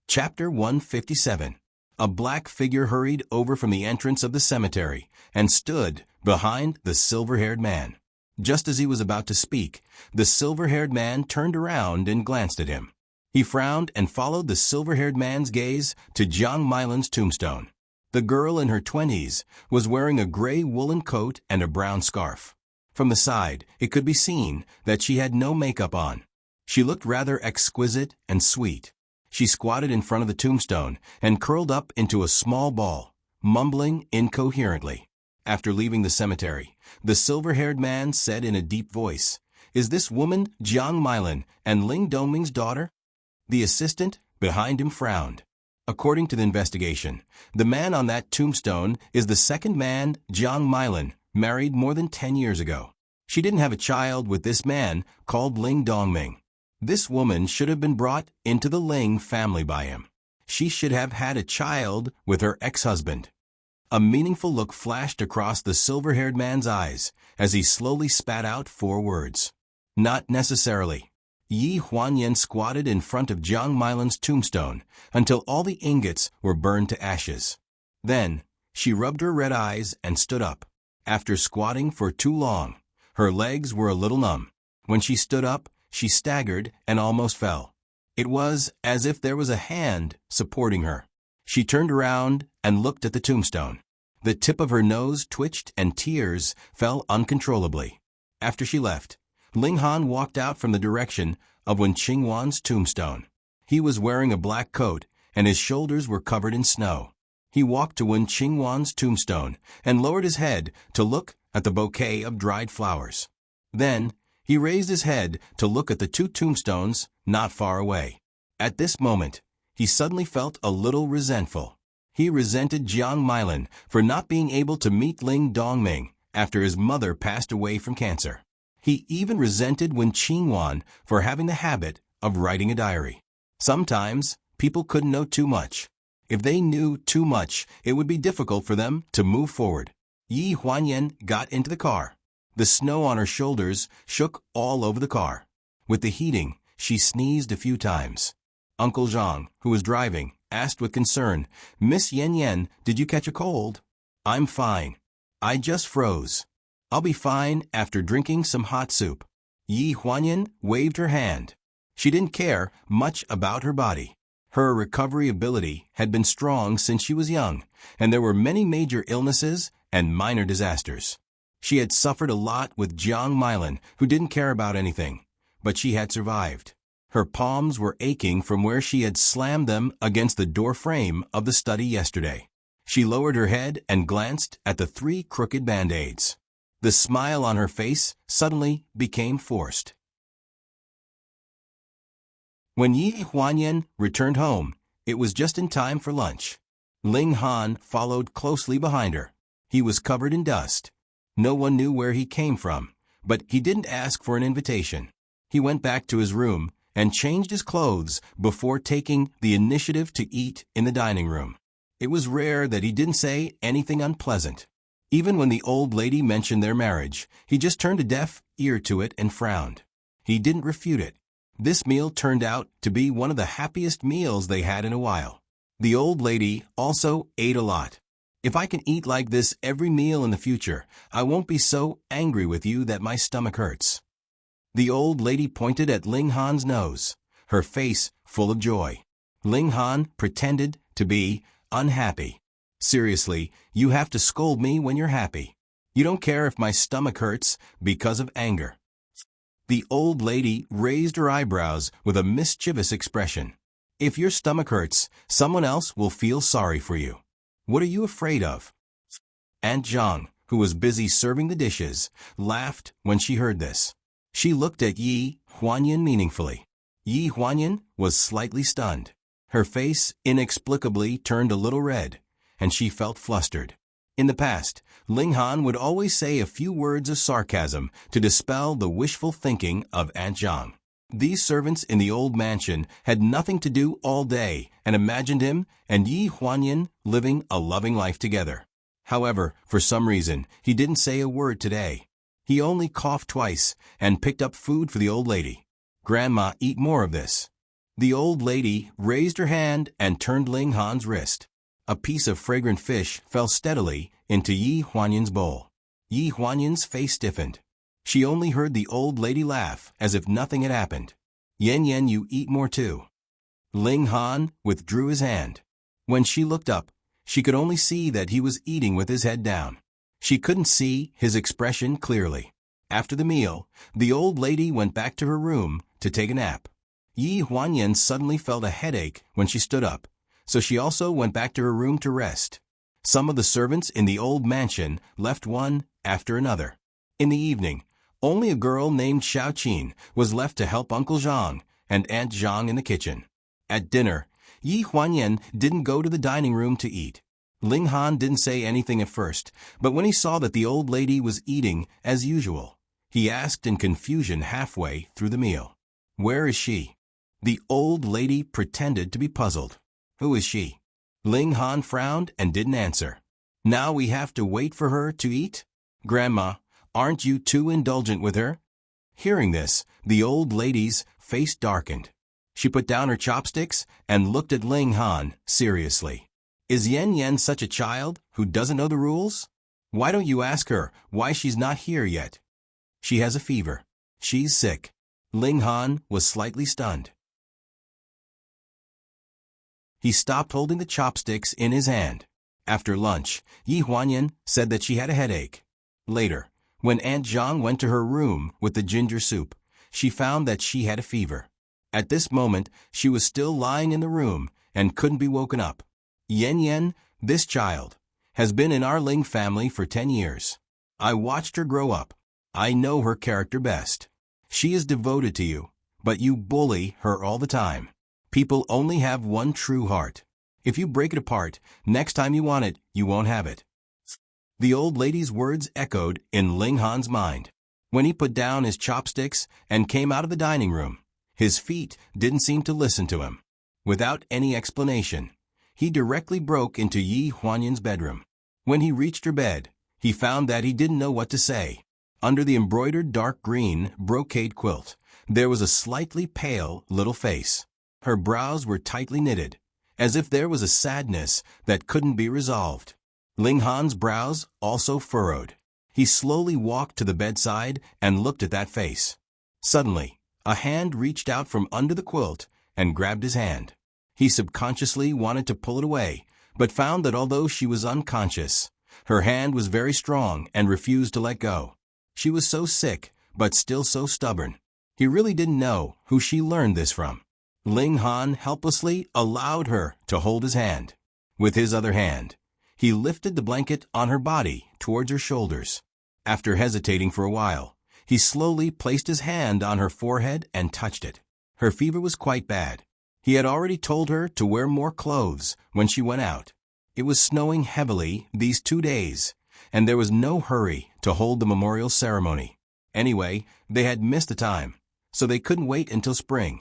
Chapter 157. A black figure hurried over from the entrance of the cemetery and stood behind the silver-haired man. Just as he was about to speak, the silver-haired man turned around and glanced at him. He frowned and followed the silver-haired man's gaze to Jiang Milan's tombstone. The girl in her 20s was wearing a gray woolen coat and a brown scarf. From the side, it could be seen that she had no makeup on. She looked rather exquisite and sweet. She squatted in front of the tombstone and curled up into a small ball, mumbling incoherently. After leaving the cemetery, the silver-haired man said in a deep voice, "Is this woman Jiang Milan and Ling Dongming's daughter?" The assistant behind him frowned. According to the investigation, the man on that tombstone is the second man Jiang Milan married more than 10 years ago. She didn't have a child with this man called Ling Dongming. This woman should have been brought into the Ling family by him. She should have had a child with her ex-husband. A meaningful look flashed across the silver-haired man's eyes as he slowly spat out 4 words. Not necessarily. Yi Huanyan squatted in front of Jiang Milan's tombstone until all the ingots were burned to ashes. Then, she rubbed her red eyes and stood up. After squatting for too long, her legs were a little numb. When she stood up, she staggered and almost fell. It was as if there was a hand supporting her. She turned around and looked at the tombstone. The tip of her nose twitched and tears fell uncontrollably. After she left, Ling Han walked out from the direction of Wen Qingwan's tombstone. He was wearing a black coat and his shoulders were covered in snow. He walked to Wen Qingwan's tombstone and lowered his head to look at the bouquet of dried flowers. Then, he raised his head to look at the 2 tombstones not far away. At this moment, he suddenly felt a little resentful. He resented Jiang Milan for not being able to meet Ling Dongming after his mother passed away from cancer. He even resented Wen Qingwan for having the habit of writing a diary. Sometimes, people couldn't know too much. If they knew too much, it would be difficult for them to move forward. Yi Huanyan got into the car. The snow on her shoulders shook all over the car. With the heating, she sneezed a few times. Uncle Zhang, who was driving, asked with concern, "Miss Yan Yan, did you catch a cold?" "I'm fine. I just froze. I'll be fine after drinking some hot soup." Yi Huanyan waved her hand. She didn't care much about her body. Her recovery ability had been strong since she was young, and there were many major illnesses and minor disasters. She had suffered a lot with Jiang Milan, who didn't care about anything, but she had survived. Her palms were aching from where she had slammed them against the door frame of the study yesterday. She lowered her head and glanced at the 3 crooked band-aids. The smile on her face suddenly became forced. When Yi Huanyan returned home, it was just in time for lunch. Ling Han followed closely behind her. He was covered in dust. No one knew where he came from, but he didn't ask for an invitation. He went back to his room and changed his clothes before taking the initiative to eat in the dining room. It was rare that he didn't say anything unpleasant. Even when the old lady mentioned their marriage, he just turned a deaf ear to it and frowned. He didn't refute it. This meal turned out to be one of the happiest meals they had in a while. The old lady also ate a lot. "If I can eat like this every meal in the future, I won't be so angry with you that my stomach hurts." The old lady pointed at Ling Han's nose, her face full of joy. Ling Han pretended to be unhappy. "Seriously, you have to scold me when you're happy. You don't care if my stomach hurts because of anger." The old lady raised her eyebrows with a mischievous expression. "If your stomach hurts, someone else will feel sorry for you. What are you afraid of?" Aunt Zhang, who was busy serving the dishes, laughed when she heard this. She looked at Yi Huanyan meaningfully. Yi Huanyan was slightly stunned. Her face inexplicably turned a little red, and she felt flustered. In the past, Ling Han would always say a few words of sarcasm to dispel the wishful thinking of Aunt Zhang. These servants in the old mansion had nothing to do all day and imagined him and Yi Huanyan living a loving life together. However, for some reason, he didn't say a word today. He only coughed twice and picked up food for the old lady. "Grandma, eat more of this." The old lady raised her hand and turned Ling Han's wrist. A piece of fragrant fish fell steadily into Yi Huanyan's bowl. Yi Huanyan's face stiffened. She only heard the old lady laugh as if nothing had happened. "Yan Yan, you eat more too." Ling Han withdrew his hand. When she looked up, she could only see that he was eating with his head down. She couldn't see his expression clearly. After the meal, the old lady went back to her room to take a nap. Yi Huanyan suddenly felt a headache when she stood up, so she also went back to her room to rest. Some of the servants in the old mansion left one after another. In the evening, only a girl named Xiaoqin was left to help Uncle Zhang and Aunt Zhang in the kitchen. At dinner, Yi Huanyan didn't go to the dining room to eat. Ling Han didn't say anything at first, but when he saw that the old lady was eating as usual, he asked in confusion halfway through the meal, "Where is she?" The old lady pretended to be puzzled. "Who is she?" Ling Han frowned and didn't answer. "Now we have to wait for her to eat? Grandma, aren't you too indulgent with her?" Hearing this, the old lady's face darkened. She put down her chopsticks and looked at Ling Han seriously. "Is Yan Yan such a child who doesn't know the rules? Why don't you ask her why she's not here yet?" "She has a fever. She's sick." Ling Han was slightly stunned. He stopped holding the chopsticks in his hand. After lunch, Yi Huanyan said that she had a headache. Later, when Aunt Zhang went to her room with the ginger soup, she found that she had a fever. At this moment, she was still lying in the room and couldn't be woken up. "Yan Yan, this child, has been in our Ling family for 10 years. I watched her grow up. I know her character best. She is devoted to you, but you bully her all the time. People only have one true heart. If you break it apart, next time you want it, you won't have it." The old lady's words echoed in Ling Han's mind. When he put down his chopsticks and came out of the dining room, his feet didn't seem to listen to him. Without any explanation, he directly broke into Yi Huanyan's bedroom. When he reached her bed, he found that he didn't know what to say. Under the embroidered dark green brocade quilt, there was a slightly pale little face. Her brows were tightly knitted, as if there was a sadness that couldn't be resolved. Ling Han's brows also furrowed. He slowly walked to the bedside and looked at that face. Suddenly, a hand reached out from under the quilt and grabbed his hand. He subconsciously wanted to pull it away, but found that although she was unconscious, her hand was very strong and refused to let go. She was so sick, but still so stubborn. He really didn't know who she learned this from. Ling Han helplessly allowed her to hold his hand. With his other hand, he lifted the blanket on her body towards her shoulders. After hesitating for a while, he slowly placed his hand on her forehead and touched it. Her fever was quite bad. He had already told her to wear more clothes when she went out. It was snowing heavily these 2 days, and there was no hurry to hold the memorial ceremony. Anyway, they had missed the time, so they couldn't wait until spring.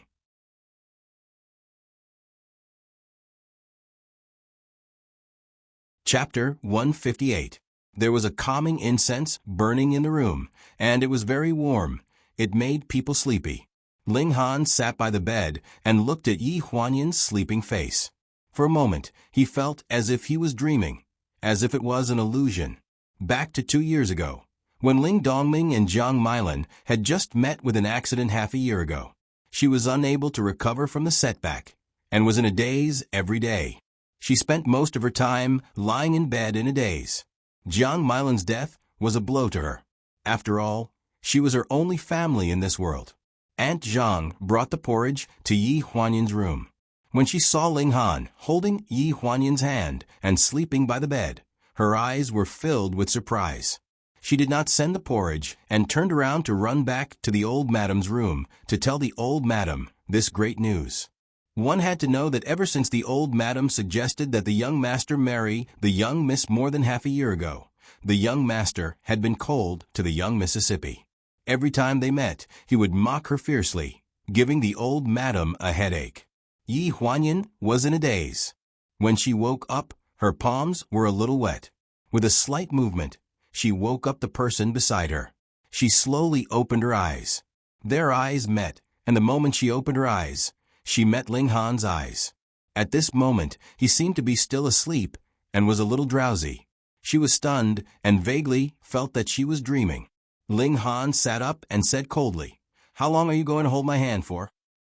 Chapter 158. There was a calming incense burning in the room, and it was very warm. It made people sleepy. Ling Han sat by the bed and looked at Yi Huanyan's sleeping face. For a moment, he felt as if he was dreaming, as if it was an illusion. Back to 2 years ago, when Ling Dongming and Jiang Milan had just met with an accident half a year ago. She was unable to recover from the setback, and was in a daze every day. She spent most of her time lying in bed in a daze. Jiang Milan's death was a blow to her. After all, she was her only family in this world. Aunt Zhang brought the porridge to Yi Huanyin's room. When she saw Ling Han holding Yi Huanyin's hand and sleeping by the bed, her eyes were filled with surprise. She did not send the porridge and turned around to run back to the old madam's room to tell the old madam this great news. One had to know that ever since the old madam suggested that the young master marry the young miss more than half a year ago, the young master had been cold to the young Mississippi. Every time they met, he would mock her fiercely, giving the old madam a headache. Yi Huanyin was in a daze. When she woke up, her palms were a little wet. With a slight movement, she woke up the person beside her. She slowly opened her eyes. Their eyes met, and the moment she opened her eyes, she met Ling Han's eyes. At this moment, he seemed to be still asleep and was a little drowsy. She was stunned and vaguely felt that she was dreaming. Ling Han sat up and said coldly, "How long are you going to hold my hand for?"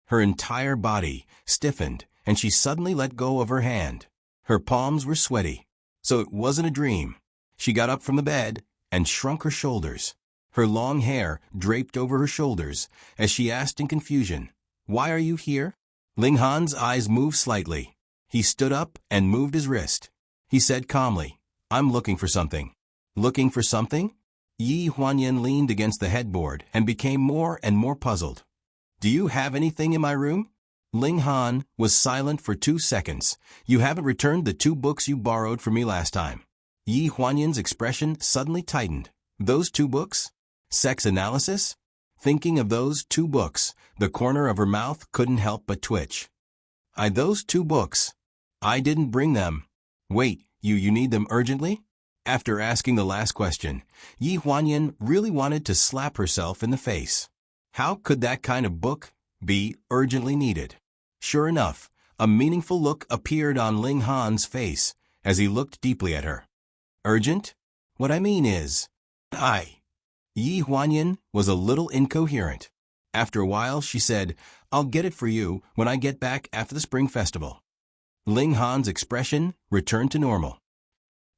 Her entire body stiffened, and she suddenly let go of her hand. Her palms were sweaty. So it wasn't a dream. She got up from the bed and shrunk her shoulders. Her long hair draped over her shoulders as she asked in confusion, "Why are you here?" Ling Han's eyes moved slightly. He stood up and moved his wrist. He said calmly, "I'm looking for something." "Looking for something?" Yi Huanyin leaned against the headboard and became more and more puzzled. "Do you have anything in my room?" Ling Han was silent for 2 seconds. "You haven't returned the 2 books you borrowed from me last time." Yi Huanyin's expression suddenly tightened. "Those 2 books? Sex analysis?" Thinking of those 2 books, the corner of her mouth couldn't help but twitch. Those 2 books. I didn't bring them." "Wait, you need them urgently?" After asking the last question, Yi Huanyin really wanted to slap herself in the face. How could that kind of book be urgently needed? Sure enough, a meaningful look appeared on Ling Han's face as he looked deeply at her. "Urgent? What I mean is, Yi Huanyin was a little incoherent. After a while, she said, "I'll get it for you when I get back after the Spring Festival." Ling Han's expression returned to normal.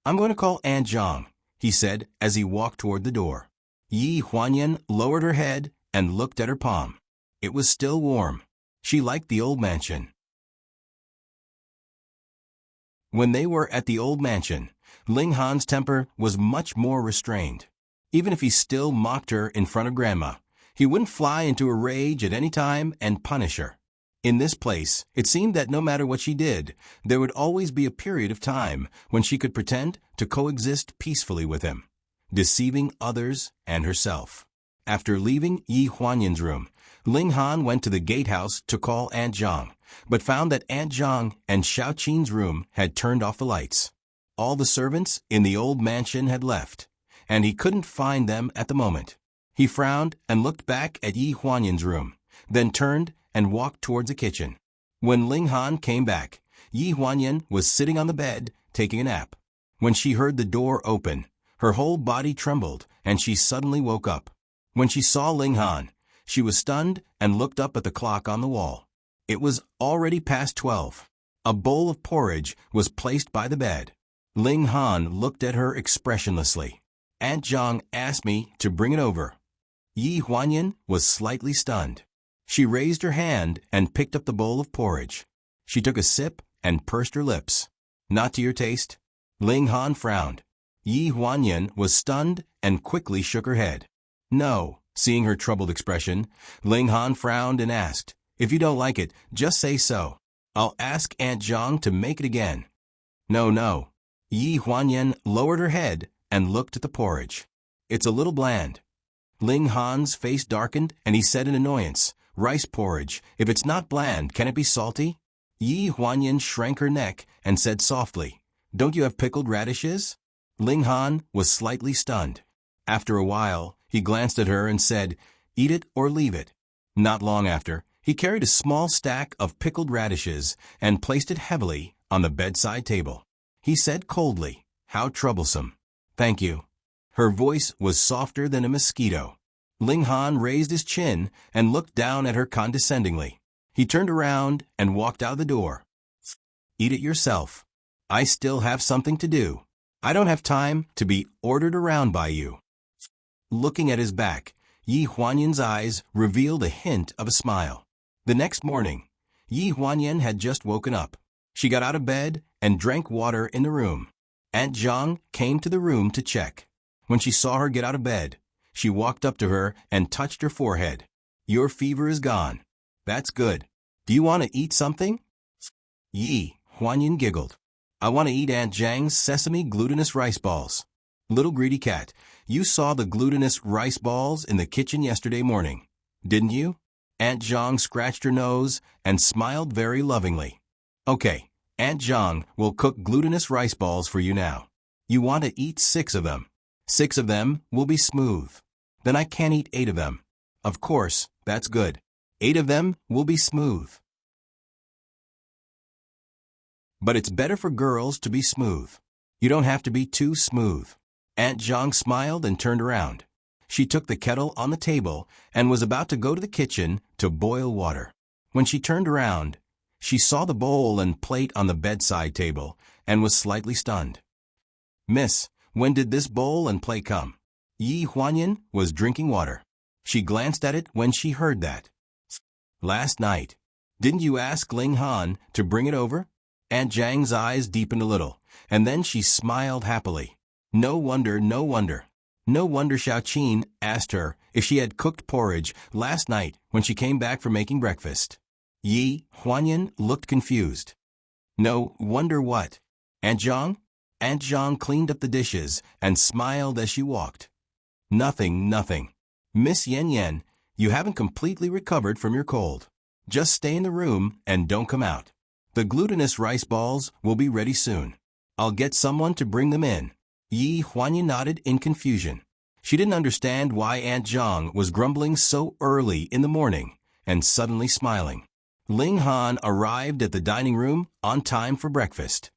"I'm going to call Aunt Zhang," he said as he walked toward the door. Yi Huanyin lowered her head and looked at her palm. It was still warm. She liked the old mansion. When they were at the old mansion, Ling Han's temper was much more restrained. Even if he still mocked her in front of Grandma, he wouldn't fly into a rage at any time and punish her. In this place, it seemed that no matter what she did, there would always be a period of time when she could pretend to coexist peacefully with him, deceiving others and herself. After leaving Yi Huanyin's room, Ling Han went to the gatehouse to call Aunt Zhang, but found that Aunt Zhang and Xiao Qin's room had turned off the lights. All the servants in the old mansion had left, and he couldn't find them at the moment. He frowned and looked back at Yi Huanyin's room, then turned and walked towards the kitchen. When Ling Han came back, Yi Huanyin was sitting on the bed, taking a nap. When she heard the door open, her whole body trembled, and she suddenly woke up. When she saw Ling Han, she was stunned and looked up at the clock on the wall. It was already past 12. A bowl of porridge was placed by the bed. Ling Han looked at her expressionlessly. "Aunt Zhang asked me to bring it over." Yi Huanyin was slightly stunned. She raised her hand and picked up the bowl of porridge. She took a sip and pursed her lips. "Not to your taste?" Ling Han frowned. Yi Huanyin was stunned and quickly shook her head. "No." Seeing her troubled expression, Ling Han frowned and asked, "If you don't like it, just say so. I'll ask Aunt Zhang to make it again." No. Yi Huanyin lowered her head and looked at the porridge. "It's a little bland." Ling Han's face darkened and he said in annoyance, "Rice porridge. If it's not bland, can it be salty?" Yi Huanyin shrank her neck and said softly, "Don't you have pickled radishes?" Ling Han was slightly stunned. After a while, he glanced at her and said, "Eat it or leave it." Not long after, he carried a small stack of pickled radishes and placed it heavily on the bedside table. He said coldly, "How troublesome." "Thank you." Her voice was softer than a mosquito. Ling Han raised his chin and looked down at her condescendingly. He turned around and walked out the door. "Eat it yourself. I still have something to do." I don't have time to be ordered around by you. Looking at his back, Yi Huanyan's eyes revealed a hint of a smile. The next morning, Yi Huanyan had just woken up. She got out of bed and drank water in the room. Aunt Zhang came to the room to check. When she saw her get out of bed, she walked up to her and touched her forehead. Your fever is gone. That's good. Do you want to eat something? Yi Huanyan giggled. I want to eat Aunt Zhang's sesame glutinous rice balls. Little greedy cat, you saw the glutinous rice balls in the kitchen yesterday morning, didn't you? Aunt Zhang scratched her nose and smiled very lovingly. Okay, Aunt Zhang will cook glutinous rice balls for you now. You want to eat 6 of them. 6 of them will be smooth. Then I can't eat 8 of them. Of course, that's good. 8 of them will be smooth. But it's better for girls to be smooth. You don't have to be too smooth. Aunt Zhang smiled and turned around. She took the kettle on the table and was about to go to the kitchen to boil water. When she turned around, she saw the bowl and plate on the bedside table and was slightly stunned. Miss, when did this bowl and plate come? Yi Huanyan was drinking water. She glanced at it when she heard that. Last night. Didn't you ask Ling Han to bring it over? Aunt Zhang's eyes deepened a little, and then she smiled happily. No wonder, no wonder. No wonder Xiao Qin asked her if she had cooked porridge last night when she came back from making breakfast. Yi Huanyan looked confused. No wonder what? Aunt Zhang? Aunt Zhang cleaned up the dishes and smiled as she walked. Nothing, nothing. Miss Yan Yan, you haven't completely recovered from your cold. Just stay in the room and don't come out. The glutinous rice balls will be ready soon. I'll get someone to bring them in. Yi Huanyan nodded in confusion. She didn't understand why Aunt Zhang was grumbling so early in the morning and suddenly smiling. Ling Han arrived at the dining room on time for breakfast.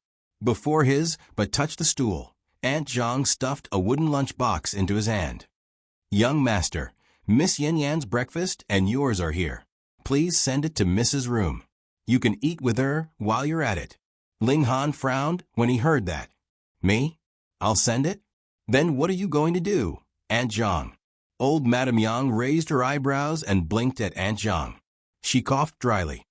Before his but touched the stool, Aunt Zhang stuffed a wooden lunch box into his hand. Young master, Miss Yan Yan's breakfast and yours are here. Please send it to Mrs. Room. You can eat with her while you're at it. Ling Han frowned when he heard that. Me? I'll send it? Then what are you going to do, Aunt Zhang? Old Madame Yang raised her eyebrows and blinked at Aunt Zhang. She coughed dryly.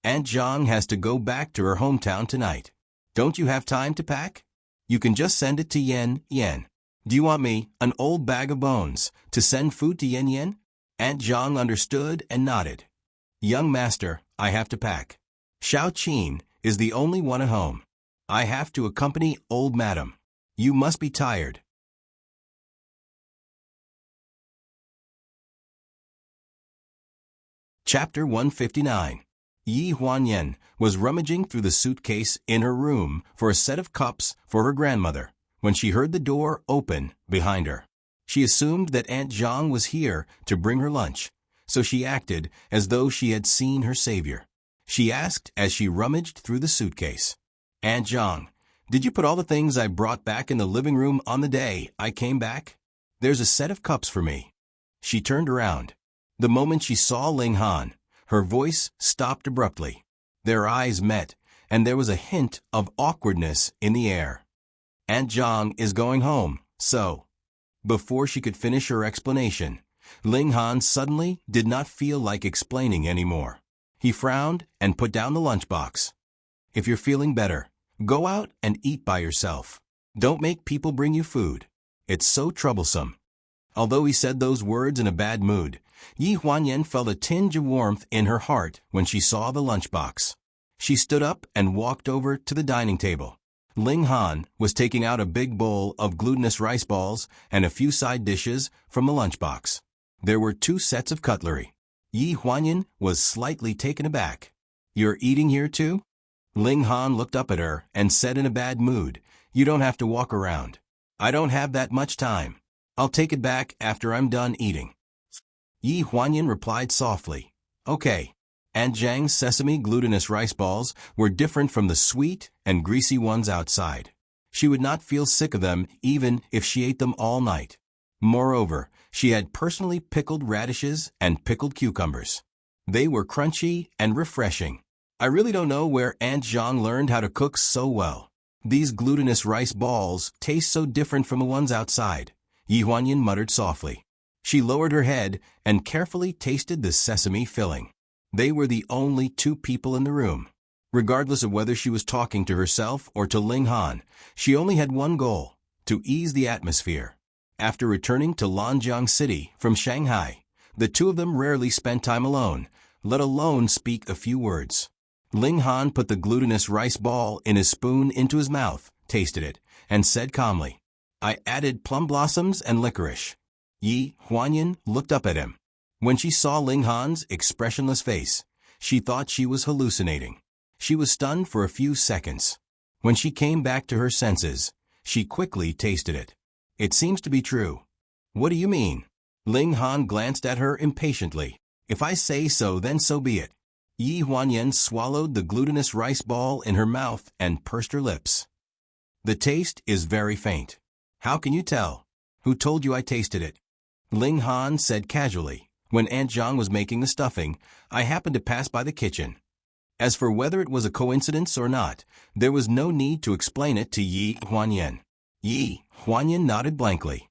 Aunt Zhang has to go back to her hometown tonight. Don't you have time to pack? You can just send it to Yan Yan. Do you want me, an old bag of bones, to send food to Yan Yan? Aunt Zhang understood and nodded. Young master, I have to pack. Xiao Qin is the only one at home. I have to accompany old madam. You must be tired. Chapter 159. Yi Huanyan was rummaging through the suitcase in her room for a set of cups for her grandmother when she heard the door open behind her. She assumed that Aunt Zhang was here to bring her lunch, so she acted as though she had seen her savior. She asked as she rummaged through the suitcase. Aunt Zhang, did you put all the things I brought back in the living room on the day I came back? There's a set of cups for me. She turned around. The moment she saw Ling Han, her voice stopped abruptly. Their eyes met, and there was a hint of awkwardness in the air. Aunt Zhang is going home, so. Before she could finish her explanation, Ling Han suddenly did not feel like explaining anymore. He frowned and put down the lunchbox. If you're feeling better, go out and eat by yourself. Don't make people bring you food. It's so troublesome. Although he said those words in a bad mood, Yi Huanyan felt a tinge of warmth in her heart when she saw the lunchbox. She stood up and walked over to the dining table. Ling Han was taking out a big bowl of glutinous rice balls and a few side dishes from the lunchbox. There were 2 sets of cutlery. Yi Huanyan was slightly taken aback. You're eating here too? Ling Han looked up at her and said in a bad mood, You don't have to walk around. I don't have that much time. I'll take it back after I'm done eating. Yi Huanyan replied softly, Okay. Aunt Zhang's sesame glutinous rice balls were different from the sweet and greasy ones outside. She would not feel sick of them even if she ate them all night. Moreover, she had personally pickled radishes and pickled cucumbers. They were crunchy and refreshing. I really don't know where Aunt Zhang learned how to cook so well. These glutinous rice balls taste so different from the ones outside, Yi Huanyan muttered softly. She lowered her head and carefully tasted the sesame filling. They were the only two people in the room. Regardless of whether she was talking to herself or to Ling Han, she only had one goal: to ease the atmosphere. After returning to Lanjiang City from Shanghai, the two of them rarely spent time alone, let alone speak a few words. Ling Han put the glutinous rice ball in his spoon into his mouth, tasted it, and said calmly, "I added plum blossoms and licorice." Yi Huanyan looked up at him. When she saw Ling Han's expressionless face, she thought she was hallucinating. She was stunned for a few seconds. When she came back to her senses, she quickly tasted it. "It seems to be true." "What do you mean?" Ling Han glanced at her impatiently. "If I say so, then so be it." Yi Huanyan swallowed the glutinous rice ball in her mouth and pursed her lips. "The taste is very faint." "How can you tell?" "Who told you I tasted it?" Ling Han said casually. "When Aunt Zhang was making the stuffing, I happened to pass by the kitchen." As for whether it was a coincidence or not, there was no need to explain it to Yi Huanyan. Yi Huanyan nodded blankly.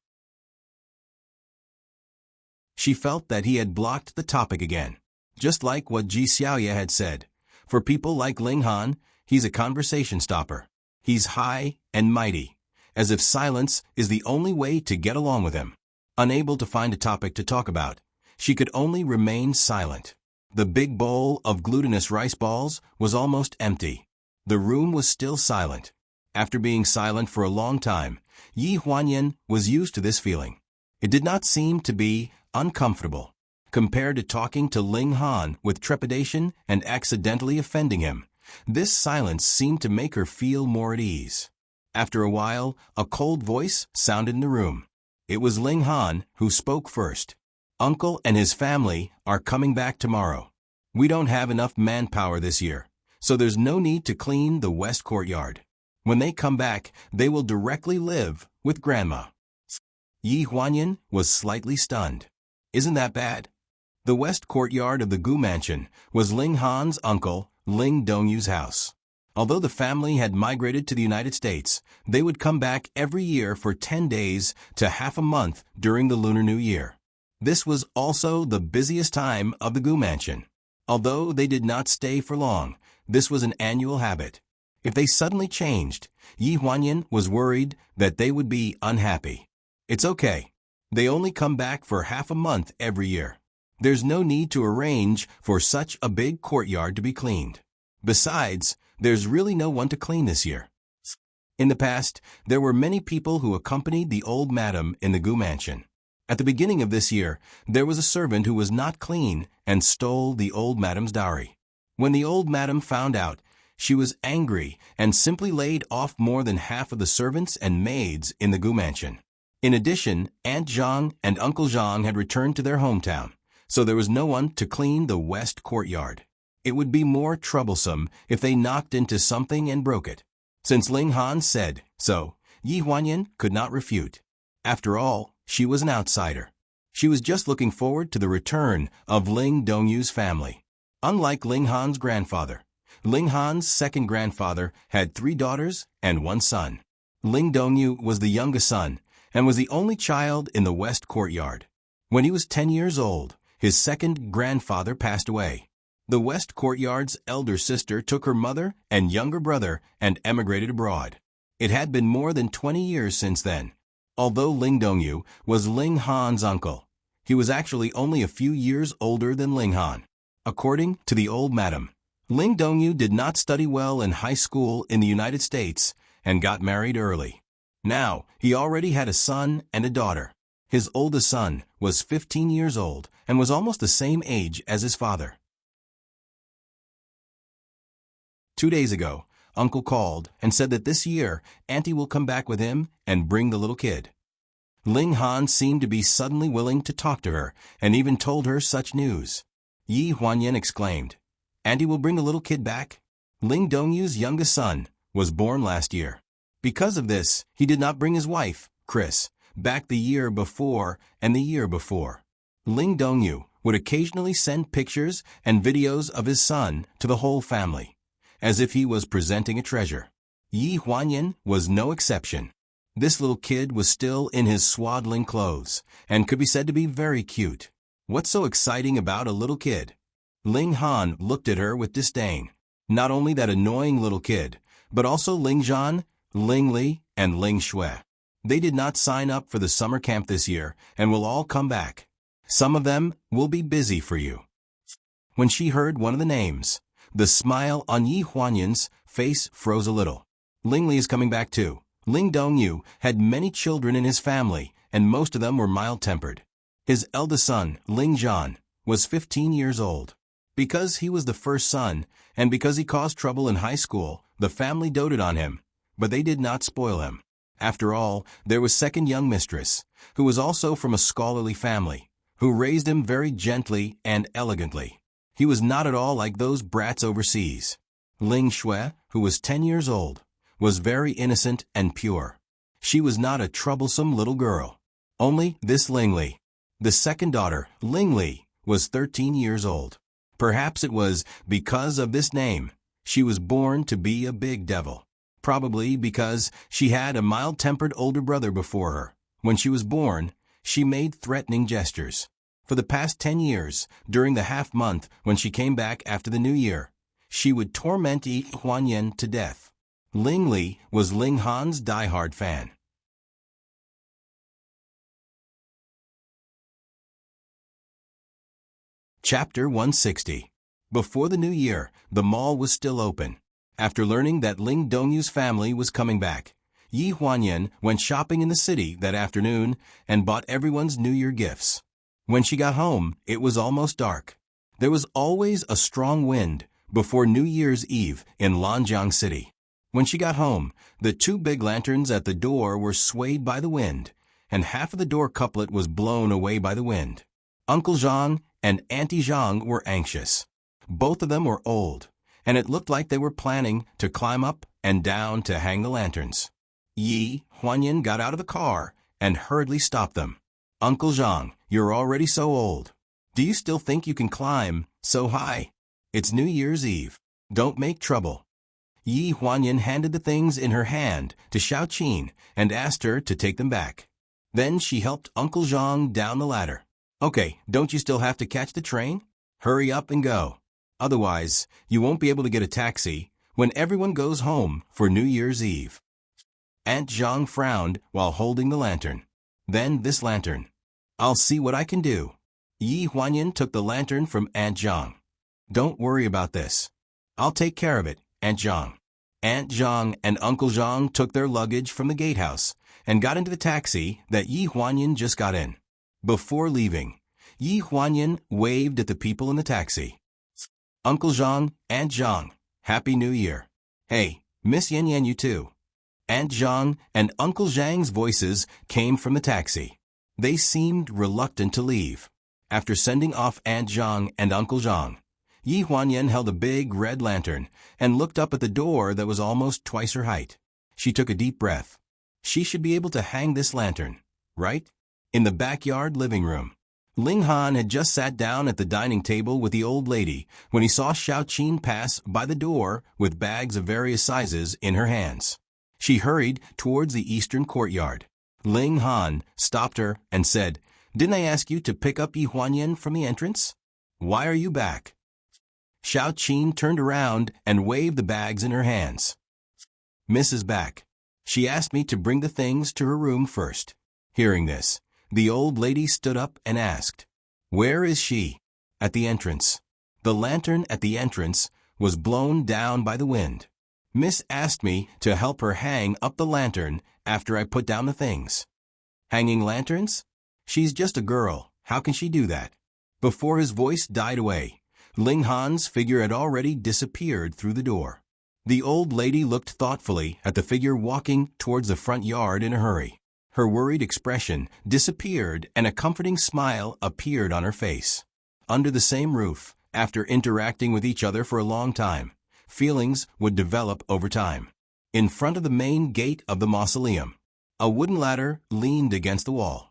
She felt that he had blocked the topic again. Just like what Ji Xiaoye had said, for people like Ling Han, he's a conversation stopper. He's high and mighty, as if silence is the only way to get along with him. Unable to find a topic to talk about, she could only remain silent. The big bowl of glutinous rice balls was almost empty. The room was still silent. After being silent for a long time, Yi Huanyan was used to this feeling. It did not seem to be uncomfortable. Compared to talking to Ling Han with trepidation and accidentally offending him, this silence seemed to make her feel more at ease. After a while, a cold voice sounded in the room. It was Ling Han who spoke first. "Uncle and his family are coming back tomorrow. We don't have enough manpower this year, so there's no need to clean the west courtyard. When they come back, they will directly live with Grandma." Yi Huanyan was slightly stunned. "Isn't that bad?" The west courtyard of the Gu mansion was Ling Han's uncle, Ling Dongyu's house. Although the family had migrated to the United States, they would come back every year for 10 days to half a month during the Lunar New Year. This was also the busiest time of the Gu mansion. Although they did not stay for long, this was an annual habit. If they suddenly changed, Yi Huanyan was worried that they would be unhappy. "It's okay. They only come back for half a month every year. There's no need to arrange for such a big courtyard to be cleaned. Besides, there's really no one to clean this year." In the past, there were many people who accompanied the old madam in the Gu mansion. At the beginning of this year, there was a servant who was not clean and stole the old madam's dowry. When the old madam found out, she was angry and simply laid off more than half of the servants and maids in the Gu mansion. In addition, Aunt Zhang and Uncle Zhang had returned to their hometown, so there was no one to clean the west courtyard. It would be more troublesome if they knocked into something and broke it. Since Ling Han said so, Yi Huanyan could not refute. After all, she was an outsider. She was just looking forward to the return of Ling Dongyu's family. Unlike Ling Han's grandfather, Ling Han's second grandfather had 3 daughters and 1 son. Ling Dongyu was the youngest son and was the only child in the west courtyard. When he was 10 years old, his second grandfather passed away. The west courtyard's elder sister took her mother and younger brother and emigrated abroad. It had been more than 20 years since then. Although Ling Dongyu was Ling Han's uncle, he was actually only a few years older than Ling Han. According to the old madam, Ling Dongyu did not study well in high school in the United States and got married early. Now, he already had a son and a daughter. His oldest son was 15 years old and was almost the same age as his father. 2 days ago, Uncle called and said that this year Auntie will come back with him and bring the little kid. Ling Han seemed to be suddenly willing to talk to her and even told her such news. Yi Huanyan exclaimed, "Auntie will bring the little kid back?" Ling Dongyu's youngest son was born last year. Because of this, he did not bring his wife, Chris, back the year before and the year before. Ling Dongyu would occasionally send pictures and videos of his son to the whole family, as if he was presenting a treasure. Yi Huanyan was no exception. This little kid was still in his swaddling clothes and could be said to be very cute. What's so exciting about a little kid? Ling Han looked at her with disdain. Not only that annoying little kid, but also Ling Zhan, Ling Li, and Ling Shui. They did not sign up for the summer camp this year and will all come back. Some of them will be busy for you. When she heard one of the names, the smile on Yi Huanyan's face froze a little. Ling Li is coming back too. Ling Dongyu had many children in his family, and most of them were mild-tempered. His eldest son, Ling Zhan, was 15 years old. Because he was the first son, and because he caused trouble in high school, the family doted on him, but they did not spoil him. After all, there was second young mistress, who was also from a scholarly family, who raised him very gently and elegantly. He was not at all like those brats overseas. Ling Shui, who was 10 years old, was very innocent and pure. She was not a troublesome little girl. Only this Ling Li. The second daughter, Ling Li, was 13 years old. Perhaps it was because of this name. She was born to be a big devil. Probably because she had a mild-tempered older brother before her. When she was born, she made threatening gestures. For the past 10 years, during the half-month when she came back after the New Year, she would torment Yi Huanyan to death. Ling Li was Ling Han's die-hard fan. Chapter 160. Before the New Year, the mall was still open. After learning that Ling Dongyu's family was coming back, Yi Huanyan went shopping in the city that afternoon and bought everyone's New Year gifts. When she got home, it was almost dark. There was always a strong wind before New Year's Eve in Lanjiang City. When she got home, the two big lanterns at the door were swayed by the wind, and half of the door couplet was blown away by the wind. Uncle Zhang and Auntie Zhang were anxious. Both of them were old, and it looked like they were planning to climb up and down to hang the lanterns. Yi Huanyan got out of the car and hurriedly stopped them. Uncle Zhang, you're already so old. Do you still think you can climb so high? It's New Year's Eve. Don't make trouble. Yi Huanyan handed the things in her hand to Xiaoqin and asked her to take them back. Then she helped Uncle Zhang down the ladder. Okay, don't you still have to catch the train? Hurry up and go. Otherwise, you won't be able to get a taxi when everyone goes home for New Year's Eve. Aunt Zhang frowned while holding the lantern. Then this lantern. I'll see what I can do. Yi Huanyan took the lantern from Aunt Zhang. Don't worry about this. I'll take care of it, Aunt Zhang. Aunt Zhang and Uncle Zhang took their luggage from the gatehouse and got into the taxi that Yi Huanyan just got in. Before leaving, Yi Huanyan waved at the people in the taxi. Uncle Zhang, Aunt Zhang, Happy New Year. Hey, Miss Yan Yan, you too. Aunt Zhang and Uncle Zhang's voices came from the taxi. They seemed reluctant to leave. After sending off Aunt Zhang and Uncle Zhang, Yi Huanyan held a big red lantern and looked up at the door that was almost twice her height. She took a deep breath. She should be able to hang this lantern, right? In the backyard living room. Ling Han had just sat down at the dining table with the old lady when he saw Xiaoqin pass by the door with bags of various sizes in her hands. She hurried towards the eastern courtyard. Ling Han stopped her and said, "Didn't I ask you to pick up Yi Huanyan from the entrance? Why are you back?" Xiaoqin turned around and waved the bags in her hands. "Mrs. back. She asked me to bring the things to her room first." Hearing this, the old lady stood up and asked, "Where is she?" "At the entrance." The lantern at the entrance was blown down by the wind. "Miss asked me to help her hang up the lantern after I put down the things." "Hanging lanterns? She's just a girl. How can she do that?" Before his voice died away, Ling Han's figure had already disappeared through the door. The old lady looked thoughtfully at the figure walking towards the front yard in a hurry. Her worried expression disappeared and a comforting smile appeared on her face. Under the same roof, after interacting with each other for a long time, feelings would develop over time. In front of the main gate of the mausoleum, a wooden ladder leaned against the wall.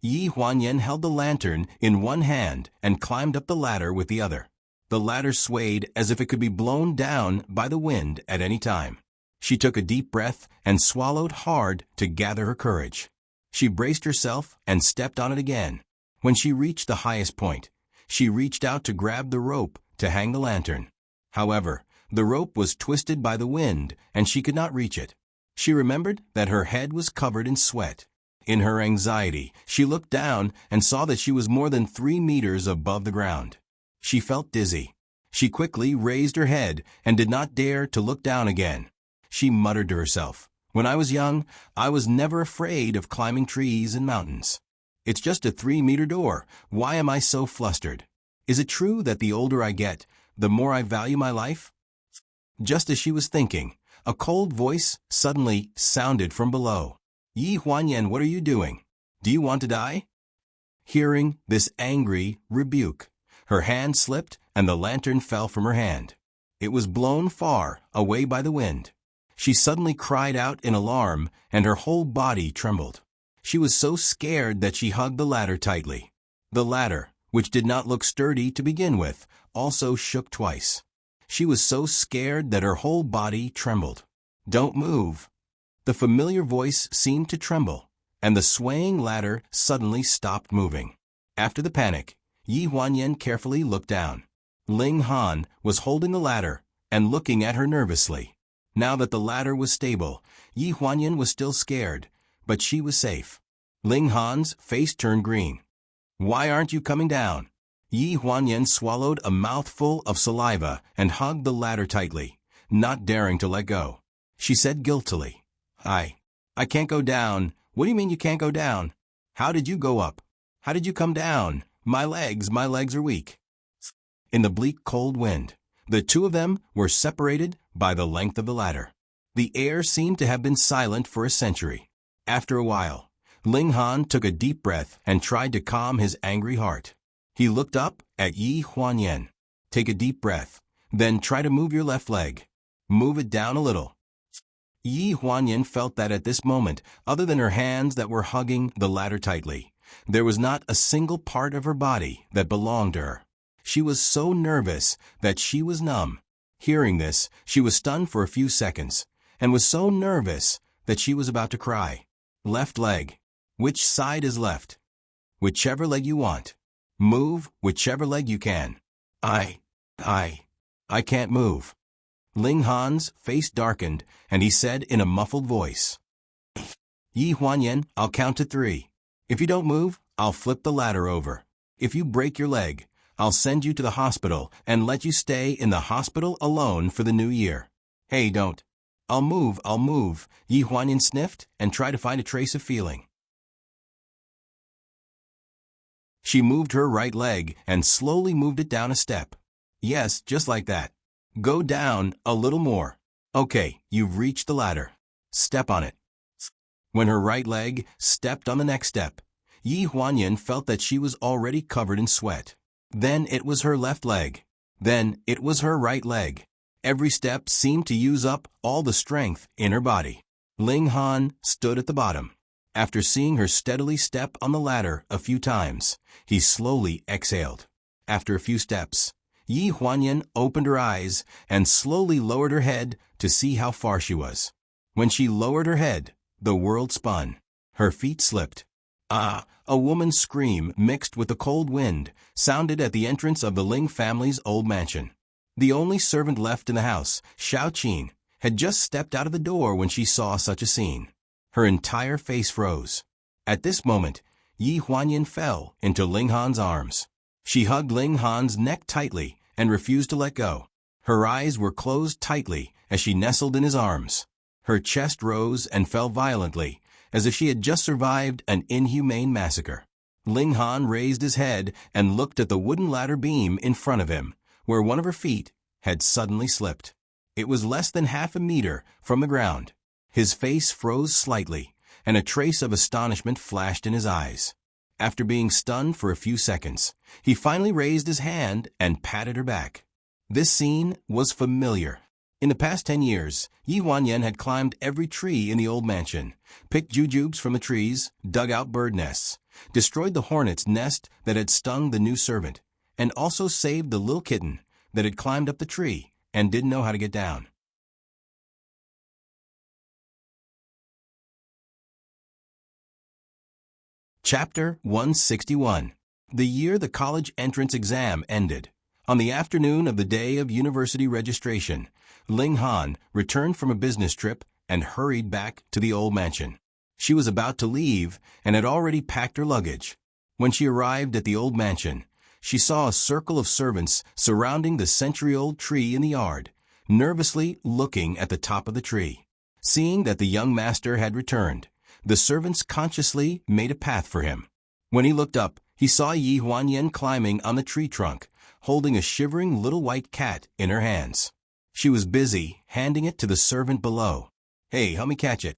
Yi Huanyan held the lantern in one hand and climbed up the ladder with the other. The The ladder swayed as if it could be blown down by the wind at any time. She took a deep breath and swallowed hard to gather her courage. She braced herself and stepped on it again. When she reached the highest point, she reached out to grab the rope to hang the lantern. However, the rope was twisted by the wind and she could not reach it. She remembered that her head was covered in sweat. In her anxiety, she looked down and saw that she was more than 3 meters above the ground. She felt dizzy. She quickly raised her head and did not dare to look down again. She muttered to herself, "When I was young, I was never afraid of climbing trees and mountains. It's just a 3-meter door. Why am I so flustered? Is it true that the older I get, the more I value my life?" Just as she was thinking, a cold voice suddenly sounded from below. "Yi Huanyan, what are you doing? Do you want to die?" Hearing this angry rebuke, her hand slipped and the lantern fell from her hand. It was blown far away by the wind. She suddenly cried out in alarm and her whole body trembled. She was so scared that she hugged the ladder tightly. The ladder, which did not look sturdy to begin with, also shook twice. She was so scared that her whole body trembled. "Don't move." The familiar voice seemed to tremble, and the swaying ladder suddenly stopped moving. After the panic, Yi Huanyan carefully looked down. Ling Han was holding the ladder and looking at her nervously. Now that the ladder was stable, Yi Huanyan was still scared, but she was safe. Ling Han's face turned green. "Why aren't you coming down?" Yi Huanyan swallowed a mouthful of saliva and hugged the ladder tightly, not daring to let go. She said guiltily, I can't go down." "What do you mean you can't go down? How did you go up? How did you come down?" My legs are weak." In the bleak cold wind, the two of them were separated by the length of the ladder. The air seemed to have been silent for a century. After a while, Ling Han took a deep breath and tried to calm his angry heart. He looked up at Yi Huanyan. "Take a deep breath, then try to move your left leg. Move it down a little." Yi Huanyan felt that at this moment, other than her hands that were hugging the ladder tightly, there was not a single part of her body that belonged to her. She was so nervous that she was numb. Hearing this, she was stunned for a few seconds, and was so nervous that she was about to cry. "Left leg. Which side is left?" "Whichever leg you want. Move whichever leg you can." I can't move." Ling Han's face darkened, and he said in a muffled voice, "Yi Huanyan, I'll count to 3. If you don't move, I'll flip the ladder over. If you break your leg, I'll send you to the hospital and let you stay in the hospital alone for the new year." "Hey, don't." I'll move," Yi Huanyan sniffed and tried to find a trace of feeling. She moved her right leg and slowly moved it down a step. "Yes, just like that. Go down a little more. Okay, you've reached the ladder. Step on it." When her right leg stepped on the next step, Yi Huanyan felt that she was already covered in sweat. Then it was her left leg. Then it was her right leg. Every step seemed to use up all the strength in her body. Ling Han stood at the bottom. After seeing her steadily step on the ladder a few times, he slowly exhaled. After a few steps, Yi Huanyan opened her eyes and slowly lowered her head to see how far she was. When she lowered her head, the world spun. Her feet slipped. A woman's scream mixed with the cold wind sounded at the entrance of the Ling family's old mansion. The only servant left in the house, Xiao Qin, had just stepped out of the door when she saw such a scene. Her entire face froze. At this moment, Yi Huanyan fell into Ling Han's arms. She hugged Ling Han's neck tightly and refused to let go. Her eyes were closed tightly as she nestled in his arms. Her chest rose and fell violently, as if she had just survived an inhumane massacre. Ling Han raised his head and looked at the wooden ladder beam in front of him, where one of her feet had suddenly slipped. It was less than half a meter from the ground. His face froze slightly, and a trace of astonishment flashed in his eyes. After being stunned for a few seconds, he finally raised his hand and patted her back. This scene was familiar. In the past 10 years, Yi Huanyan had climbed every tree in the old mansion, picked jujubes from the trees, dug out bird nests, destroyed the hornet's nest that had stung the new servant, and also saved the little kitten, that had climbed up the tree and didn't know how to get down. Chapter 161. The year the college entrance exam ended. On the afternoon of the day of university registration, Ling Han returned from a business trip and hurried back to the old mansion. She was about to leave and had already packed her luggage. When she arrived at the old mansion, she saw a circle of servants surrounding the century-old tree in the yard, nervously looking at the top of the tree. Seeing that the young master had returned, the servants consciously made a path for him. When he looked up, he saw Yi Huanyan climbing on the tree trunk, holding a shivering little white cat in her hands. She was busy handing it to the servant below. "Hey, help me catch it."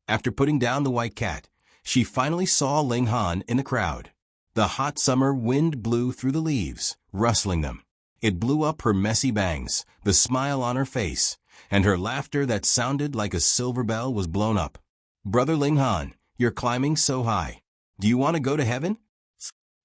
After putting down the white cat, she finally saw Ling Han in the crowd. The hot summer wind blew through the leaves, rustling them. It blew up her messy bangs, the smile on her face, and her laughter that sounded like a silver bell was blown up. "Brother Ling Han, you're climbing so high. Do you want to go to heaven?"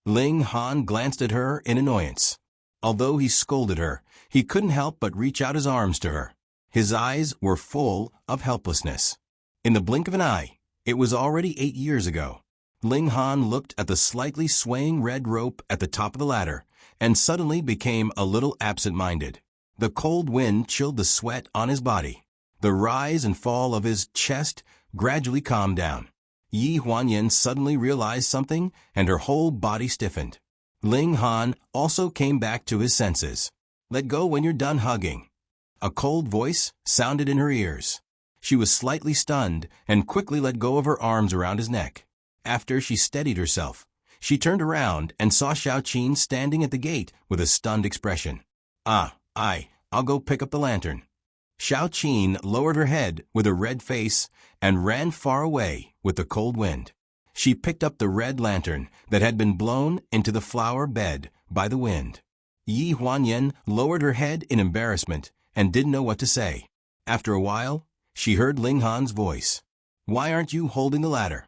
Ling Han glanced at her in annoyance. Although he scolded her, he couldn't help but reach out his arms to her. His eyes were full of helplessness. In the blink of an eye, it was already 8 years ago. Ling Han looked at the slightly swaying red rope at the top of the ladder and suddenly became a little absent-minded. The cold wind chilled the sweat on his body. The rise and fall of his chest gradually calmed down. Yi Huanyan suddenly realized something and her whole body stiffened. Ling Han also came back to his senses. "Let go when you're done hugging." A cold voice sounded in her ears. She was slightly stunned and quickly let go of her arms around his neck. After she steadied herself, she turned around and saw Xiaoqin standing at the gate with a stunned expression. I'll go pick up the lantern." Xiaoqin lowered her head with a red face and ran far away with the cold wind. She picked up the red lantern that had been blown into the flower bed by the wind. Yi Huanyan lowered her head in embarrassment and didn't know what to say. After a while, she heard Ling Han's voice. "Why aren't you holding the ladder?"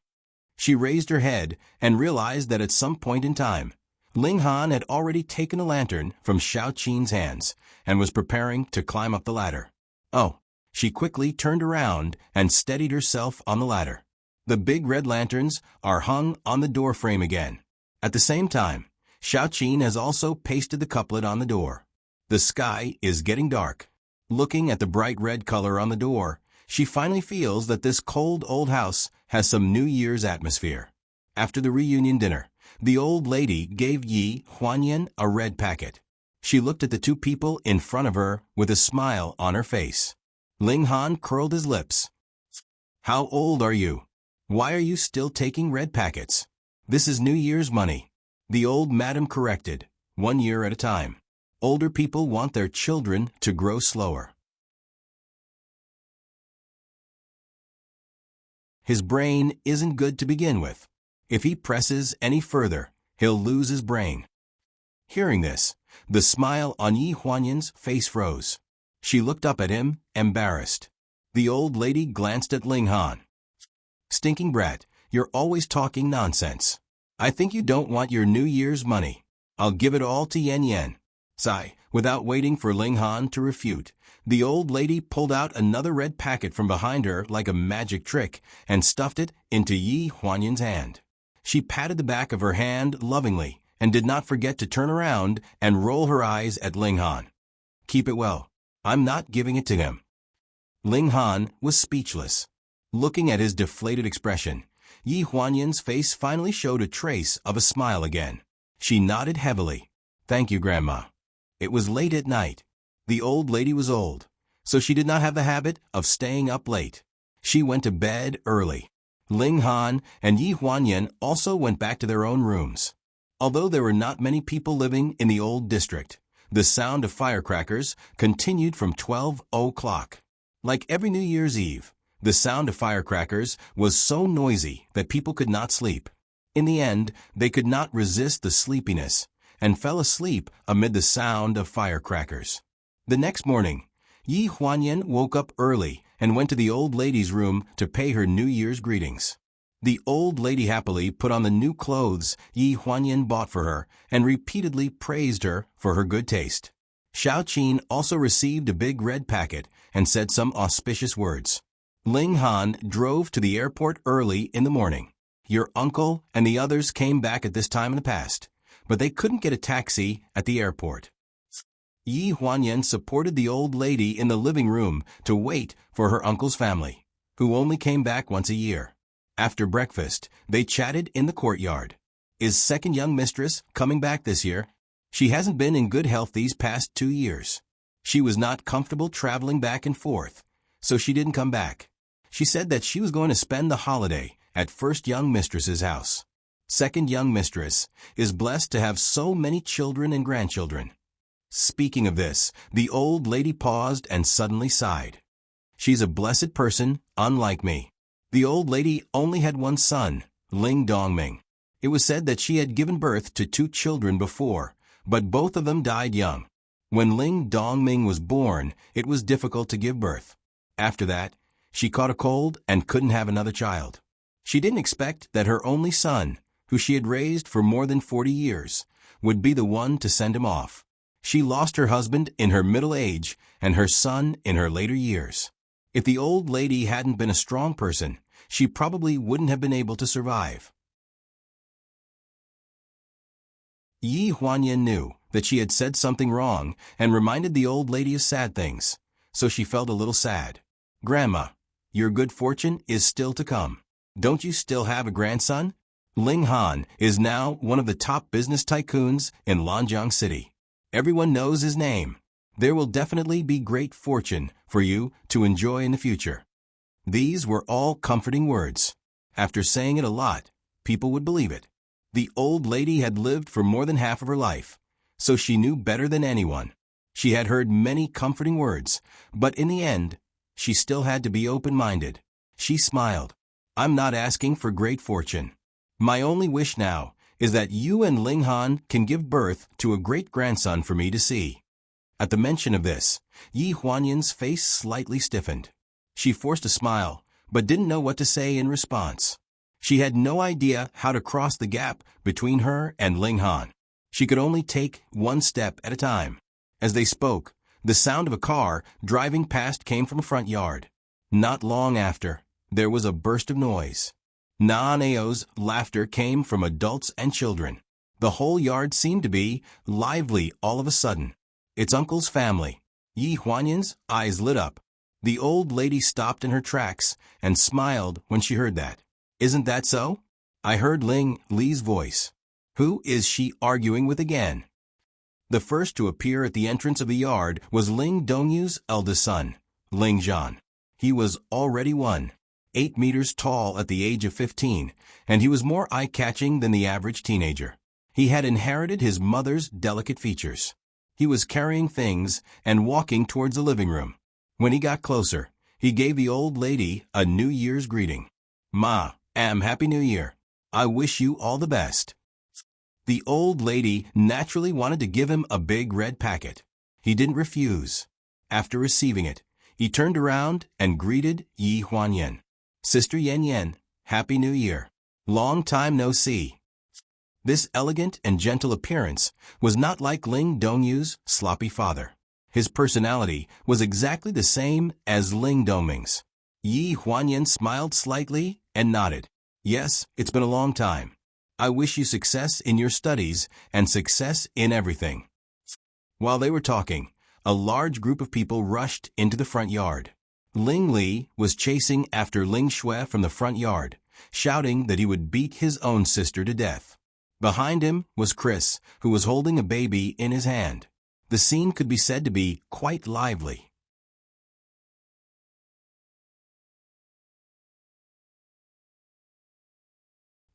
She raised her head and realized that at some point in time, Ling Han had already taken a lantern from Xiaoqin's hands and was preparing to climb up the ladder. "Oh." She quickly turned around and steadied herself on the ladder. The big red lanterns are hung on the door frame again. At the same time, Xiaoqin has also pasted the couplet on the door. The sky is getting dark. Looking at the bright red color on the door, she finally feels that this cold old house has some New Year's atmosphere. After the reunion dinner, the old lady gave Yi Huanyan a red packet. She looked at the two people in front of her with a smile on her face. Ling Han curled his lips. "How old are you? Why are you still taking red packets? This is New Year's money." The old madam corrected, 1 year at a time. Older people want their children to grow slower. His brain isn't good to begin with. If he presses any further, he'll lose his brain. Hearing this, the smile on Yi Huanyan's face froze. She looked up at him, embarrassed. The old lady glanced at Ling Han. "Stinking brat, you're always talking nonsense. I think you don't want your New Year's money. I'll give it all to Yan Yan." Sigh. Without waiting for Ling Han to refute, the old lady pulled out another red packet from behind her like a magic trick and stuffed it into Yi Huanyan's hand. She patted the back of her hand lovingly and did not forget to turn around and roll her eyes at Ling Han. "Keep it well. I'm not giving it to him." Ling Han was speechless. Looking at his deflated expression, Yi Huanyan's face finally showed a trace of a smile again. She nodded heavily. "Thank you, Grandma." It was late at night. The old lady was old, so she did not have the habit of staying up late. She went to bed early. Ling Han and Yi Huanyan also went back to their own rooms. Although there were not many people living in the old district, the sound of firecrackers continued from 12 o'clock. Like every New Year's Eve, the sound of firecrackers was so noisy that people could not sleep. In the end, they could not resist the sleepiness and fell asleep amid the sound of firecrackers. The next morning, Yi Huanyan woke up early and went to the old lady's room to pay her New Year's greetings. The old lady happily put on the new clothes Yi Huanyan bought for her and repeatedly praised her for her good taste. Xiao Qin also received a big red packet and said some auspicious words. Ling Han drove to the airport early in the morning. Your uncle and the others came back at this time in the past, but they couldn't get a taxi at the airport. Yi Huanyan supported the old lady in the living room to wait for her uncle's family, who only came back once a year. After breakfast, they chatted in the courtyard. Is second young mistress coming back this year? She hasn't been in good health these past 2 years. She was not comfortable traveling back and forth, so she didn't come back. She said that she was going to spend the holiday at first young mistress's house. Second young mistress is blessed to have so many children and grandchildren. Speaking of this, the old lady paused and suddenly sighed. She's a blessed person, unlike me. The old lady only had one son, Ling Dongming. It was said that she had given birth to 2 children before, but both of them died young. When Ling Dongming was born, it was difficult to give birth. After that, she caught a cold and couldn't have another child. She didn't expect that her only son, who she had raised for more than 40 years, would be the one to send him off. She lost her husband in her middle age and her son in her later years. If the old lady hadn't been a strong person, she probably wouldn't have been able to survive. Yi Huanyan knew that she had said something wrong and reminded the old lady of sad things, so she felt a little sad. Grandma, your good fortune is still to come. Don't you still have a grandson? Ling Han is now one of the top business tycoons in Lanjiang City. Everyone knows his name. There will definitely be great fortune for you to enjoy in the future. These were all comforting words. After saying it a lot, people would believe it. The old lady had lived for more than half of her life, so she knew better than anyone. She had heard many comforting words, but in the end, she still had to be open-minded. She smiled. I'm not asking for great fortune. My only wish now is that you and Ling Han can give birth to a great-grandson for me to see. At the mention of this, Yi Huanyan's face slightly stiffened. She forced a smile, but didn't know what to say in response. She had no idea how to cross the gap between her and Ling Han. She could only take one step at a time. As they spoke, the sound of a car driving past came from the front yard. Not long after, there was a burst of noise. Naaneo's laughter came from adults and children. The whole yard seemed to be lively all of a sudden. It's Uncle's family. Yi Huanyan's eyes lit up. The old lady stopped in her tracks and smiled when she heard that. Isn't that so? I heard Ling Li's voice. Who is she arguing with again? The first to appear at the entrance of the yard was Ling Dongyu's eldest son, Ling Zhan. He was already 8 meters tall at the age of 15, and he was more eye-catching than the average teenager. He had inherited his mother's delicate features. He was carrying things and walking towards the living room. When he got closer, he gave the old lady a New Year's greeting. Ma, Happy New Year. I wish you all the best. The old lady naturally wanted to give him a big red packet. He didn't refuse. After receiving it, he turned around and greeted Yi Huanyan. Sister Yan Yan, Happy New Year. Long time no see. This elegant and gentle appearance was not like Ling Dongyu's sloppy father. His personality was exactly the same as Ling Dongming's. Yi Huanyan smiled slightly and nodded. Yes, it's been a long time. I wish you success in your studies and success in everything. While they were talking, a large group of people rushed into the front yard. Ling Li was chasing after Ling Xue from the front yard, shouting that he would beat his own sister to death. Behind him was Chris, who was holding a baby in his hand. The scene could be said to be quite lively.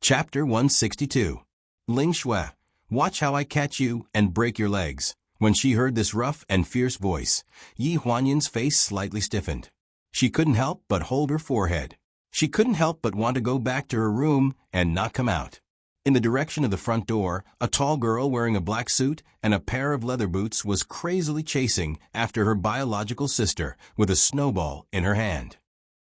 Chapter 162. Ling Xue, watch how I catch you and break your legs. When she heard this rough and fierce voice, Yi Huanyan's face slightly stiffened. She couldn't help but hold her forehead. She couldn't help but want to go back to her room and not come out. In the direction of the front door, a tall girl wearing a black suit and a pair of leather boots was crazily chasing after her biological sister with a snowball in her hand.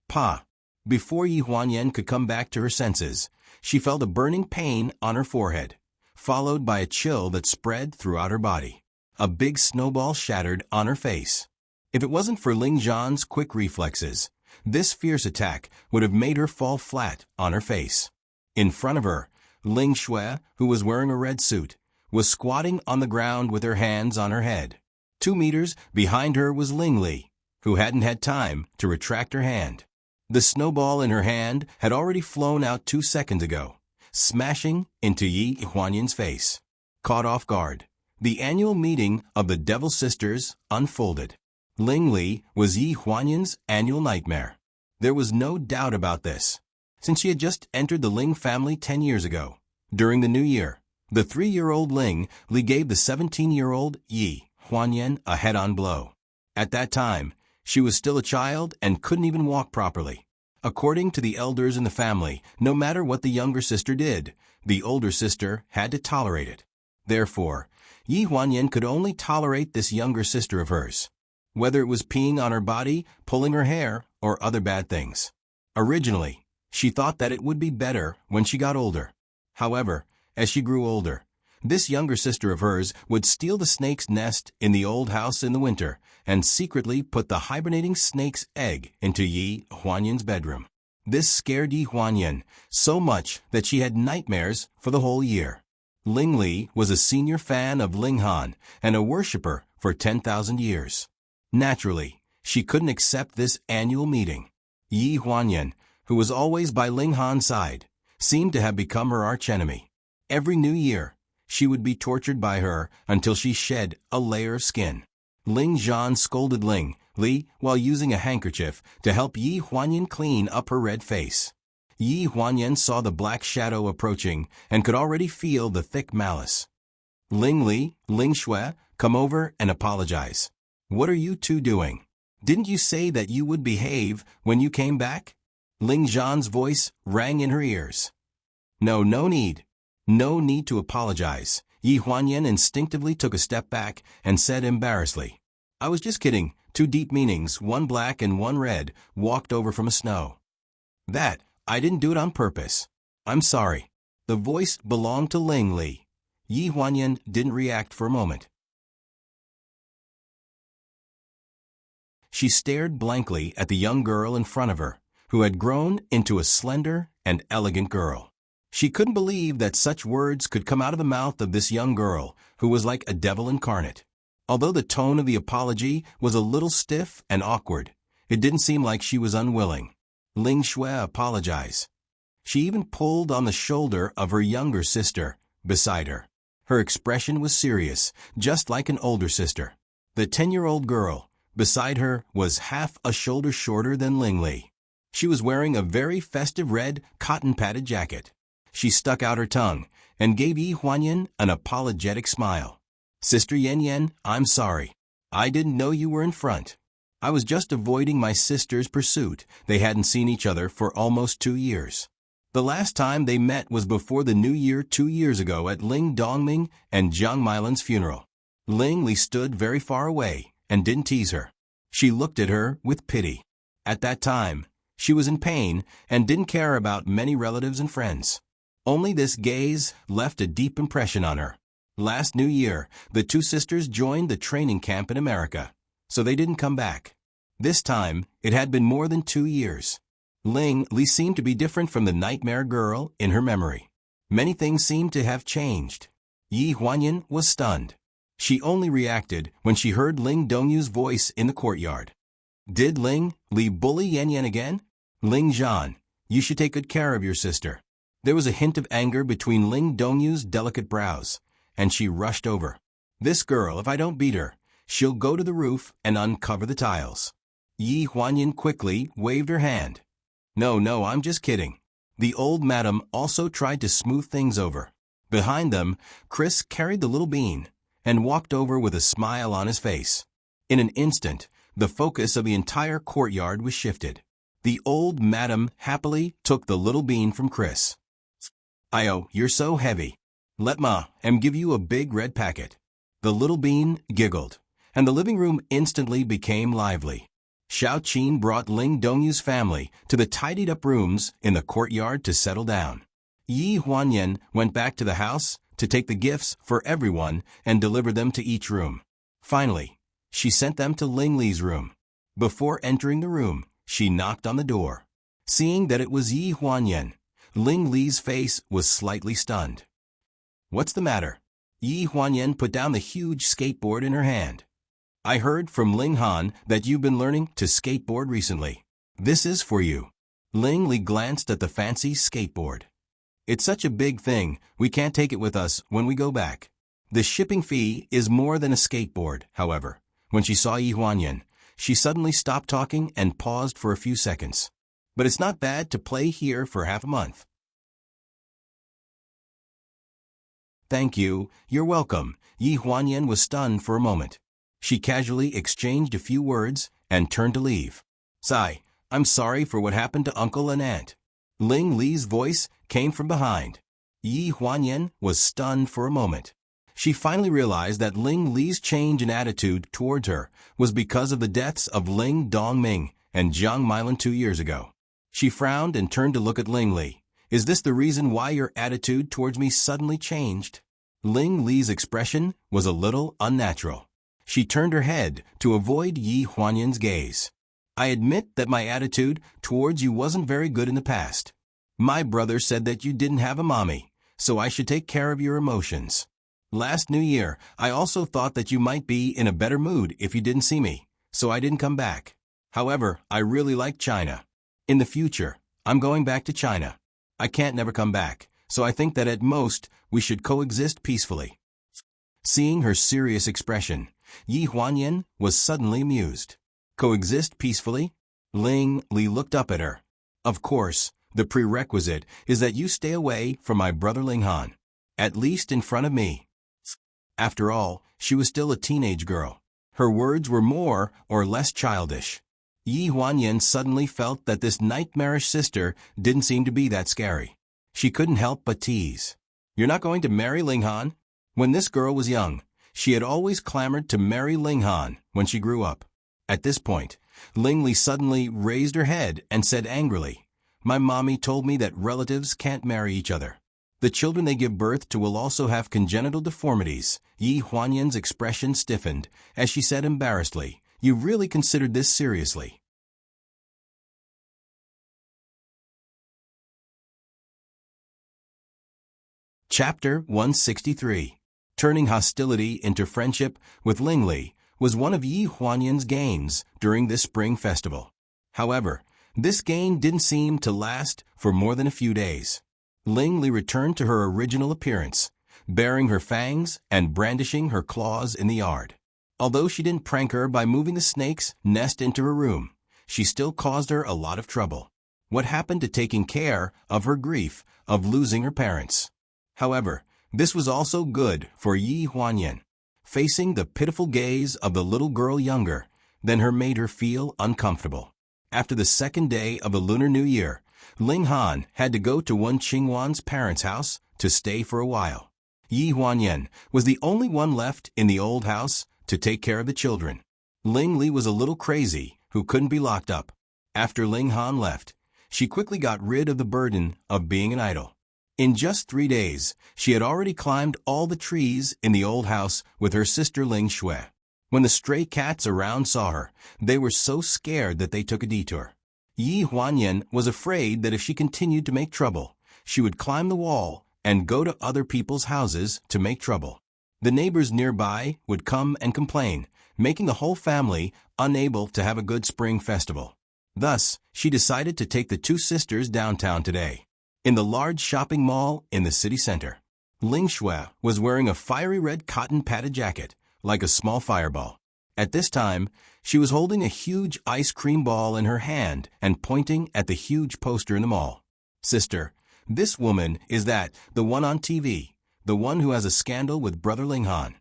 Pa! Before Yi Huanyan could come back to her senses, she felt a burning pain on her forehead, followed by a chill that spread throughout her body. a big snowball shattered on her face. If it wasn't for Ling Zhan's quick reflexes, this fierce attack would have made her fall flat on her face. In front of her, Ling Shui, who was wearing a red suit, was squatting on the ground with her hands on her head. 2 meters behind her was Ling Li, who hadn't had time to retract her hand. The snowball in her hand had already flown out 2 seconds ago, smashing into Yi Huanyan's face. Caught off guard, the annual meeting of the Devil Sisters unfolded. Ling Li was Yi Huanyan's annual nightmare. There was no doubt about this, since she had just entered the Ling family 10 years ago. During the new year, the 3-year-old Ling Li gave the 17-year-old Yi Huanyan a head-on blow. At that time, she was still a child and couldn't even walk properly. According to the elders in the family, no matter what the younger sister did, the older sister had to tolerate it. Therefore, Yi Huanyan could only tolerate this younger sister of hers, whether it was peeing on her body, pulling her hair, or other bad things. Originally, she thought that it would be better when she got older. However, as she grew older, this younger sister of hers would steal the snake's nest in the old house in the winter and secretly put the hibernating snake's egg into Yi Huanyan's bedroom. This scared Yi Huanyan so much that she had nightmares for the whole year. Ling Li was a senior fan of Ling Han and a worshiper for 10,000 years. Naturally, she couldn't accept this annual meeting. Yi Huanyan, who was always by Ling Han's side, seemed to have become her archenemy. Every new year, she would be tortured by her until she shed a layer of skin. Ling Zhan scolded Ling Li while using a handkerchief to help Yi Huanyan clean up her red face. Yi Huanyan saw the black shadow approaching and could already feel the thick malice. Ling Li, Ling Shui, come over and apologize. What are you two doing? Didn't you say that you would behave when you came back? Ling Zhan's voice rang in her ears. No need. No need to apologize. Yi Huanyan instinctively took a step back and said embarrassedly, I was just kidding. 2 deep meanings, 1 black and 1 red, walked over from a snow. That, I didn't do it on purpose. I'm sorry. The voice belonged to Ling Li. Yi Huanyan didn't react for a moment. She stared blankly at the young girl in front of her, who had grown into a slender and elegant girl. She couldn't believe that such words could come out of the mouth of this young girl, who was like a devil incarnate. Although the tone of the apology was a little stiff and awkward, it didn't seem like she was unwilling. Ling Shui apologized. She even pulled on the shoulder of her younger sister beside her. Her expression was serious, just like an older sister. The 10-year-old girl beside her was half a shoulder shorter than Ling Li. She was wearing a very festive red cotton-padded jacket. She stuck out her tongue and gave Yi Huanyan an apologetic smile. Sister Yan Yan, I'm sorry. I didn't know you were in front. I was just avoiding my sister's pursuit. They hadn't seen each other for almost 2 years. The last time they met was before the new year 2 years ago at Ling Dongming and Jiang Mailan's funeral. Ling Li stood very far away and didn't tease her. She looked at her with pity. At that time, she was in pain and didn't care about many relatives and friends. Only this gaze left a deep impression on her. Last New Year, the 2 sisters joined the training camp in America, so they didn't come back. This time, it had been more than 2 years. Ling Li seemed to be different from the nightmare girl in her memory. Many things seemed to have changed. Yi Huanyan was stunned. She only reacted when she heard Ling Dongyu's voice in the courtyard. Did Ling Li bully Yan Yan again? Ling Zhan, you should take good care of your sister. There was a hint of anger between Ling Dongyu's delicate brows, and she rushed over. This girl, if I don't beat her, she'll go to the roof and uncover the tiles. Yi Huanyan quickly waved her hand. No, I'm just kidding. The old madam also tried to smooth things over. Behind them, Chris carried the little bean and walked over with a smile on his face. In an instant, the focus of the entire courtyard was shifted. The old madam happily took the little bean from Chris. Io, you're so heavy. Let ma give you a big red packet. The little bean giggled, and the living room instantly became lively. Xiao Qin brought Ling Dongyu's family to the tidied-up rooms in the courtyard to settle down. Yi Huanyan went back to the house to take the gifts for everyone and deliver them to each room. Finally, she sent them to Ling Li's room. Before entering the room, she knocked on the door. Seeing that it was Yi Huanyan, Ling Li's face was slightly stunned. "What's the matter?" Yi Huanyan put down the huge skateboard in her hand. "I heard from Ling Han that you've been learning to skateboard recently. This is for you." Ling Li glanced at the fancy skateboard. "It's such a big thing, we can't take it with us when we go back. The shipping fee is more than a skateboard." However, when she saw Yi Huanyan, she suddenly stopped talking and paused for a few seconds. "But it's not bad to play here for half a month." "Thank you, you're welcome." Yi Huanyan was stunned for a moment. She casually exchanged a few words and turned to leave. "Sai, I'm sorry for what happened to Uncle and Aunt." Ling Li's voice came from behind. Yi Huanyan was stunned for a moment. She finally realized that Ling Li's change in attitude towards her was because of the deaths of Ling Dongming and Jiang Milan 2 years ago. She frowned and turned to look at Ling Li. "Is this the reason why your attitude towards me suddenly changed?" Ling Li's expression was a little unnatural. She turned her head to avoid Yi Huanyan's gaze. "I admit that my attitude towards you wasn't very good in the past. My brother said that you didn't have a mommy, so I should take care of your emotions. Last New Year, I also thought that you might be in a better mood if you didn't see me, so I didn't come back. However, I really like China. In the future, I'm going back to China. I can't never come back, so I think that at most, we should coexist peacefully." Seeing her serious expression, Yi Huanyan was suddenly amused. "Coexist peacefully?" Ling Li looked up at her. "Of course, the prerequisite is that you stay away from my brother Ling Han, at least in front of me." After all, she was still a teenage girl. Her words were more or less childish. Yi Huanyan suddenly felt that this nightmarish sister didn't seem to be that scary. She couldn't help but tease. "You're not going to marry Ling Han?" When this girl was young, she had always clamored to marry Ling Han when she grew up. At this point, Ling Li suddenly raised her head and said angrily, "My mommy told me that relatives can't marry each other. The children they give birth to will also have congenital deformities." Yi Huanyan's expression stiffened as she said embarrassedly, "You really considered this seriously?" Chapter 163. Turning hostility into friendship with Ling Li was one of Yi Huanyan's gains during this spring festival. However, this gain didn't seem to last for more than a few days. Ling Li returned to her original appearance, baring her fangs and brandishing her claws in the yard. Although she didn't prank her by moving the snake's nest into her room, she still caused her a lot of trouble. What happened to taking care of her grief of losing her parents? However, this was also good for Yi Huanyan. Facing the pitiful gaze of the little girl younger than her made her feel uncomfortable. After the second day of the Lunar New Year, Ling Han had to go to Wen Qingwan's parents' house to stay for a while. Yi Huanyan was the only one left in the old house to take care of the children. Ling Li was a little crazy who couldn't be locked up. After Ling Han left, she quickly got rid of the burden of being an idol. In just 3 days, she had already climbed all the trees in the old house with her sister Ling Shui. When the stray cats around saw her, they were so scared that they took a detour. Yi Huanyan was afraid that if she continued to make trouble, she would climb the wall and go to other people's houses to make trouble. The neighbors nearby would come and complain, making the whole family unable to have a good spring festival. Thus, she decided to take the two sisters downtown today. In the large shopping mall in the city center, Ling Shui was wearing a fiery red cotton padded jacket, like a small fireball. At this time, she was holding a huge ice cream ball in her hand and pointing at the huge poster in the mall. "Sister, this woman is the one on TV, the one who has a scandal with brother Ling Han."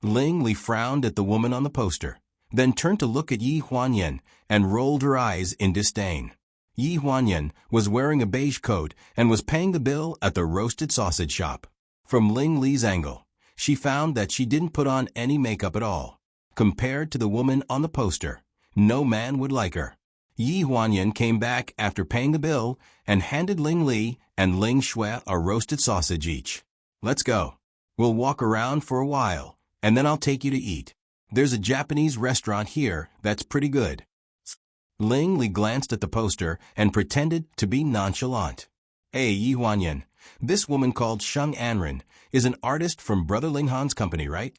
Ling Li frowned at the woman on the poster, then turned to look at Yi Huanyan and rolled her eyes in disdain. Yi Huanyan was wearing a beige coat and was paying the bill at the roasted sausage shop. From Ling Li's angle, she found that she didn't put on any makeup at all. Compared to the woman on the poster, no man would like her. Yi Huanyan came back after paying the bill and handed Ling Li and Ling Shui a roasted sausage each. "Let's go." We'll walk around for a while, and then I'll take you to eat. There's a Japanese restaurant here that's pretty good. Ling Li glanced at the poster and pretended to be nonchalant. Hey, Yi Huanyan, this woman called Sheng Anren is an artist from Brother Ling Han's company, right?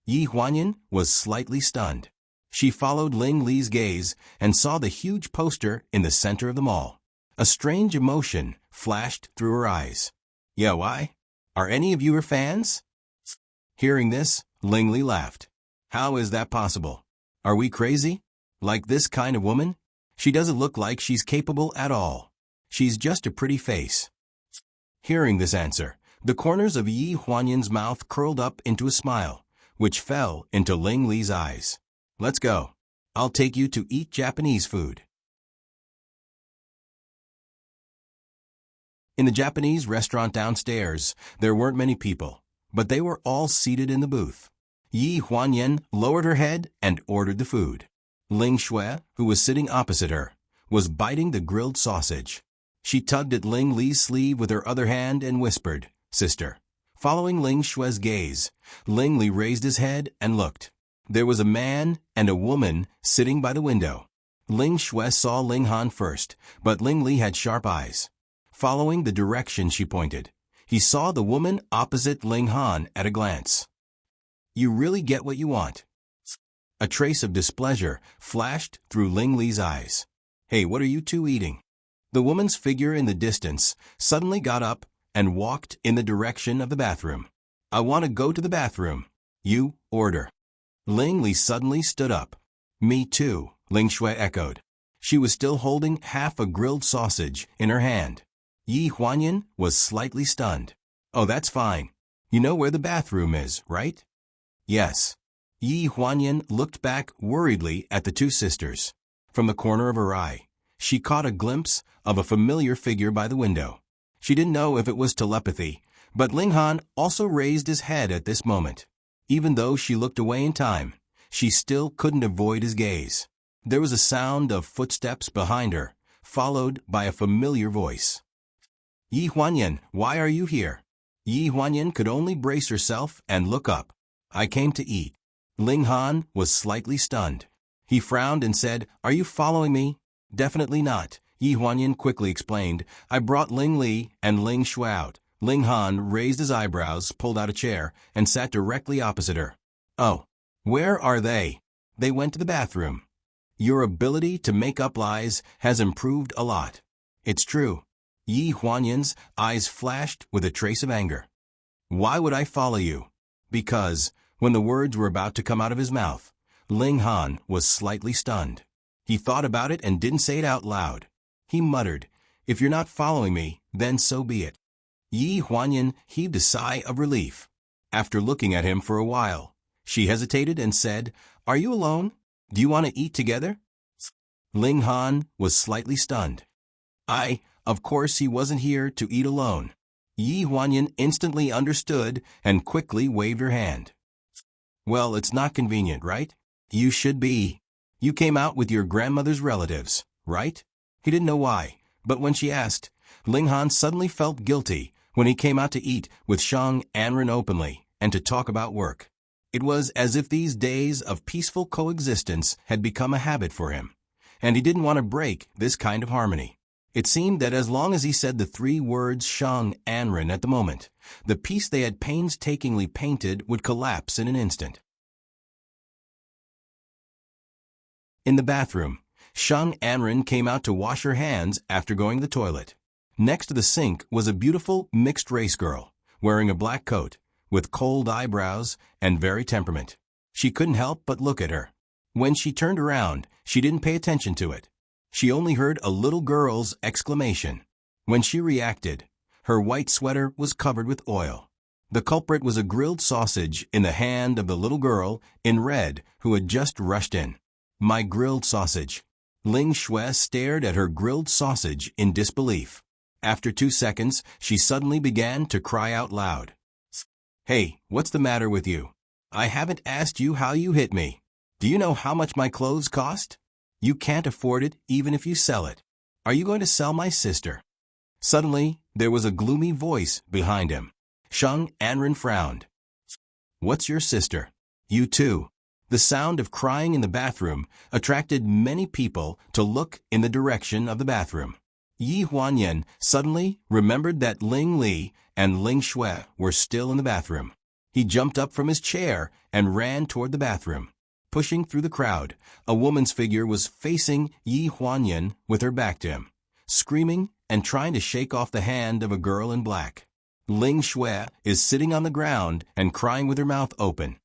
Yi Huanyan was slightly stunned. She followed Ling Li's gaze and saw the huge poster in the center of the mall. A strange emotion flashed through her eyes. Yeah, why? Are any of you her fans? Hearing this, Ling Li laughed. How is that possible? Are we crazy? Like this kind of woman? She doesn't look like she's capable at all. She's just a pretty face. Hearing this answer, the corners of Yi Huanyan's mouth curled up into a smile, which fell into Ling Li's eyes. Let's go. I'll take you to eat Japanese food. In the Japanese restaurant downstairs, there weren't many people, but they were all seated in the booth. Yi Huanyan lowered her head and ordered the food. Ling Shui, who was sitting opposite her, was biting the grilled sausage. She tugged at Ling Li's sleeve with her other hand and whispered, "Sister." Following Ling Shui's gaze, Ling Li raised his head and looked. There was a man and a woman sitting by the window. Ling Shui saw Ling Han first, but Ling Li had sharp eyes. Following the direction she pointed, he saw the woman opposite Ling Han at a glance. You really get what you want. A trace of displeasure flashed through Ling Li's eyes. Hey, what are you two eating? The woman's figure in the distance suddenly got up and walked in the direction of the bathroom. I want to go to the bathroom. You order. Ling Li suddenly stood up. Me too, Ling Shui echoed. She was still holding half a grilled sausage in her hand. Yi Huanyan was slightly stunned. Oh, that's fine. You know where the bathroom is, right? Yes. Yi Huanyan looked back worriedly at the two sisters. From the corner of her eye, she caught a glimpse of a familiar figure by the window. She didn't know if it was telepathy, but Ling Han also raised his head at this moment. Even though she looked away in time, she still couldn't avoid his gaze. There was a sound of footsteps behind her, followed by a familiar voice. Yi Huanyan, why are you here? Yi Huanyan could only brace herself and look up. I came to eat. Ling Han was slightly stunned. He frowned and said, Are you following me? Definitely not. Yi Huanyan quickly explained, I brought Ling Li and Ling Shui out. Ling Han raised his eyebrows, pulled out a chair, and sat directly opposite her. Oh, where are they? They went to the bathroom. Your ability to make up lies has improved a lot. It's true. Yi Huanyan's eyes flashed with a trace of anger. Why would I follow you? Because, when the words were about to come out of his mouth, Ling Han was slightly stunned. He thought about it and didn't say it out loud. He muttered, If you're not following me, then so be it. Yi Huanyan heaved a sigh of relief. After looking at him for a while, she hesitated and said, Are you alone? Do you want to eat together? Ling Han was slightly stunned. Of course he wasn't here to eat alone. Yi Huanyan instantly understood and quickly waved her hand. Well, it's not convenient, right? You should be. You came out with your grandmother's relatives, right? He didn't know why, but when she asked, Ling Han suddenly felt guilty when he came out to eat with Sheng Anren openly and to talk about work. It was as if these days of peaceful coexistence had become a habit for him, and he didn't want to break this kind of harmony. It seemed that as long as he said the three words Sheng Anren at the moment, the piece they had painstakingly painted would collapse in an instant. In the bathroom, Sheng Anren came out to wash her hands after going to the toilet. Next to the sink was a beautiful mixed-race girl, wearing a black coat, with cold eyebrows and very temperament. She couldn't help but look at her. When she turned around, she didn't pay attention to it. She only heard a little girl's exclamation. When she reacted, her white sweater was covered with oil. The culprit was a grilled sausage in the hand of the little girl in red who had just rushed in. My grilled sausage. Ling Shui stared at her grilled sausage in disbelief. After 2 seconds, she suddenly began to cry out loud. Hey, what's the matter with you? I haven't asked you how you hit me. Do you know how much my clothes cost? You can't afford it even if you sell it. Are you going to sell my sister? Suddenly, there was a gloomy voice behind him. Sheng Anren frowned. What's your sister? You too. The sound of crying in the bathroom attracted many people to look in the direction of the bathroom. Yi Huanyan suddenly remembered that Ling Li and Ling Shui were still in the bathroom. He jumped up from his chair and ran toward the bathroom. Pushing through the crowd, a woman's figure was facing Yi Huanyan with her back to him, screaming and trying to shake off the hand of a girl in black. Ling Shui is sitting on the ground and crying with her mouth open.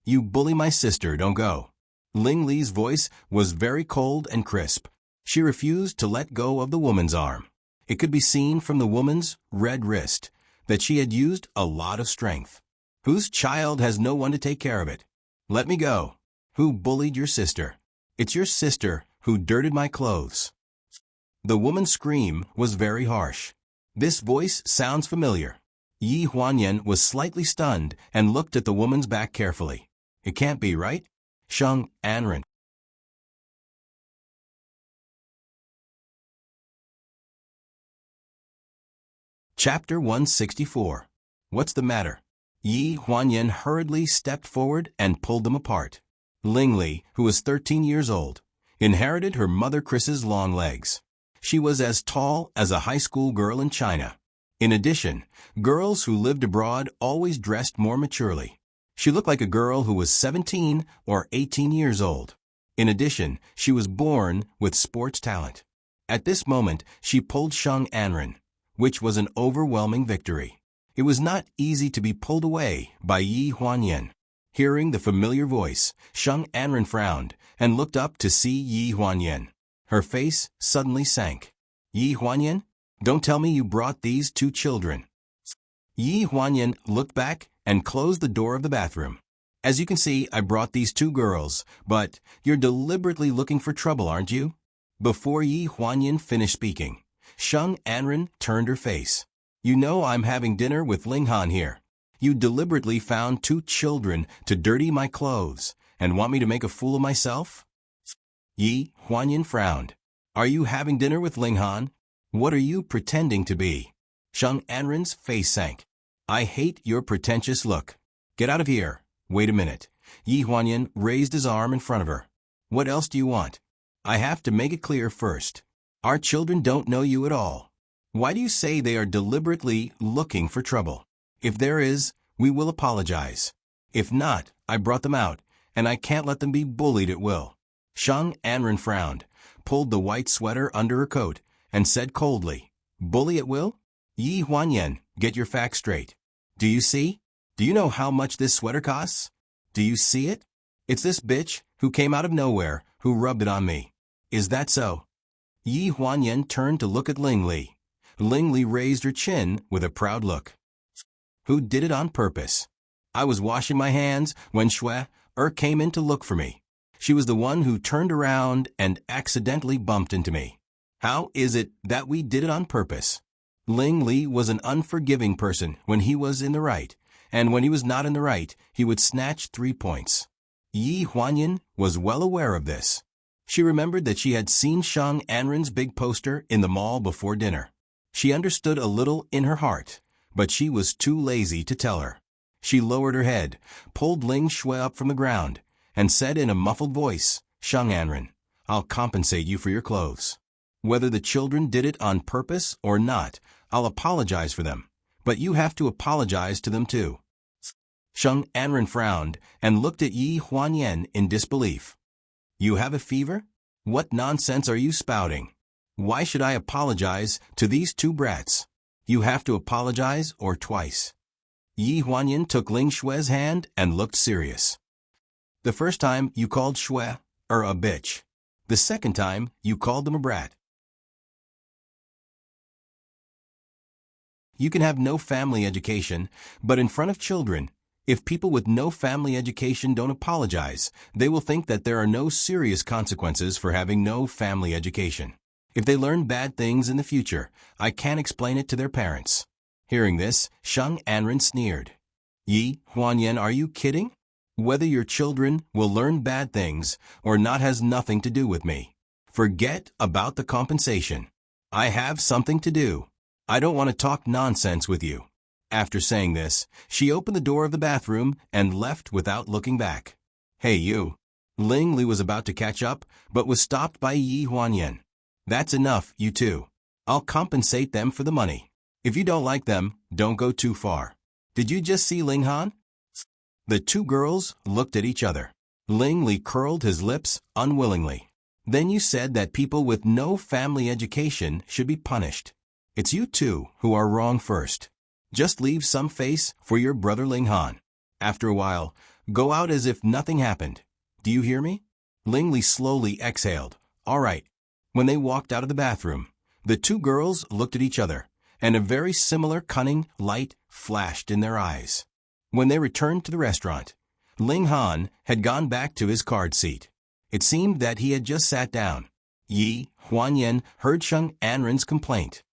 You bully my sister, don't go. Ling Li's voice was very cold and crisp. She refused to let go of the woman's arm. It could be seen from the woman's red wrist that she had used a lot of strength. Whose child has no one to take care of it? Let me go. Who bullied your sister? It's your sister who dirted my clothes. The woman's scream was very harsh. This voice sounds familiar. Yi Huanyan was slightly stunned and looked at the woman's back carefully. It can't be, right? Sheng Anren. Chapter 164. What's the matter? Yi Huanyan hurriedly stepped forward and pulled them apart. Ling Li, who was 13 years old, inherited her mother Chris's long legs. She was as tall as a high school girl in China. In addition, girls who lived abroad always dressed more maturely. She looked like a girl who was 17 or 18 years old. In addition, she was born with sports talent. At this moment, she pulled Sheng Anren, which was an overwhelming victory. It was not easy to be pulled away by Yi Huanyan. Hearing the familiar voice, Sheng Anren frowned and looked up to see Yi Huanyan. Her face suddenly sank. Yi Huanyan, don't tell me you brought these two children. Yi Huanyan looked back and closed the door of the bathroom. As you can see, I brought these two girls, but you're deliberately looking for trouble, aren't you? Before Yi Huanyan finished speaking, Sheng Anren turned her face. You know I'm having dinner with Ling Han here. You deliberately found two children to dirty my clothes and want me to make a fool of myself? Yi Huanyan frowned. Are you having dinner with Ling Han? What are you pretending to be? Sheng Anren's face sank. I hate your pretentious look. Get out of here. Wait a minute. Yi Huanyan raised his arm in front of her. What else do you want? I have to make it clear first. Our children don't know you at all. Why do you say they are deliberately looking for trouble? If there is, we will apologize. If not, I brought them out, and I can't let them be bullied at will. Sheng Anren frowned, pulled the white sweater under her coat, and said coldly, Bully at will? Yi Huanyan, get your facts straight. Do you see? Do you know how much this sweater costs? Do you see it? It's this bitch who came out of nowhere who rubbed it on me. Is that so? Yi Huanyan turned to look at Ling Li. Ling Li raised her chin with a proud look. Who did it on purpose? I was washing my hands when Shui came in to look for me. She was the one who turned around and accidentally bumped into me. How is it that we did it on purpose? Ling Li was an unforgiving person when he was in the right, and when he was not in the right, he would snatch 3 points. Yi Huanyan was well aware of this. She remembered that she had seen Sheng Anren's big poster in the mall before dinner. She understood a little in her heart, but she was too lazy to tell her. She lowered her head, pulled Ling Shui up from the ground, and said in a muffled voice, Sheng Anren, I'll compensate you for your clothes. Whether the children did it on purpose or not, I'll apologize for them, but you have to apologize to them too. Sheng Anren frowned and looked at Yi Huanyan in disbelief. You have a fever? What nonsense are you spouting? Why should I apologize to these two brats? You have to apologize or twice. Yi Huanyan took Ling Shui's hand and looked serious. The first time you called Shui a bitch. The second time you called them a brat. You can have no family education, but in front of children, if people with no family education don't apologize, they will think that there are no serious consequences for having no family education. If they learn bad things in the future, I can't explain it to their parents. Hearing this, Sheng Anren sneered. Yi Huanyan, are you kidding? Whether your children will learn bad things or not has nothing to do with me. Forget about the compensation. I have something to do. I don't want to talk nonsense with you. After saying this, she opened the door of the bathroom and left without looking back. Hey you. Ling Li was about to catch up, but was stopped by Yi Huanyan. That's enough, you two. I'll compensate them for the money. If you don't like them, don't go too far. Did you just see Ling Han? The two girls looked at each other. Ling Li curled his lips unwillingly. Then you said that people with no family education should be punished. It's you two who are wrong first. Just leave some face for your brother Ling Han. After a while, go out as if nothing happened. Do you hear me? Ling Li slowly exhaled. All right. When they walked out of the bathroom, the two girls looked at each other, and a very similar cunning light flashed in their eyes. When they returned to the restaurant, Ling Han had gone back to his card seat. It seemed that he had just sat down. Yi Huanyan heard Sheng Anren's complaint.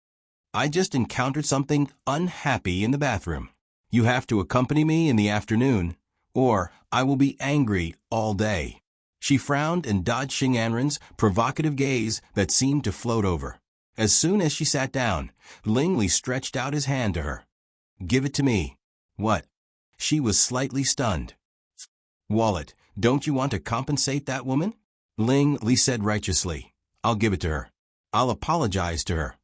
I just encountered something unhappy in the bathroom. You have to accompany me in the afternoon, or I will be angry all day. She frowned and dodged Sheng Anren's provocative gaze that seemed to float over. As soon as she sat down, Ling Li stretched out his hand to her. Give it to me. What? She was slightly stunned. Wallet, don't you want to compensate that woman? Ling Li said righteously. I'll give it to her. I'll apologize to her.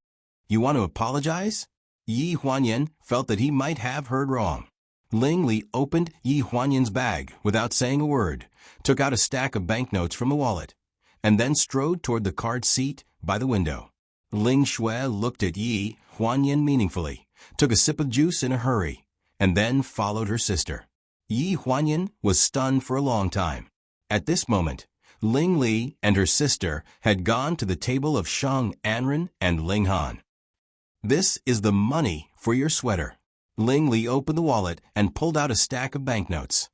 You want to apologize? Yi Huanyan felt that he might have heard wrong. Ling Li opened Yi Huanyan's bag without saying a word, took out a stack of banknotes from the wallet, and then strode toward the card seat by the window. Ling Shui looked at Yi Huanyan meaningfully, took a sip of juice in a hurry, and then followed her sister. Yi Huanyan was stunned for a long time. At this moment, Ling Li and her sister had gone to the table of Sheng Anren and Ling Han. This is the money for your sweater. Ling Li opened the wallet and pulled out a stack of banknotes.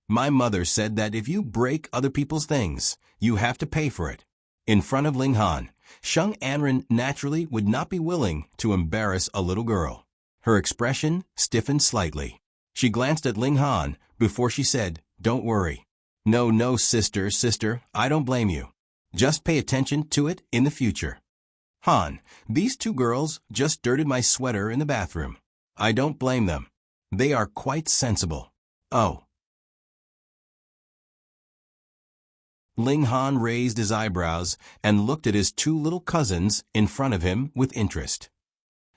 My mother said that if you break other people's things, you have to pay for it. In front of Ling Han, Sheng Anren naturally would not be willing to embarrass a little girl. Her expression stiffened slightly. She glanced at Ling Han before she said, Don't worry. No, sister, I don't blame you. Just pay attention to it in the future. Han, these two girls just dirted my sweater in the bathroom. I don't blame them. They are quite sensible. Oh. Ling Han raised his eyebrows and looked at his two little cousins in front of him with interest.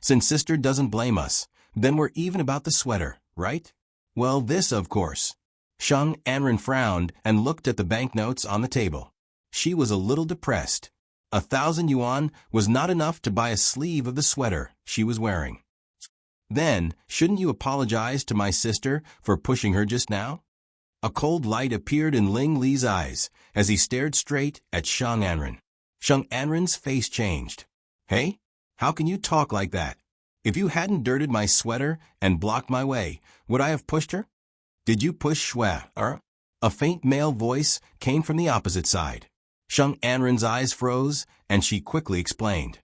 Since sister doesn't blame us, then we're even about the sweater, right? Well, this, of course. Sheng Anren frowned and looked at the banknotes on the table. She was a little depressed. 1,000 yuan was not enough to buy a sleeve of the sweater she was wearing. Then, shouldn't you apologize to my sister for pushing her just now? A cold light appeared in Ling Li's eyes as he stared straight at Sheng Anren. Sheng Anren's face changed. Hey, how can you talk like that? If you hadn't dirted my sweater and blocked my way, would I have pushed her? Did you push Shui, A faint male voice came from the opposite side. Sheng Anren's eyes froze, and she quickly explained.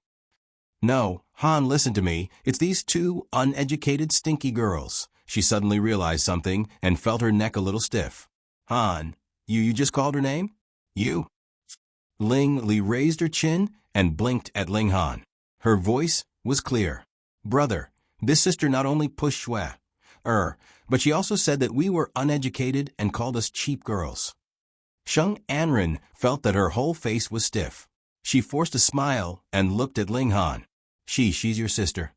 No, Han, listen to me. It's these two uneducated, stinky girls. She suddenly realized something and felt her neck a little stiff. Han, you just called her name? You? Ling Li raised her chin and blinked at Ling Han. Her voice was clear. Brother, this sister not only pushed Shui, but she also said that we were uneducated and called us cheap girls. Sheng Anren felt that her whole face was stiff. She forced a smile and looked at Ling Han. She's your sister.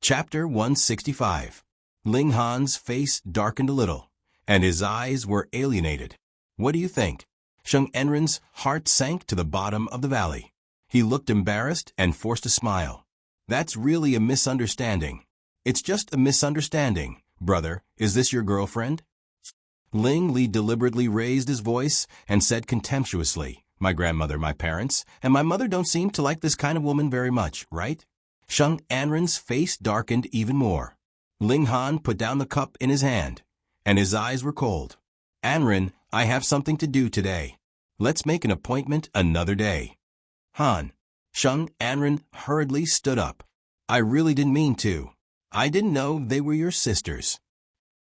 Chapter 165. Ling Han's face darkened a little, and his eyes were alienated. What do you think? Sheng Anren's heart sank to the bottom of the valley. He looked embarrassed and forced a smile. That's really a misunderstanding. It's just a misunderstanding. Brother, is this your girlfriend? Ling Li deliberately raised his voice and said contemptuously, My grandmother, my parents, and my mother don't seem to like this kind of woman very much, right? Sheng Anren's face darkened even more. Ling Han put down the cup in his hand, and his eyes were cold. Anren, I have something to do today. Let's make an appointment another day. Han. Sheng Anren hurriedly stood up. I really didn't mean to. I didn't know they were your sisters.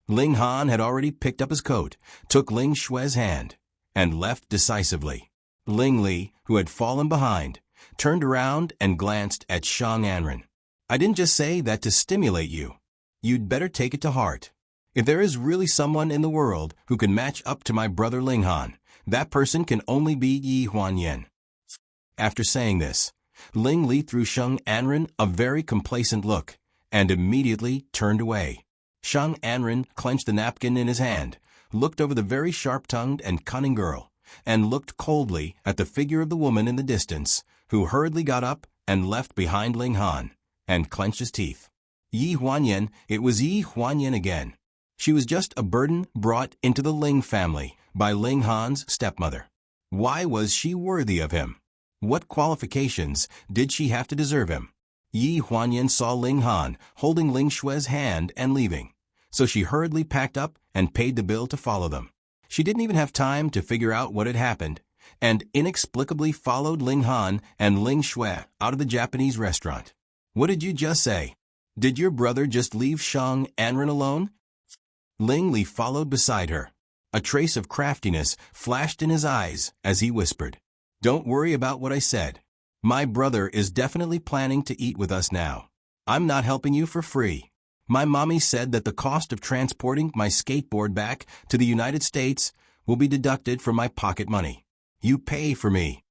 Ling Han had already picked up his coat, took Ling Shui's hand, and left decisively. Ling Li, who had fallen behind, turned around and glanced at Shang Anren. I didn't just say that to stimulate you. You'd better take it to heart. If there is really someone in the world who can match up to my brother Ling Han, that person can only be Yi Huanyan. After saying this, Ling Li threw Shang Anren a very complacent look and immediately turned away. Shang Anren clenched the napkin in his hand, looked over the very sharp-tongued and cunning girl, and looked coldly at the figure of the woman in the distance, who hurriedly got up and left behind Ling Han, and clenched his teeth. Yi Huanyan, it was Yi Huanyan again. She was just a burden brought into the Ling family by Ling Han's stepmother. Why was she worthy of him? What qualifications did she have to deserve him? Yi Huanyan saw Ling Han holding Ling Xue's hand and leaving, so she hurriedly packed up and paid the bill to follow them. She didn't even have time to figure out what had happened, and inexplicably followed Ling Han and Ling Xue out of the Japanese restaurant. What did you just say? Did your brother just leave Shang Anren alone? Ling Li followed beside her. A trace of craftiness flashed in his eyes as he whispered, "Don't worry about what I said. My brother is definitely planning to eat with us now. I'm not helping you for free. My mommy said that the cost of transporting my skateboard back to the United States will be deducted from my pocket money. You pay for me."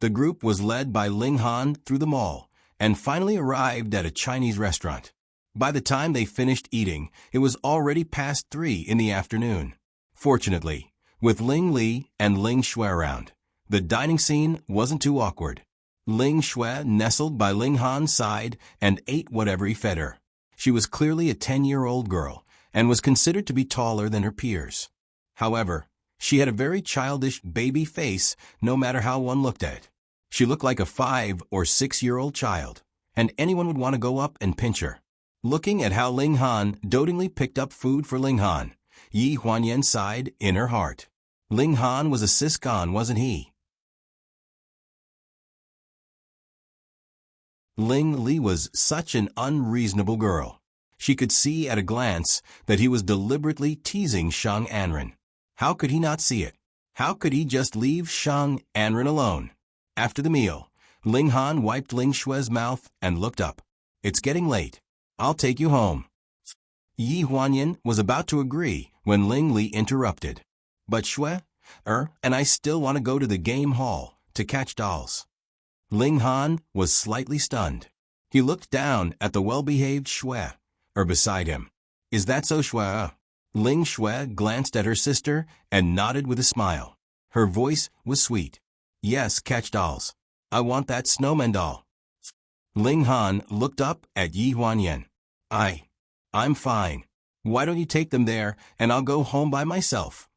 The group was led by Ling Han through the mall and finally arrived at a Chinese restaurant. By the time they finished eating, it was already past 3 in the afternoon. Fortunately, with Ling Li and Ling Xue around, the dining scene wasn't too awkward. Ling Xue nestled by Ling Han's side and ate whatever he fed her. She was clearly a 10-year-old girl and was considered to be taller than her peers. However, she had a very childish baby face no matter how one looked at it. She looked like a 5 or 6-year-old child, and anyone would want to go up and pinch her. Looking at how Ling Han dotingly picked up food for Ling Han, Yi Huanyan sighed in her heart. Ling Han was a siscon, wasn't he? Ling Li was such an unreasonable girl. She could see at a glance that he was deliberately teasing Shang Anren. How could he not see it? How could he just leave Shang Anren alone? After the meal, Ling Han wiped Ling Xue's mouth and looked up. "It's getting late. I'll take you home." Yi Huanyan was about to agree when Ling Li interrupted. "But Xue, and I still want to go to the game hall to catch dolls." Ling Han was slightly stunned. He looked down at the well-behaved Xue, beside him. "Is that so, Xue?" Ling Xue glanced at her sister and nodded with a smile. Her voice was sweet. "Yes, catch dolls. I want that snowman doll." Ling Han looked up at Yi Huanyan. I'm fine. Why don't you take them there and I'll go home by myself?"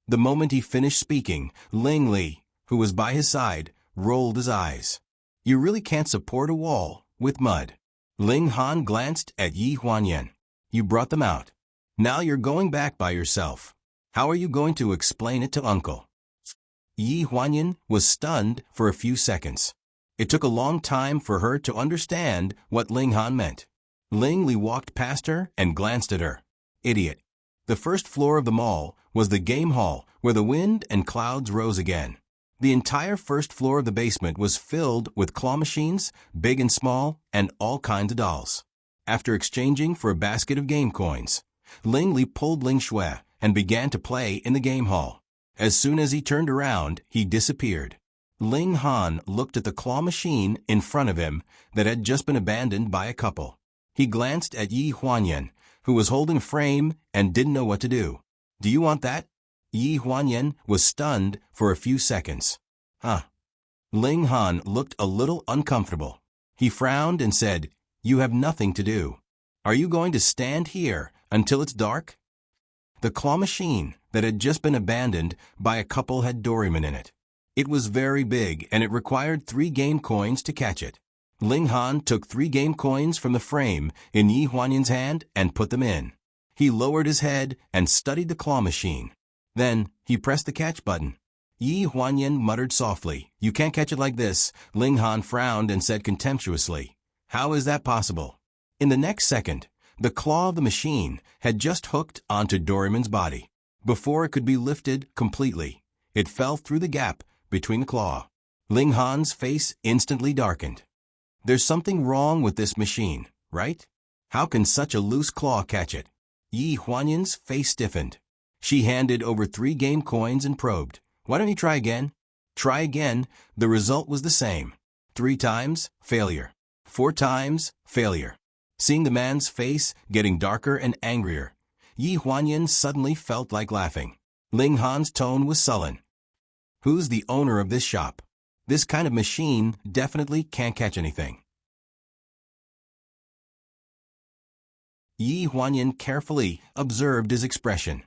The moment he finished speaking, Ling Li, who was by his side, rolled his eyes. "You really can't support a wall with mud." Ling Han glanced at Yi Huanyan. "You brought them out. Now you're going back by yourself. How are you going to explain it to Uncle?" Yi Huanyan was stunned for a few seconds. It took a long time for her to understand what Ling Han meant. Ling Li walked past her and glanced at her. Idiot. The first floor of the mall was the game hall where the wind and clouds rose again. The entire first floor of the basement was filled with claw machines, big and small, and all kinds of dolls. After exchanging for a basket of game coins, Ling Li pulled Ling Xue and began to play in the game hall. As soon as he turned around, he disappeared. Ling Han looked at the claw machine in front of him that had just been abandoned by a couple. He glanced at Yi Huanyan, who was holding a frame and didn't know what to do. "Do you want that?" Yi Huanyan was stunned for a few seconds. "Huh." Ling Han looked a little uncomfortable. He frowned and said, "You have nothing to do. Are you going to stand here until it's dark?" The claw machine that had just been abandoned by a couple had Doraemon in it. It was very big and it required 3 game coins to catch it. Ling Han took 3 game coins from the frame in Yi Huanyan's hand and put them in. He lowered his head and studied the claw machine. Then he pressed the catch button. Yi Huanyan muttered softly, "You can't catch it like this." Ling Han frowned and said contemptuously, "How is that possible?" In the next second, the claw of the machine had just hooked onto Doraemon's body. Before it could be lifted completely, it fell through the gap between the claw. Ling Han's face instantly darkened. There's something wrong with this machine, right? How can such a loose claw catch it? Yi Huanyan's face stiffened. She handed over 3 game coins and probed. Why don't you try again? Try again. The result was the same. 3 times, failure. 4 times, failure. Seeing the man's face getting darker and angrier, Yi Huanyan suddenly felt like laughing. Ling Han's tone was sullen. Who's the owner of this shop? This kind of machine definitely can't catch anything. Yi Huanyan carefully observed his expression.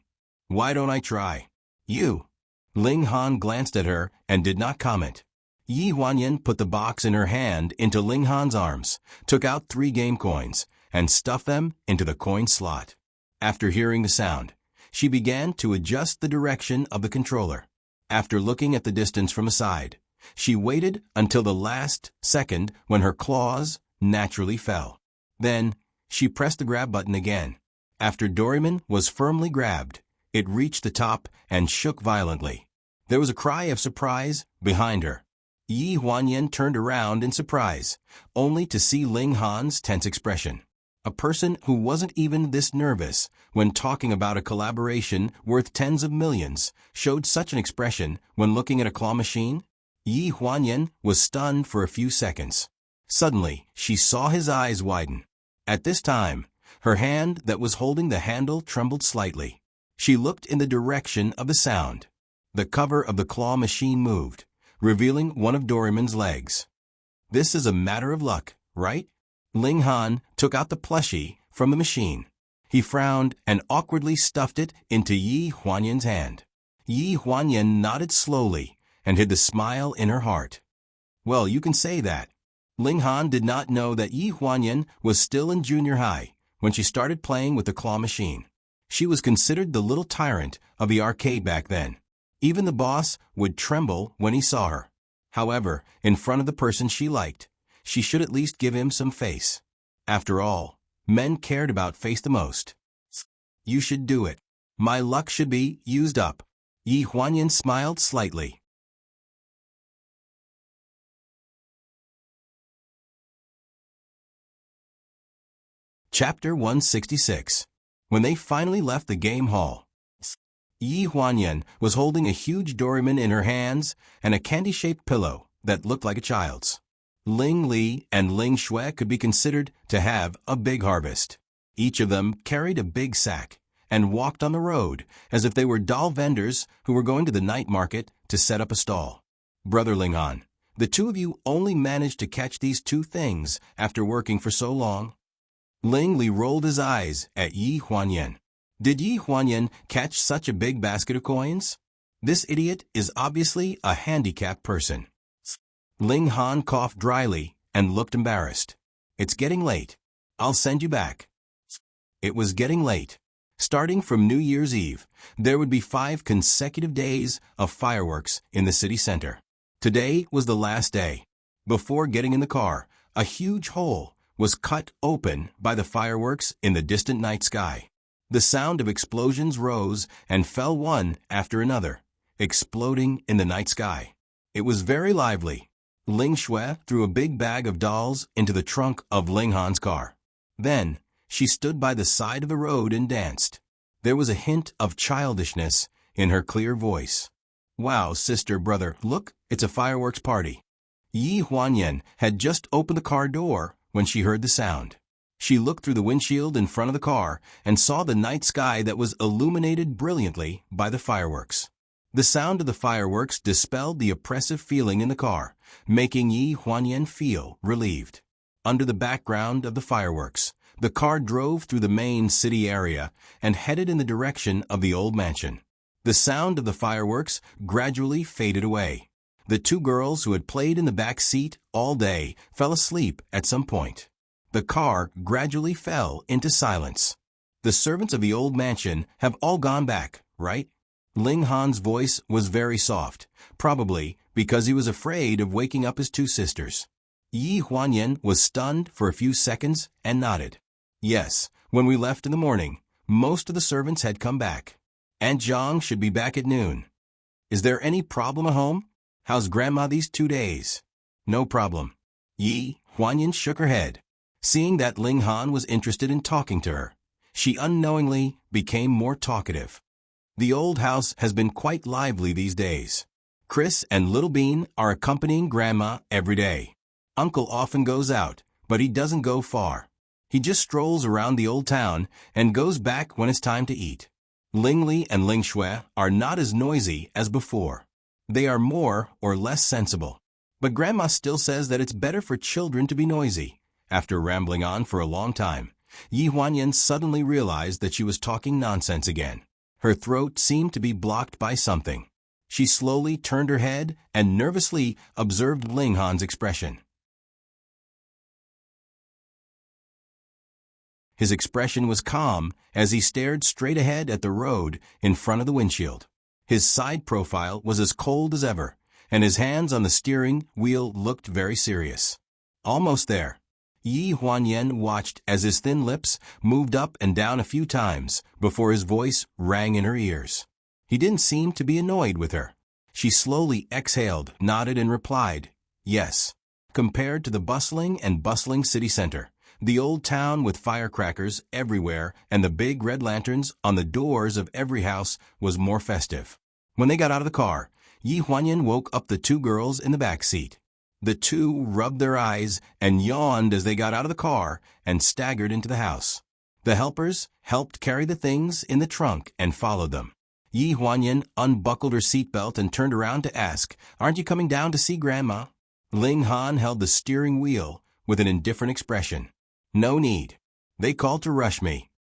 Why don't I try? You. Ling Han glanced at her and did not comment. Yi Huanyan put the box in her hand into Ling Han's arms, took out 3 game coins, and stuffed them into the coin slot. After hearing the sound, she began to adjust the direction of the controller. After looking at the distance from the side, she waited until the last second when her claws naturally fell. Then, she pressed the grab button again. After Doraemon was firmly grabbed, it reached the top and shook violently. There was a cry of surprise behind her. Yi Huanyan turned around in surprise, only to see Ling Han's tense expression. A person who wasn't even this nervous when talking about a collaboration worth tens of millions showed such an expression when looking at a claw machine? Yi Huanyan was stunned for a few seconds. Suddenly, she saw his eyes widen. At this time, her hand that was holding the handle trembled slightly. She looked in the direction of the sound. The cover of the claw machine moved, revealing one of Doraemon's legs. This is a matter of luck, right? Ling Han took out the plushie from the machine. He frowned and awkwardly stuffed it into Yi Huanyan's hand. Yi Huanyan nodded slowly and hid the smile in her heart. Well, you can say that. Ling Han did not know that Yi Huanyan was still in junior high when she started playing with the claw machine. She was considered the little tyrant of the arcade back then. Even the boss would tremble when he saw her. However, in front of the person she liked, she should at least give him some face. After all, men cared about face the most. You should do it. My luck should be used up. Yi Huanyan smiled slightly. Chapter 166. When they finally left the game hall, Yi Huanyan was holding a huge Doraemon in her hands and a candy-shaped pillow that looked like a child's. Ling Li and Ling Xue could be considered to have a big harvest. Each of them carried a big sack and walked on the road as if they were doll vendors who were going to the night market to set up a stall. Brother Ling Han, the 2 of you only managed to catch these 2 things after working for so long? Ling Li rolled his eyes at Yi Huanyan. Did Yi Huanyan catch such a big basket of coins? This idiot is obviously a handicapped person. Ling Han coughed dryly and looked embarrassed. It's getting late. I'll send you back. It was getting late. Starting from New Year's Eve, there would be 5 consecutive days of fireworks in the city center. Today was the last day. Before getting in the car, a huge hole was cut open by the fireworks in the distant night sky. The sound of explosions rose and fell one after another, exploding in the night sky. It was very lively. Ling Xue threw a big bag of dolls into the trunk of Ling Han's car. Then, she stood by the side of the road and danced. There was a hint of childishness in her clear voice. Wow, sister, brother, look, it's a fireworks party. Yi Huanyan had just opened the car door when she heard the sound. She looked through the windshield in front of the car and saw the night sky that was illuminated brilliantly by the fireworks. The sound of the fireworks dispelled the oppressive feeling in the car, making Yi Huanyan feel relieved. Under the background of the fireworks, the car drove through the main city area and headed in the direction of the old mansion. The sound of the fireworks gradually faded away. The 2 girls who had played in the back seat all day fell asleep at some point. The car gradually fell into silence. The servants of the old mansion have all gone back, right? Ling Han's voice was very soft, probably because he was afraid of waking up his 2 sisters. Yi Huanyan was stunned for a few seconds and nodded. Yes, when we left in the morning, most of the servants had come back. Aunt Zhang should be back at noon. Is there any problem at home? How's Grandma these 2 days? No problem. Yi Huanyan shook her head. Seeing that Ling Han was interested in talking to her, she unknowingly became more talkative. The old house has been quite lively these days. Chris and Little Bean are accompanying Grandma every day. Uncle often goes out, but he doesn't go far. He just strolls around the old town and goes back when it's time to eat. Ling Li and Ling Shui are not as noisy as before. They are more or less sensible. But Grandma still says that it's better for children to be noisy. After rambling on for a long time, Yi Huanyan suddenly realized that she was talking nonsense again. Her throat seemed to be blocked by something. She slowly turned her head and nervously observed Ling Han's expression. His expression was calm as he stared straight ahead at the road in front of the windshield. His side profile was as cold as ever, and his hands on the steering wheel looked very serious. Almost there. Yi Huanyan watched as his thin lips moved up and down a few times before his voice rang in her ears. He didn't seem to be annoyed with her. She slowly exhaled, nodded, and replied, "Yes." Compared to the bustling city center, the old town with firecrackers everywhere and the big red lanterns on the doors of every house was more festive. When they got out of the car, Yi Huanyan woke up the two girls in the back seat. The two rubbed their eyes and yawned as they got out of the car and staggered into the house. The helpers helped carry the things in the trunk and followed them. Yi Huanyan unbuckled her seatbelt and turned around to ask, "Aren't you coming down to see Grandma?" Ling Han held the steering wheel with an indifferent expression. "No need. They called to rush me."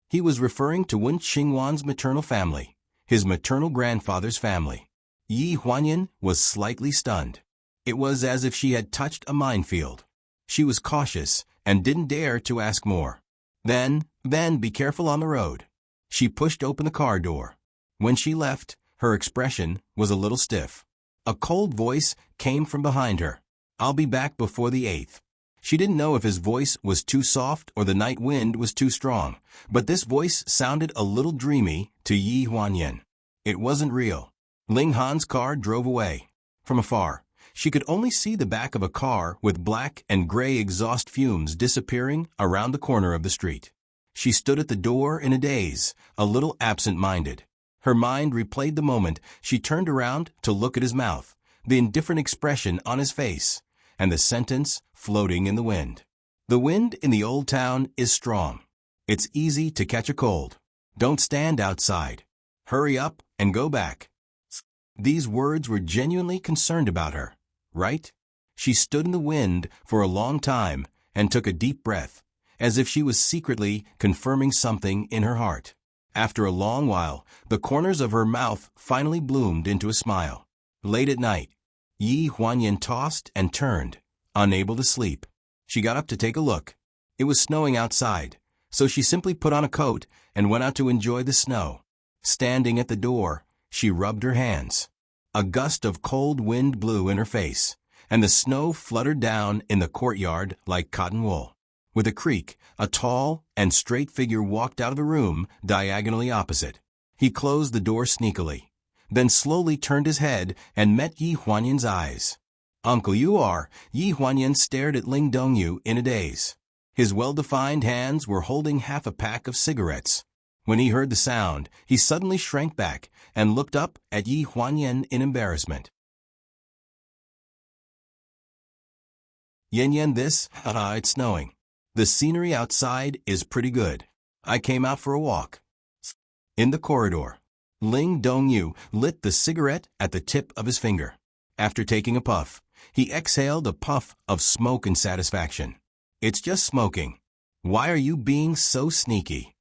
He was referring to Wen Qingwan's maternal family, his maternal grandfather's family. Yi Huanyan was slightly stunned. It was as if she had touched a minefield. She was cautious and didn't dare to ask more. Then, be careful on the road." She pushed open the car door. When she left, her expression was a little stiff. A cold voice came from behind her. "I'll be back before the 8th. She didn't know if his voice was too soft or the night wind was too strong, but this voice sounded a little dreamy to Yi Huanyan. It wasn't real. Ling Han's car drove away. From afar, she could only see the back of a car with black and gray exhaust fumes disappearing around the corner of the street. She stood at the door in a daze, a little absent-minded. Her mind replayed the moment she turned around to look at his mouth, the indifferent expression on his face, and the sentence floating in the wind. "The wind in the old town is strong. It's easy to catch a cold. Don't stand outside. Hurry up and go back." These words were genuinely concerned about her, right? She stood in the wind for a long time and took a deep breath, as if she was secretly confirming something in her heart. After a long while, the corners of her mouth finally bloomed into a smile. Late at night, Yi Huanyan tossed and turned, unable to sleep. She got up to take a look. It was snowing outside, so she simply put on a coat and went out to enjoy the snow. Standing at the door, she rubbed her hands. A gust of cold wind blew in her face, and the snow fluttered down in the courtyard like cotton wool. With a creak, a tall and straight figure walked out of the room diagonally opposite. He closed the door sneakily, then slowly turned his head and met Yi Huanyan's eyes. "Uncle, you are." Yi Huanyan stared at Ling Dongyu in a daze. His well-defined hands were holding half a pack of cigarettes. When he heard the sound, he suddenly shrank back and looked up at Yi Huanyan in embarrassment. "Yan, it's snowing. The scenery outside is pretty good. I came out for a walk." In the corridor, Ling Dongyu lit the cigarette at the tip of his finger. After taking a puff, he exhaled a puff of smoke in satisfaction. "It's just smoking. Why are you being so sneaky?"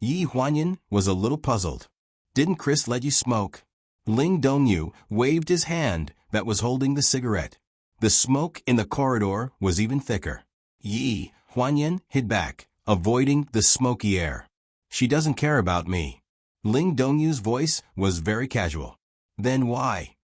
Yi Huanyan was a little puzzled. "Didn't Chris let you smoke?" Ling Dongyu waved his hand that was holding the cigarette. The smoke in the corridor was even thicker. Yi Huanyan hid back, avoiding the smoky air. "She doesn't care about me." Ling Dongyu's voice was very casual. "Then why?"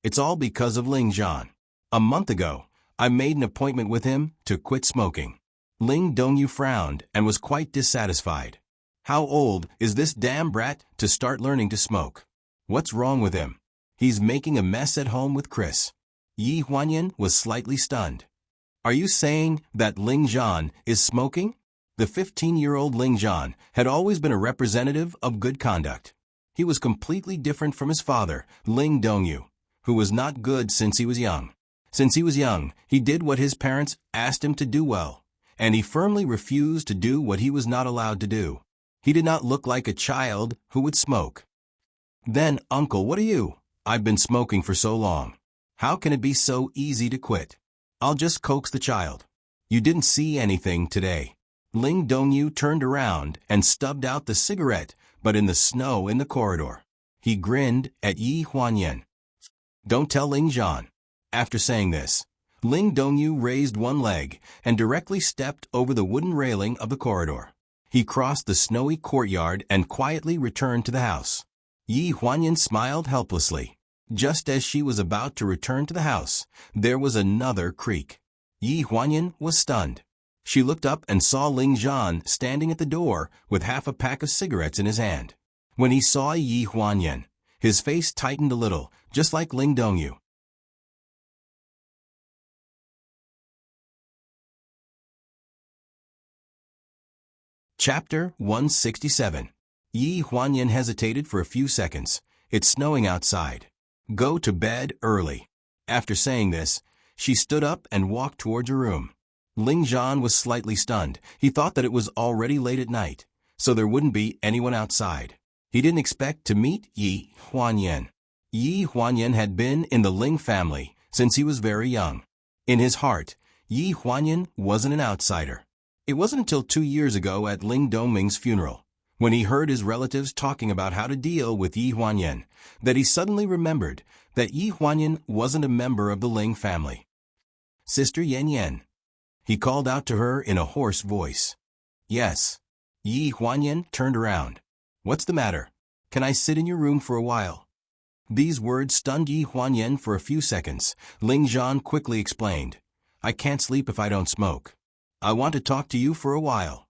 "It's all because of Ling Zhan. A month ago, I made an appointment with him to quit smoking." Ling Dongyu frowned and was quite dissatisfied. "How old is this damn brat to start learning to smoke? What's wrong with him? He's making a mess at home with Chris. Yi Huanyan was slightly stunned. Are you saying that Ling Zhan is smoking? The 15-year-old Ling Zhan had always been a representative of good conduct. He was completely different from his father, Ling Dongyu, who was not good since he was young. Since he was young, he did what his parents asked him to do well, and he firmly refused to do what he was not allowed to do. He did not look like a child who would smoke. Then, Uncle, what are you? I've been smoking for so long. How can it be so easy to quit? I'll just coax the child. You didn't see anything today. Ling Dongyu turned around and stubbed out the cigarette, but in the snow in the corridor. He grinned at Yi Huanyan. Don't tell Ling Zhan. After saying this, Ling Dongyu raised one leg and directly stepped over the wooden railing of the corridor. He crossed the snowy courtyard and quietly returned to the house. Yi Huanyan smiled helplessly. Just as she was about to return to the house, there was another creak. Yi Huanyan was stunned. She looked up and saw Ling Zhan standing at the door with half a pack of cigarettes in his hand. When he saw Yi Huanyan, his face tightened a little, just like Ling Dongyu. Chapter 167. Yi Huanyan hesitated for a few seconds. It's snowing outside. Go to bed early. After saying this, she stood up and walked towards her room. Ling Zhan was slightly stunned. He thought that it was already late at night, so there wouldn't be anyone outside. He didn't expect to meet Yi Huanyan. Yi Huanyan had been in the Ling family since he was very young. In his heart, Yi Huanyan wasn't an outsider. It wasn't until 2 years ago at Ling Doming's funeral, when he heard his relatives talking about how to deal with Yi Huanyan, that he suddenly remembered that Yi Huanyan wasn't a member of the Ling family. Sister Yan Yan. He called out to her in a hoarse voice. Yes. Yi Huanyan turned around. What's the matter? Can I sit in your room for a while? These words stunned Yi Huanyan for a few seconds. Ling Zhan quickly explained. I can't sleep if I don't smoke. I want to talk to you for a while.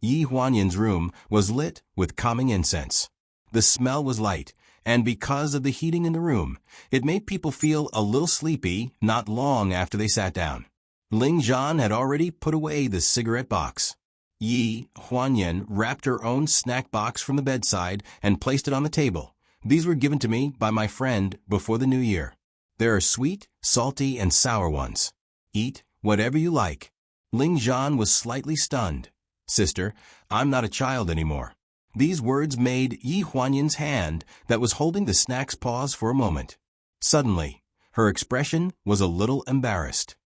Yi Huanyan's room was lit with calming incense. The smell was light, and because of the heating in the room, it made people feel a little sleepy not long after they sat down. Ling Zhan had already put away the cigarette box. Yi Huanyan wrapped her own snack box from the bedside and placed it on the table. These were given to me by my friend before the new year. There are sweet, salty, and sour ones. Eat whatever you like. Ling Zhan was slightly stunned. Sister, I'm not a child anymore. These words made Yi Huanyan's hand that was holding the snacks pause for a moment. Suddenly, her expression was a little embarrassed.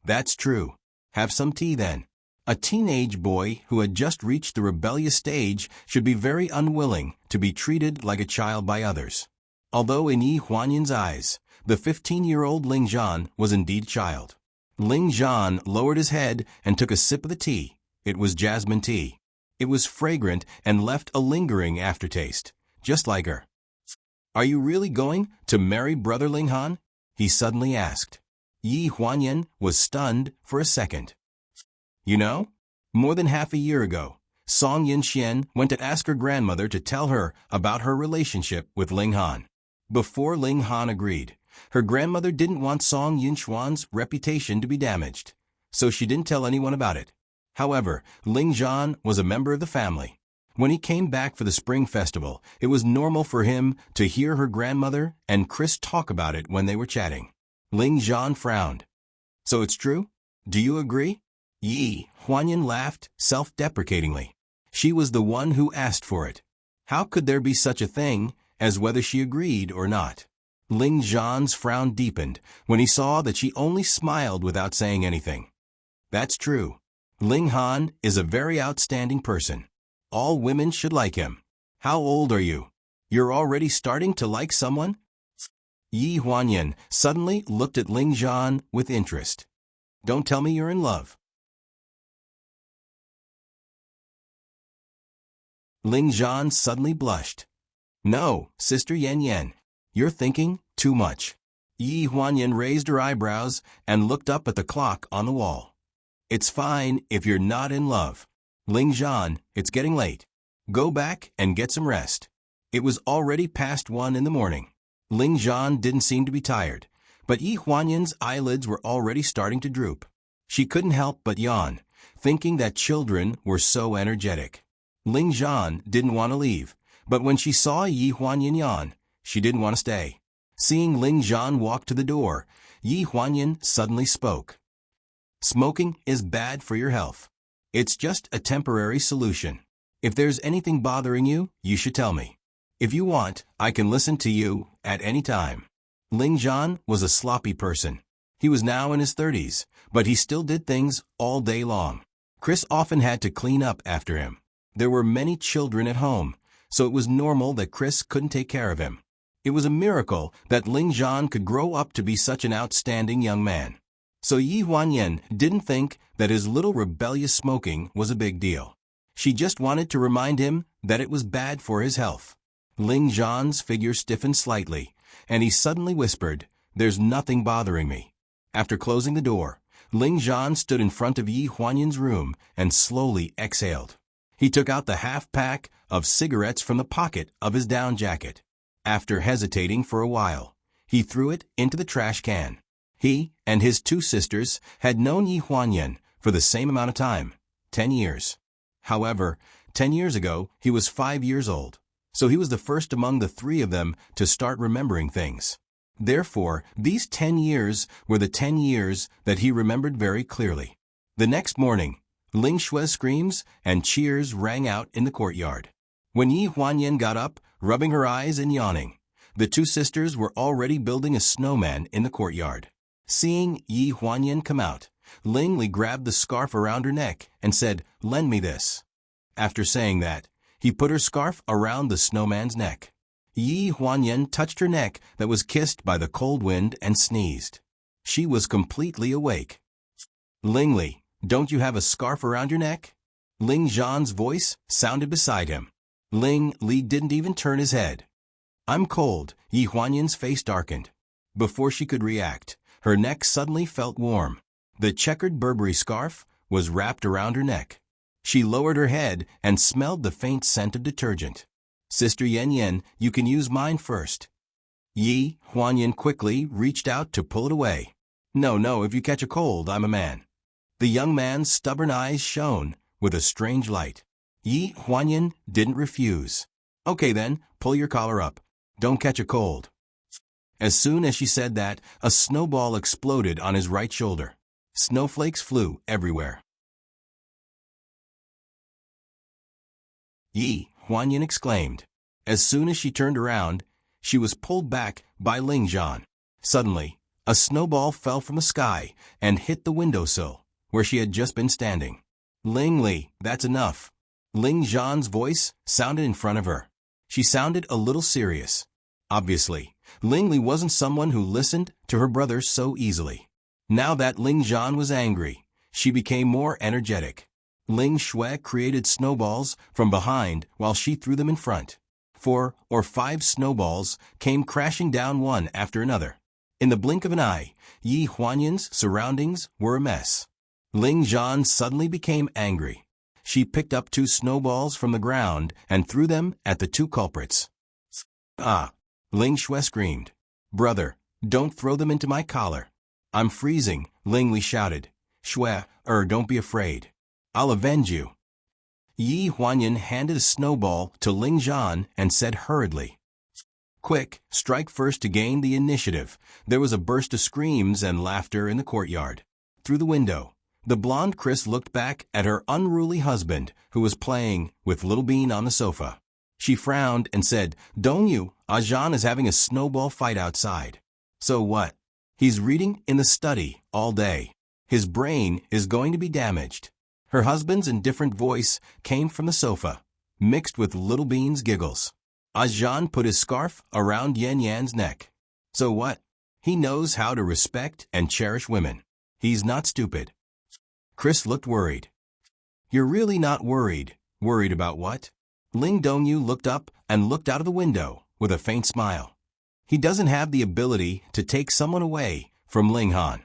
That's true. Have some tea then. A teenage boy who had just reached the rebellious stage should be very unwilling to be treated like a child by others. Although in Yi Huanyan's eyes, the 15-year-old Ling Zhan was indeed a child. Ling Zhan lowered his head and took a sip of the tea. It was jasmine tea. It was fragrant and left a lingering aftertaste, just like her. Are you really going to marry Brother Ling Han? He suddenly asked. Yi Huanyan was stunned for a second. You know, more than half a year ago, Song Yinxian went to ask her grandmother to tell her about her relationship with Ling Han. Before Ling Han agreed, her grandmother didn't want Song Yinxuan's reputation to be damaged, so she didn't tell anyone about it. However, Ling Zhan was a member of the family. When he came back for the spring festival, it was normal for him to hear her grandmother and Chris talk about it when they were chatting. Ling Zhan frowned. So it's true? Do you agree? Yi Huanyan laughed self-deprecatingly. She was the one who asked for it. How could there be such a thing as whether she agreed or not? Ling Zhan's frown deepened when he saw that she only smiled without saying anything. That's true. Ling Han is a very outstanding person. All women should like him. How old are you? You're already starting to like someone? Yi Huanyan suddenly looked at Ling Zhan with interest. Don't tell me you're in love. Ling Zhan suddenly blushed. No, Sister Yan Yan. You're thinking too much. Yi Huanyan raised her eyebrows and looked up at the clock on the wall. It's fine if you're not in love. Ling Zhan, it's getting late. Go back and get some rest. It was already past 1 in the morning. Ling Zhan didn't seem to be tired, but Yi Huanyan's eyelids were already starting to droop. She couldn't help but yawn, thinking that children were so energetic. Ling Zhan didn't want to leave, but when she saw Yi Huanyan yawn, she didn't want to stay. Seeing Ling Zhan walk to the door, Yi Huanyan suddenly spoke. Smoking is bad for your health. It's just a temporary solution. If there's anything bothering you, you should tell me. If you want, I can listen to you at any time. Ling Zhan was a sloppy person. He was now in his 30s, but he still did things all day long. Chris often had to clean up after him. There were many children at home, so it was normal that Chris couldn't take care of him. It was a miracle that Ling Zhan could grow up to be such an outstanding young man. So Yi Huanyan didn't think that his little rebellious smoking was a big deal. She just wanted to remind him that it was bad for his health. Ling Zhan's figure stiffened slightly, and he suddenly whispered, "There's nothing bothering me." After closing the door, Ling Zhan stood in front of Yi Huanyan's room and slowly exhaled. He took out the half-pack of cigarettes from the pocket of his down jacket. After hesitating for a while, he threw it into the trash can. He and his two sisters had known Yi Huanyan for the same amount of time, 10 years. However, 10 years ago, he was 5 years old, so he was the first among the three of them to start remembering things. Therefore, these 10 years were the 10 years that he remembered very clearly. The next morning, Ling Shue's screams and cheers rang out in the courtyard. When Yi Huanyan got up, rubbing her eyes and yawning, the two sisters were already building a snowman in the courtyard. Seeing Yi Huanyan come out, Ling Li grabbed the scarf around her neck and said, "Lend me this." After saying that, he put her scarf around the snowman's neck. Yi Huanyan touched her neck that was kissed by the cold wind and sneezed. She was completely awake. "Ling Li, don't you have a scarf around your neck?" Ling Zhan's voice sounded beside him. Ling Li didn't even turn his head. "I'm cold." Yi Huanyan's face darkened. Before she could react, her neck suddenly felt warm. The checkered Burberry scarf was wrapped around her neck. She lowered her head and smelled the faint scent of detergent. "Sister Yan Yan, you can use mine first." Yi Huanyan quickly reached out to pull it away. No, if you catch a cold, I'm a man." The young man's stubborn eyes shone with a strange light. Yi Huanyan didn't refuse. "Okay then, pull your collar up. Don't catch a cold." As soon as she said that, a snowball exploded on his right shoulder. Snowflakes flew everywhere. Yi Huanyan exclaimed. As soon as she turned around, she was pulled back by Ling Zhan. Suddenly, a snowball fell from the sky and hit the windowsill, where she had just been standing. "Ling Li, that's enough." Ling Zhan's voice sounded in front of her. She sounded a little serious. Obviously, Ling Li wasn't someone who listened to her brother so easily. Now that Ling Zhan was angry, she became more energetic. Ling Shui created snowballs from behind while she threw them in front. 4 or 5 snowballs came crashing down one after another. In the blink of an eye, Yi Huanyan's surroundings were a mess. Ling Zhan suddenly became angry. She picked up 2 snowballs from the ground and threw them at the 2 culprits. "Ah!" Ling Shui screamed. "Brother, don't throw them into my collar." "I'm freezing," Ling Li shouted. "Shui, don't be afraid. I'll avenge you." Yi Huanyan handed a snowball to Ling Zhan and said hurriedly, "Quick, strike first to gain the initiative." There was a burst of screams and laughter in the courtyard. Through the window, the blonde Chris looked back at her unruly husband, who was playing with Little Bean on the sofa. She frowned and said, "Don't you? Ajan is having a snowball fight outside." "So what? He's reading in the study all day. His brain is going to be damaged." Her husband's indifferent voice came from the sofa, mixed with Little Bean's giggles. Ajan put his scarf around Yan Yan's neck. "So what? He knows how to respect and cherish women. He's not stupid." Chris looked worried. "You're really not worried." "Worried about what?" Ling Dongyu looked up and looked out of the window with a faint smile. "He doesn't have the ability to take someone away from Ling Han."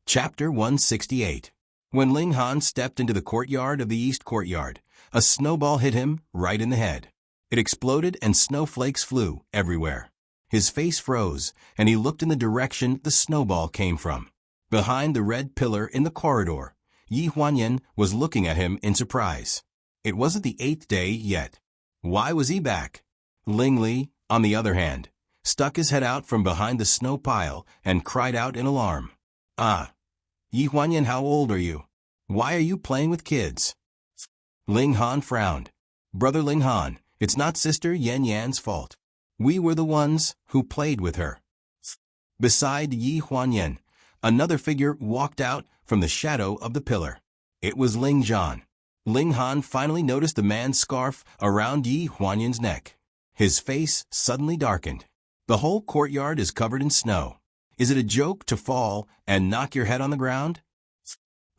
Chapter 168. When Ling Han stepped into the courtyard of the East Courtyard, a snowball hit him right in the head. It exploded and snowflakes flew everywhere. His face froze, and he looked in the direction the snowball came from. Behind the red pillar in the corridor, Yi Huanyan was looking at him in surprise. It wasn't the 8th day yet. Why was he back? Ling Li, on the other hand, stuck his head out from behind the snow pile and cried out in alarm. Ah! Yi Huanyan, how old are you? Why are you playing with kids? Ling Han frowned. Brother Ling Han, it's not Sister Yan Yan's fault. We were the ones who played with her. Beside Yi Huanyan, another figure walked out from the shadow of the pillar. It was Ling Zhan. Ling Han finally noticed the man's scarf around Yi Huanyan's neck. His face suddenly darkened. The whole courtyard is covered in snow. Is it a joke to fall and knock your head on the ground?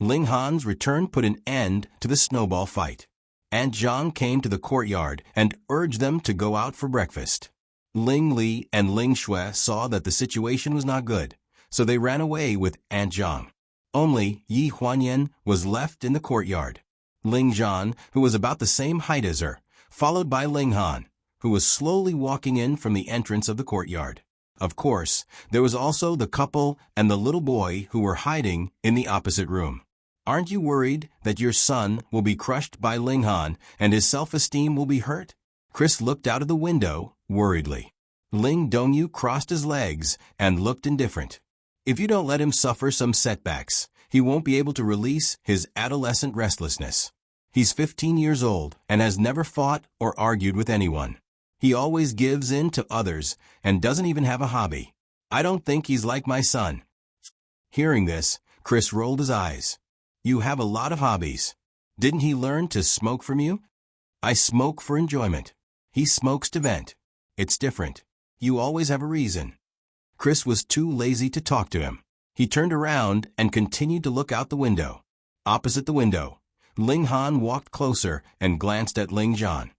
Ling Han's return put an end to the snowball fight. Aunt Zhang came to the courtyard and urged them to go out for breakfast. Ling Li and Ling Shui saw that the situation was not good, so they ran away with Aunt Zhang. Only Yi Huanyan was left in the courtyard. Ling Zhan, who was about the same height as her, followed by Ling Han, who was slowly walking in from the entrance of the courtyard. Of course, there was also the couple and the little boy who were hiding in the opposite room. Aren't you worried that your son will be crushed by Ling Han and his self-esteem will be hurt? Chris looked out of the window worriedly. Ling Dongyu crossed his legs and looked indifferent. If you don't let him suffer some setbacks, he won't be able to release his adolescent restlessness. He's 15 years old and has never fought or argued with anyone. He always gives in to others and doesn't even have a hobby. I don't think he's like my son. Hearing this, Chris rolled his eyes. You have a lot of hobbies. Didn't he learn to smoke from you? I smoke for enjoyment. He smokes to vent. It's different. You always have a reason. Chris was too lazy to talk to him. He turned around and continued to look out the window. Opposite the window, Ling Han walked closer and glanced at Ling Zhan.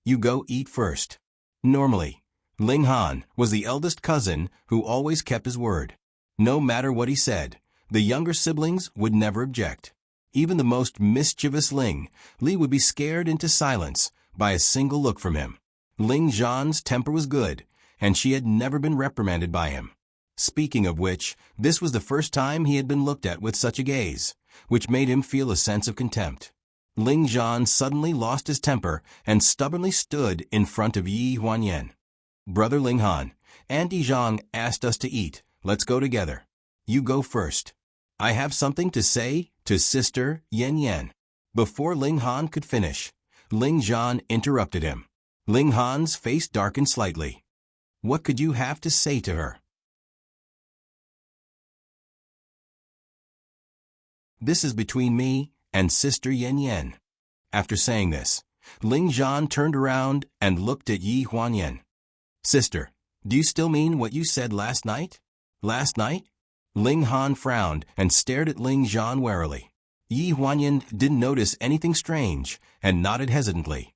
You go eat first. Normally, Ling Han was the eldest cousin who always kept his word. No matter what he said, the younger siblings would never object. Even the most mischievous Ling Li would be scared into silence by a single look from him. Ling Zhan's temper was good, and she had never been reprimanded by him. Speaking of which, this was the first time he had been looked at with such a gaze, which made him feel a sense of contempt. Ling Zhan suddenly lost his temper and stubbornly stood in front of Yi Huanyan. Brother Ling Han, Auntie Zhang asked us to eat. Let's go together. You go first. I have something to say to Sister Yan Yan. Before Ling Han could finish, Ling Zhan interrupted him. Ling Han's face darkened slightly. What could you have to say to her? This is between me and Sister Yan Yan. After saying this, Ling Zhan turned around and looked at Yi Huanyan. Sister, do you still mean what you said last night? Last night? Ling Han frowned and stared at Ling Zhan warily. Yi Huanyan didn't notice anything strange and nodded hesitantly.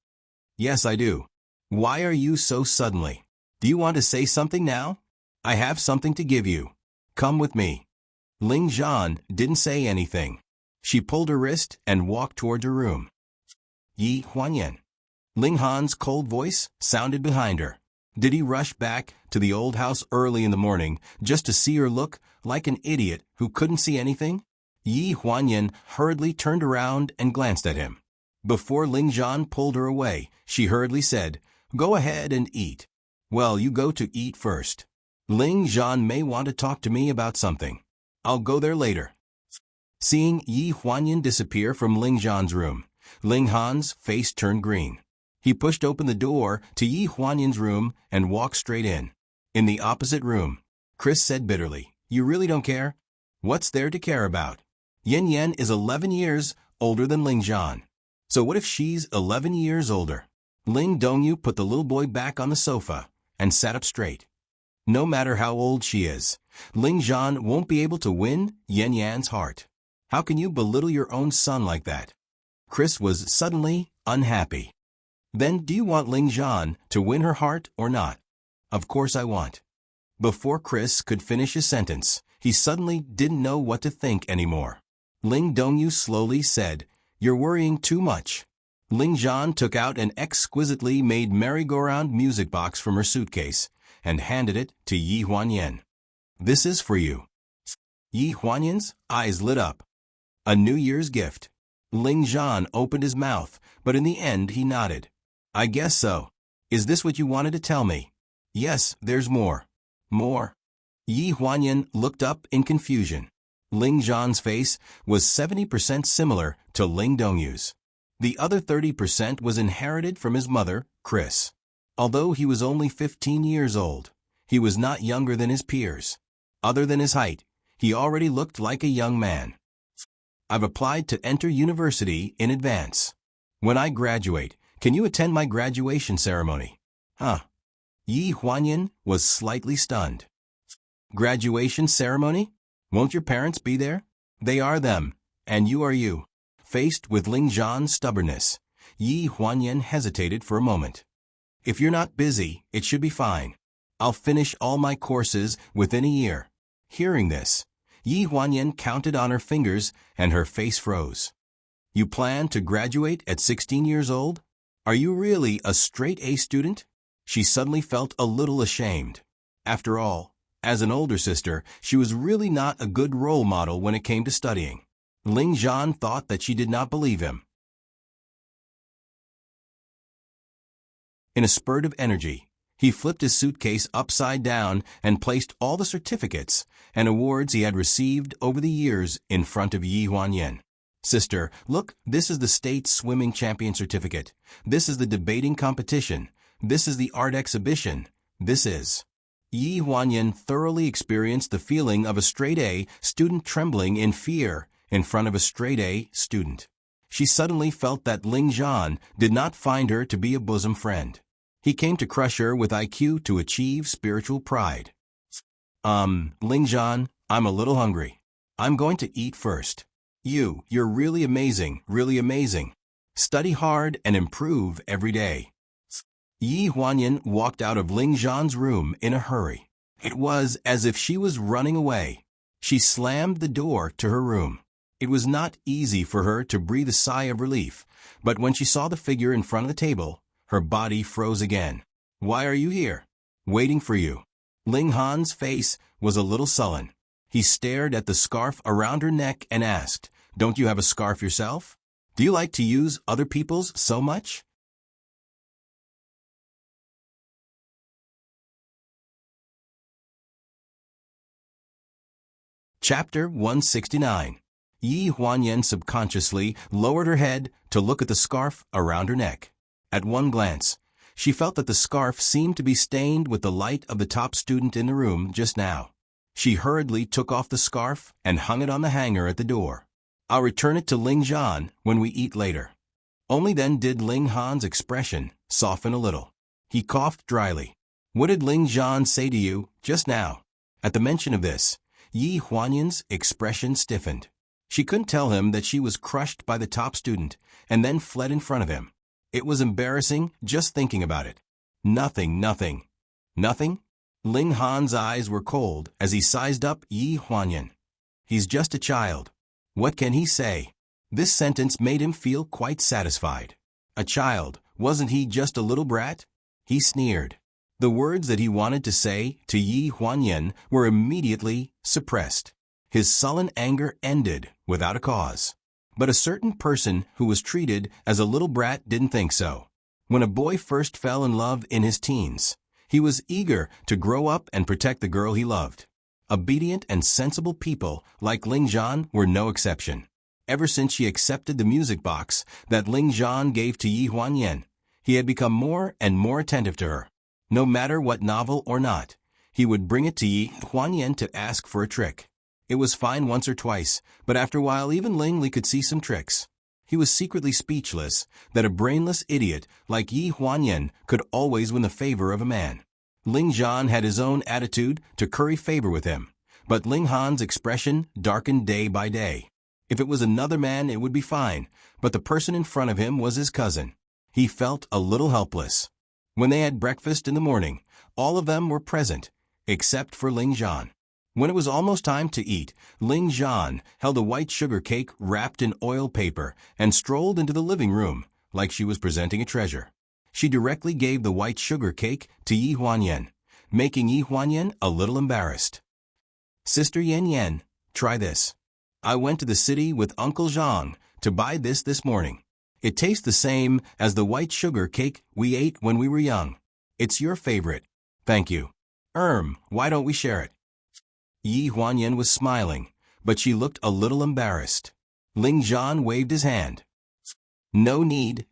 Yes, I do. Why are you so suddenly? Do you want to say something now? I have something to give you. Come with me. Ling Zhan didn't say anything. She pulled her wrist and walked toward her room. Yi Huanyan. Ling Han's cold voice sounded behind her. Did he rush back to the old house early in the morning just to see her look like an idiot who couldn't see anything? Yi Huanyan hurriedly turned around and glanced at him. Before Ling Zhan pulled her away, she hurriedly said, Go ahead and eat. Well, you go to eat first. Ling Zhan may want to talk to me about something. I'll go there later. Seeing Yi Huanyan disappear from Ling Zhan's room, Ling Han's face turned green. He pushed open the door to Yi Huanyan's room and walked straight in. In the opposite room, Chris said bitterly, You really don't care? What's there to care about? Yan Yan is 11 years older than Ling Zhan. So what if she's 11 years older? Ling Dongyu put the little boy back on the sofa and sat up straight. No matter how old she is, Ling Zhan won't be able to win Yan Yan's heart. How can you belittle your own son like that? Chris was suddenly unhappy. Then do you want Ling Zhan to win her heart or not? Of course I want. Before Chris could finish his sentence, he suddenly didn't know what to think anymore. Ling Dongyu slowly said, "You're worrying too much." Ling Zhan took out an exquisitely made merry-go-round music box from her suitcase and handed it to Yi Huanyan. "This is for you." Yi Huanyan's eyes lit up. A New Year's gift. Ling Zhan opened his mouth, but in the end he nodded. "I guess so. Is this what you wanted to tell me?" "Yes, there's more." "More?" Yi Huanyan looked up in confusion. Ling Zhan's face was 70% similar to Ling Dongyu's. The other 30% was inherited from his mother, Chris. Although he was only 15 years old, he was not younger than his peers. Other than his height, he already looked like a young man. "I've applied to enter university in advance. When I graduate, can you attend my graduation ceremony?" "Huh?" Yi Huanyan was slightly stunned. "Graduation ceremony? Won't your parents be there?" "They are them, and you are you." Faced with Ling Zhan's stubbornness, Yi Huanyan hesitated for a moment. "If you're not busy, it should be fine. I'll finish all my courses within a year." Hearing this, Yi Huanyan counted on her fingers and her face froze. "You plan to graduate at 16 years old? Are you really a straight-A student?" She suddenly felt a little ashamed. After all, as an older sister, she was really not a good role model when it came to studying. Ling Zhan thought that she did not believe him. In a spurt of energy, he flipped his suitcase upside down and placed all the certificates and awards he had received over the years in front of Yi Huanyan. "Sister, look, this is the state swimming champion certificate. This is the debating competition. This is the art exhibition. This is..." Yi Huanyan thoroughly experienced the feeling of a straight-A student trembling in fear in front of a straight-A student. She suddenly felt that Ling Zhan did not find her to be a bosom friend. He came to crush her with IQ to achieve spiritual pride. Ling Zhan, I'm a little hungry. I'm going to eat first. You're really amazing, really amazing. Study hard and improve every day." Yi Huanyan walked out of Ling Zhan's room in a hurry. It was as if she was running away. She slammed the door to her room. It was not easy for her to breathe a sigh of relief, but when she saw the figure in front of the table, her body froze again. "Why are you here?" "Waiting for you." Ling Han's face was a little sullen. He stared at the scarf around her neck and asked, "Don't you have a scarf yourself? Do you like to use other people's so much?" Chapter 169. Yi Huanyan subconsciously lowered her head to look at the scarf around her neck. At one glance, she felt that the scarf seemed to be stained with the light of the top student in the room just now. She hurriedly took off the scarf and hung it on the hanger at the door. "I'll return it to Ling Zhan when we eat later." Only then did Ling Han's expression soften a little. He coughed dryly. "What did Ling Zhan say to you just now?" At the mention of this, Yi Huanyan's expression stiffened. She couldn't tell him that she was crushed by the top student and then fled in front of him. It was embarrassing just thinking about it. Nothing. Nothing? Ling Han's eyes were cold as he sized up Yi Huanyan. He's just a child. What can he say? This sentence made him feel quite satisfied. A child, wasn't he just a little brat? He sneered. The words that he wanted to say to Yi Huanyan were immediately suppressed. His sullen anger ended without a cause. But a certain person who was treated as a little brat didn't think so. When a boy first fell in love in his teens, he was eager to grow up and protect the girl he loved. Obedient and sensible people like Ling Zhan were no exception. Ever since she accepted the music box that Ling Zhan gave to Yi Huanyan, he had become more and more attentive to her. No matter what novel or not, he would bring it to Yi Huanyan to ask for a trick. It was fine once or twice, but after a while even Ling Li could see some tricks. He was secretly speechless that a brainless idiot like Yi Huanyan could always win the favor of a man. Ling Zhan had his own attitude to curry favor with him, but Ling Han's expression darkened day by day. If it was another man, it would be fine, but the person in front of him was his cousin. He felt a little helpless. When they had breakfast in the morning, all of them were present, except for Ling Zhan. When it was almost time to eat, Ling Zhan held a white sugar cake wrapped in oil paper and strolled into the living room like she was presenting a treasure. She directly gave the white sugar cake to Yi Huanyan, making Yi Huanyan a little embarrassed. "Sister Yan Yan, try this. I went to the city with Uncle Zhang to buy this morning. It tastes the same as the white sugar cake we ate when we were young. It's your favorite. Thank you. Why don't we share it?" Yi Huanyan was smiling, but she looked a little embarrassed. Ling Zhan waved his hand. No need.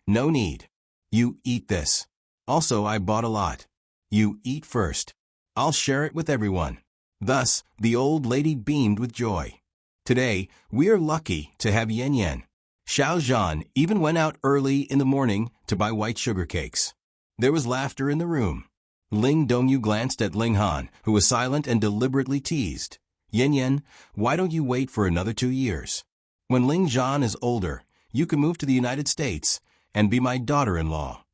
You eat this. Also, I bought a lot. You eat first. I'll share it with everyone." Thus, the old lady beamed with joy. Today, we are lucky to have Yan Yan. Xiao Zhan even went out early in the morning to buy white sugar cakes. There was laughter in the room. Ling Dongyu glanced at Ling Han, who was silent and deliberately teased. "Yan Yan, why don't you wait for another 2 years? When Ling Zhan is older, you can move to the United States and be my daughter-in-law."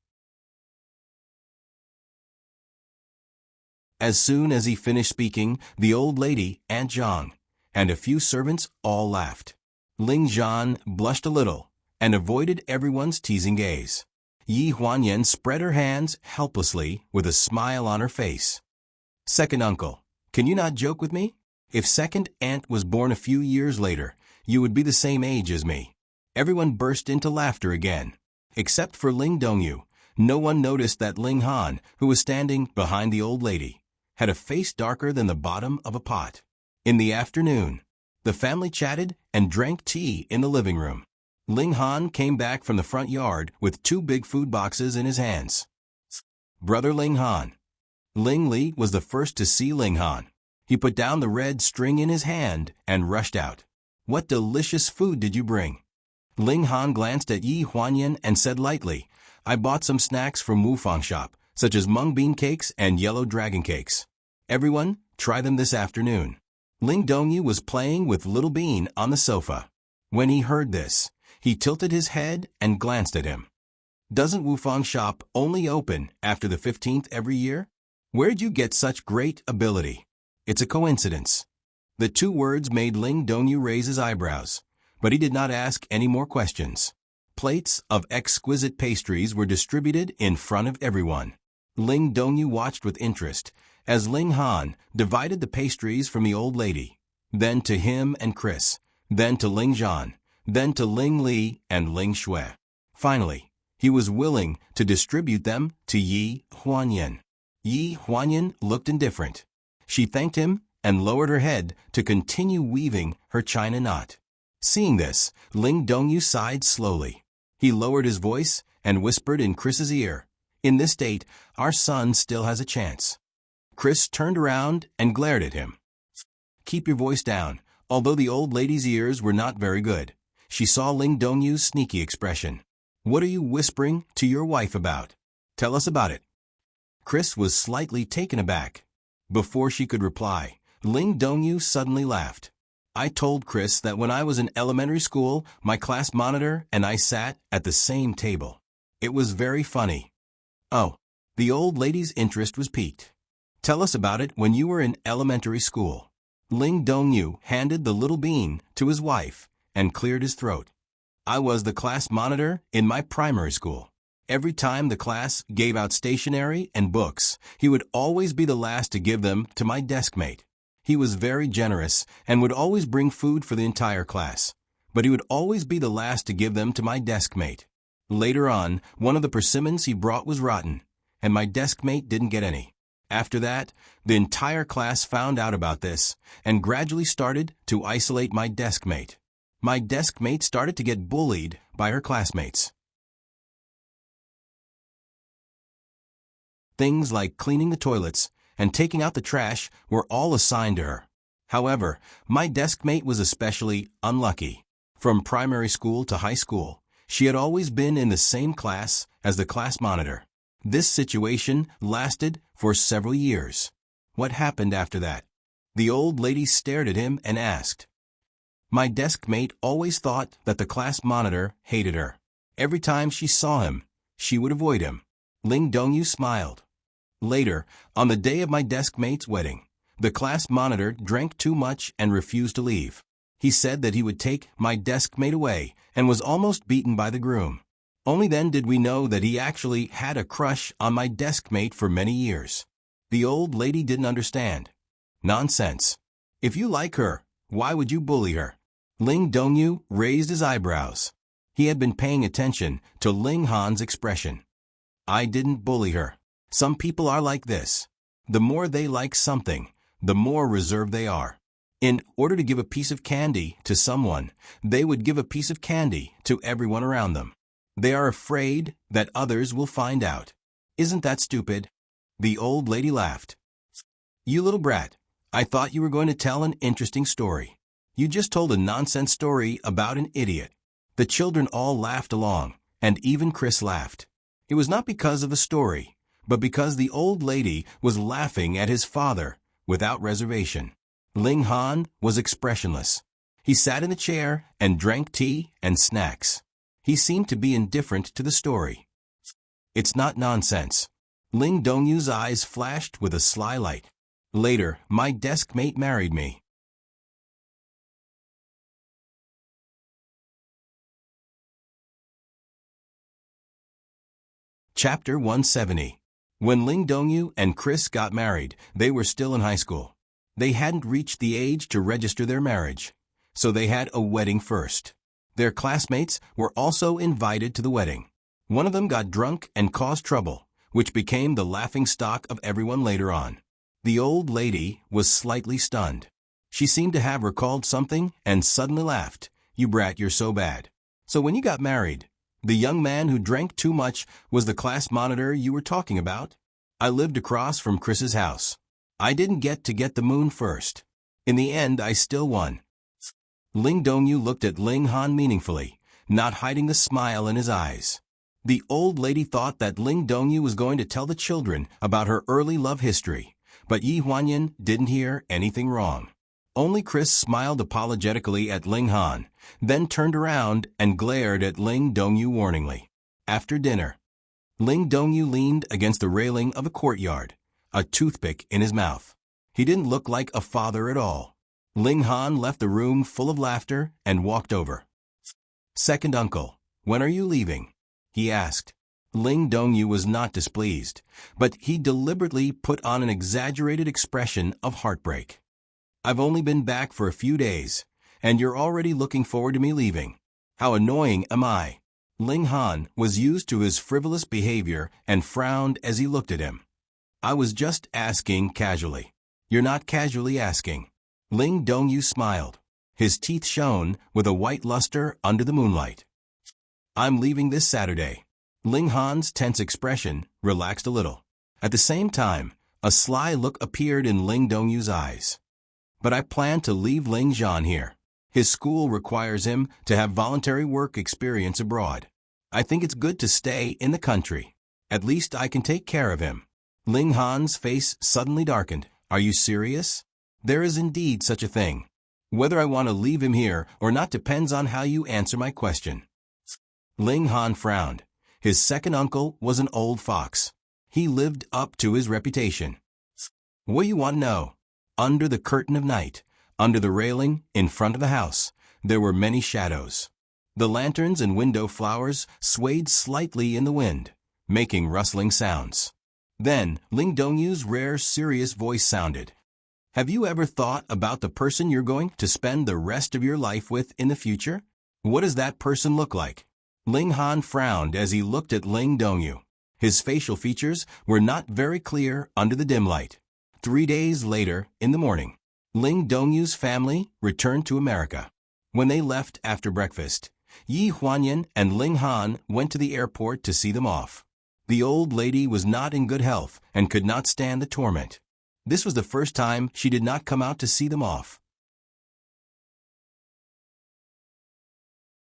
As soon as he finished speaking, the old lady, Aunt Zhang, and a few servants all laughed. Ling Zhan blushed a little and avoided everyone's teasing gaze. Yi Huanyan spread her hands helplessly with a smile on her face. "Second uncle, can you not joke with me? If second aunt was born a few years later, you would be the same age as me." Everyone burst into laughter again. Except for Ling Dongyu, no one noticed that Ling Han, who was standing behind the old lady, had a face darker than the bottom of a pot. In the afternoon, the family chatted and drank tea in the living room. Ling Han came back from the front yard with 2 big food boxes in his hands. "Brother Ling Han." Ling Li was the first to see Ling Han. He put down the red string in his hand and rushed out. "What delicious food did you bring?" Ling Han glanced at Yi Huanyan and said lightly, "I bought some snacks from Wufang shop, such as mung bean cakes and yellow dragon cakes. Everyone, try them this afternoon." Ling Dongyu was playing with Little Bean on the sofa. When he heard this, he tilted his head and glanced at him. "Doesn't Wufang shop only open after the 15th every year? Where'd you get such great ability?" "It's a coincidence." The 2 words made Ling Dongyu raise his eyebrows, but he did not ask any more questions. Plates of exquisite pastries were distributed in front of everyone. Ling Dongyu watched with interest as Ling Han divided the pastries from the old lady, then to him and Chris, then to Ling Zhan, then to Ling Li and Ling Shui. Finally, he was willing to distribute them to Yi Huanyan. Yi Huanyan looked indifferent. She thanked him and lowered her head to continue weaving her china knot. Seeing this, Ling Dongyu sighed slowly. He lowered his voice and whispered in Chris's ear, "In this state, our son still has a chance." Chris turned around and glared at him. "Keep your voice down." Although the old lady's ears were not very good, she saw Ling Dongyu's sneaky expression. "What are you whispering to your wife about? Tell us about it." Chris was slightly taken aback. Before she could reply, Ling Dongyu suddenly laughed. "I told Chris that when I was in elementary school, my class monitor and I sat at the same table. It was very funny." "Oh." The old lady's interest was piqued. "Tell us about it when you were in elementary school." Ling Dongyu handed the little bean to his wife and cleared his throat. "I was the class monitor in my primary school. Every time the class gave out stationery and books, he would always be the last to give them to my desk mate. He was very generous and would always bring food for the entire class, but he would always be the last to give them to my desk mate. Later on, one of the persimmons he brought was rotten, and my desk mate didn't get any. After that, the entire class found out about this and gradually started to isolate my desk mate. My desk mate started to get bullied by her classmates. Things like cleaning the toilets and taking out the trash were all assigned to her. However, my desk mate was especially unlucky. From primary school to high school, she had always been in the same class as the class monitor. This situation lasted for several years. What happened after that? The old lady stared at him and asked. My desk mate always thought that the class monitor hated her. Every time she saw him, she would avoid him. Ling Dongyu smiled. Later, on the day of my desk mate's wedding, The class monitor drank too much and refused to leave. He said that he would take my desk mate away and was almost beaten by the groom. Only then did we know that he actually had a crush on my desk mate for many years. The old lady didn't understand. Nonsense. If you like her, why would you bully her? Ling Dongyu raised his eyebrows. He had been paying attention to Ling Han's expression. I didn't bully her. Some people are like this. The more they like something, the more reserved they are. In order to give a piece of candy to someone, they would give a piece of candy to everyone around them. They are afraid that others will find out. Isn't that stupid? The old lady laughed. You little brat, I thought you were going to tell an interesting story. You just told a nonsense story about an idiot. The children all laughed along, and even Chris laughed. It was not because of the story, but because the old lady was laughing at his father without reservation. Ling Han was expressionless. He sat in a chair and drank tea and snacks. He seemed to be indifferent to the story. It's not nonsense. Ling Dongyu's eyes flashed with a sly light. Later, my desk mate married me. Chapter 170. When Ling Dongyu and Chris got married, they were still in high school. They hadn't reached the age to register their marriage, so they had a wedding first. Their classmates were also invited to the wedding. One of them got drunk and caused trouble, which became the laughingstock of everyone later on. The old lady was slightly stunned. She seemed to have recalled something and suddenly laughed. You brat, you're so bad. So when you got married, the young man who drank too much was the class monitor you were talking about? I lived across from Chris's house. I didn't get the moon first. In the end, I still won. Ling Dongyu looked at Ling Han meaningfully, not hiding the smile in his eyes. The old lady thought that Ling Dongyu was going to tell the children about her early love history, but Yi Huanyan didn't hear anything wrong. Only Chris smiled apologetically at Ling Han, then turned around and glared at Ling Dongyu warningly. After dinner, Ling Dongyu leaned against the railing of a courtyard, a toothpick in his mouth. He didn't look like a father at all. Ling Han left the room full of laughter and walked over. Second uncle, when are you leaving? He asked. Ling Dongyu was not displeased, but he deliberately put on an exaggerated expression of heartbreak. I've only been back for a few days, and you're already looking forward to me leaving. How annoying am I? Ling Han was used to his frivolous behavior and frowned as he looked at him. I was just asking casually. You're not casually asking. Ling Dongyu smiled. His teeth shone with a white luster under the moonlight. I'm leaving this Saturday. Ling Han's tense expression relaxed a little. At the same time, a sly look appeared in Ling Dongyu's eyes. But I plan to leave Ling Zhan here. His school requires him to have voluntary work experience abroad. I think it's good to stay in the country. At least I can take care of him. Ling Han's face suddenly darkened. Are you serious? There is indeed such a thing. Whether I want to leave him here or not depends on how you answer my question. Ling Han frowned. His second uncle was an old fox. He lived up to his reputation. What do you want to know? Under the curtain of night, under the railing, in front of the house, there were many shadows. The lanterns and window flowers swayed slightly in the wind, making rustling sounds. Then, Ling Dongyu's rare, serious voice sounded. Have you ever thought about the person you're going to spend the rest of your life with in the future? What does that person look like? Ling Han frowned as he looked at Ling Dongyu. His facial features were not very clear under the dim light. 3 days later, in the morning, Ling Dongyu's family returned to America. When they left after breakfast, Yi Huanyan and Ling Han went to the airport to see them off. The old lady was not in good health and could not stand the torment. This was the first time she did not come out to see them off.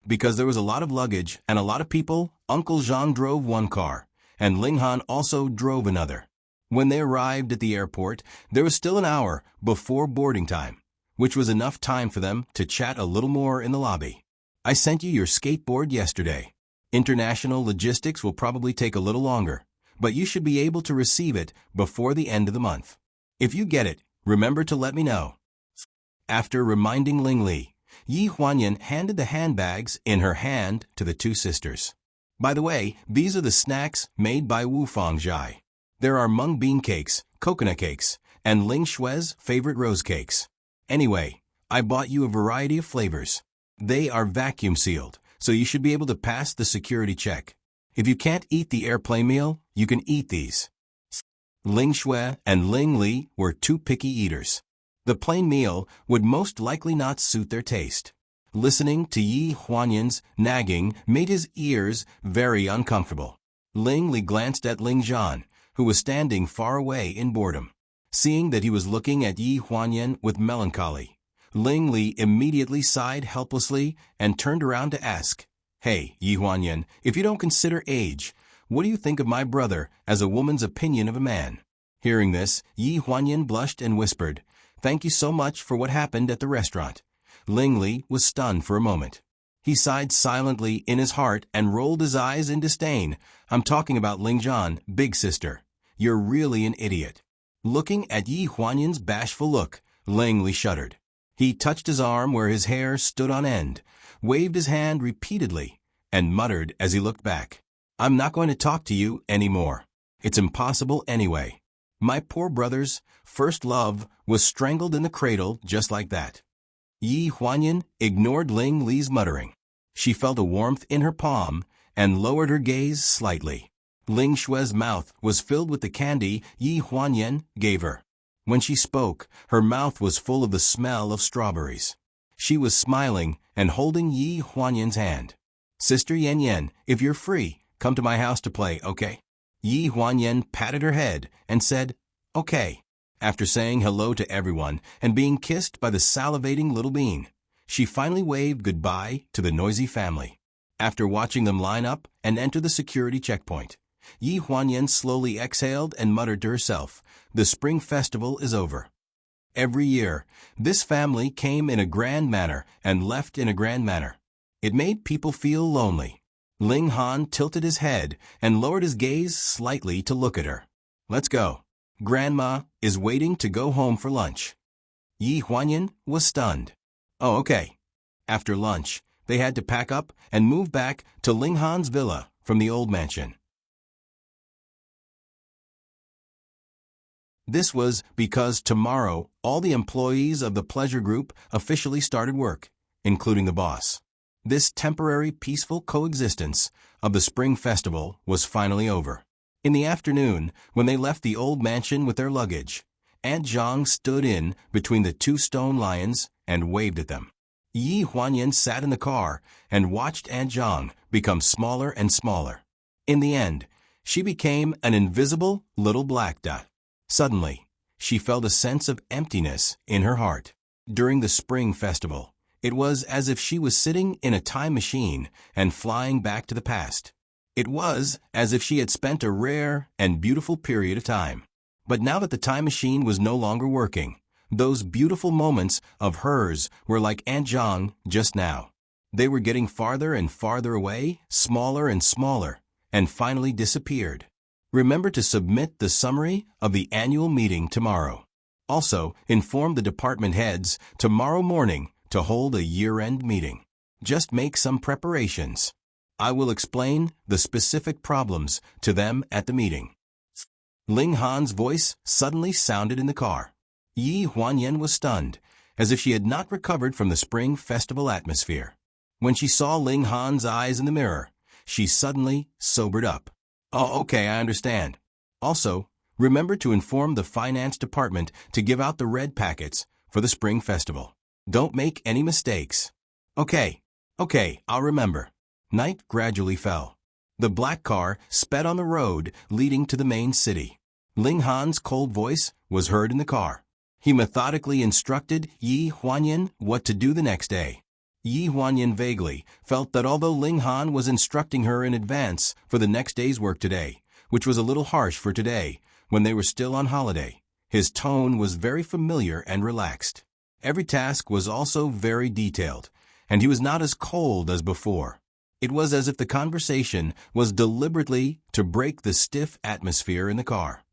Because there was a lot of luggage and a lot of people, Uncle Zhang drove one car, and Ling Han also drove another. When they arrived at the airport, there was still an hour before boarding time, which was enough time for them to chat a little more in the lobby. I sent you your skateboard yesterday. International logistics will probably take a little longer, but you should be able to receive it before the end of the month. If you get it, Remember to let me know. After reminding Ling Li, Yi Huanyan handed the handbags in her hand to the two sisters. By the way, these are the snacks made by Wu Fangzhai. There are mung bean cakes, coconut cakes, and Ling Shui's favorite rose cakes. Anyway, I bought you a variety of flavors. They are vacuum sealed, so you should be able to pass the security check. If you can't eat the airplane meal, you can eat these. Ling Shui and Ling Li were two picky eaters. The plain meal would most likely not suit their taste. Listening to Yi Huanyan's nagging made his ears very uncomfortable. Ling Li glanced at Ling Zhan, who was standing far away in boredom. Seeing that he was looking at Yi Huanyan with melancholy, Ling Li immediately sighed helplessly and turned around to ask, "Hey, Yi Huanyan, if you don't consider age, what do you think of my brother as a woman's opinion of a man?" Hearing this, Yi Huanyan blushed and whispered, "Thank you so much for what happened at the restaurant." Ling Li was stunned for a moment. He sighed silently in his heart and rolled his eyes in disdain. "I'm talking about Ling Zhan, big sister. You're really an idiot." Looking at Yi Huanyan's bashful look, Ling Li shuddered. He touched his arm where his hair stood on end, waved his hand repeatedly, and muttered as he looked back, "I'm not going to talk to you anymore. It's impossible anyway. My poor brother's first love was strangled in the cradle just like that." Yi Huanyan ignored Ling Li's muttering. She felt a warmth in her palm and lowered her gaze slightly. Ling Shui's mouth was filled with the candy Yi Huanyan gave her. When she spoke, her mouth was full of the smell of strawberries. She was smiling and holding Yi Huanyan's hand. "Sister Yan Yan, if you're free, come to my house to play, okay?" Yi Huanyan patted her head and said, "Okay." After saying hello to everyone and being kissed by the salivating little bean, she finally waved goodbye to the noisy family. After watching them line up and enter the security checkpoint, Yi Huanyan slowly exhaled and muttered to herself, "The spring festival is over." Every year, this family came in a grand manner and left in a grand manner. It made people feel lonely. Ling Han tilted his head and lowered his gaze slightly to look at her. "Let's go. Grandma is waiting to go home for lunch." Yi Huanyan was stunned. "Oh, okay." After lunch, they had to pack up and move back to Ling Han's villa from the old mansion. This was because tomorrow all the employees of the pleasure group officially started work, including the boss. This temporary peaceful coexistence of the Spring Festival was finally over. In the afternoon, when they left the old mansion with their luggage, Aunt Zhang stood in between the two stone lions and waved at them. Yi Huanyan sat in the car and watched Aunt Zhang become smaller and smaller. In the end, she became an invisible little black dot. Suddenly, she felt a sense of emptiness in her heart. During the Spring Festival, it was as if she was sitting in a time machine and flying back to the past. It was as if she had spent a rare and beautiful period of time. But now that the time machine was no longer working, those beautiful moments of hers were like Aunt Zhang just now. They were getting farther and farther away, smaller and smaller, and finally disappeared. Remember to submit the summary of the annual meeting tomorrow. Also, inform the department heads tomorrow morning to hold a year-end meeting. Just make some preparations. I will explain the specific problems to them at the meeting. Ling Han's voice suddenly sounded in the car. Yi Huanyan was stunned, as if she had not recovered from the Spring Festival atmosphere. When she saw Ling Han's eyes in the mirror, she suddenly sobered up. "Oh, okay, I understand. Also, remember to inform the finance department to give out the red packets for the Spring Festival. Don't make any mistakes." Okay, I'll remember." Night gradually fell. The black car sped on the road leading to the main city. Ling Han's cold voice was heard in the car. He methodically instructed Yi Huanyan what to do the next day. Yi Huanyan vaguely felt that although Ling Han was instructing her in advance for the next day's work today, which was a little harsh for today, when they were still on holiday, his tone was very familiar and relaxed. Every task was also very detailed, and he was not as cold as before. It was as if the conversation was deliberately to break the stiff atmosphere in the car.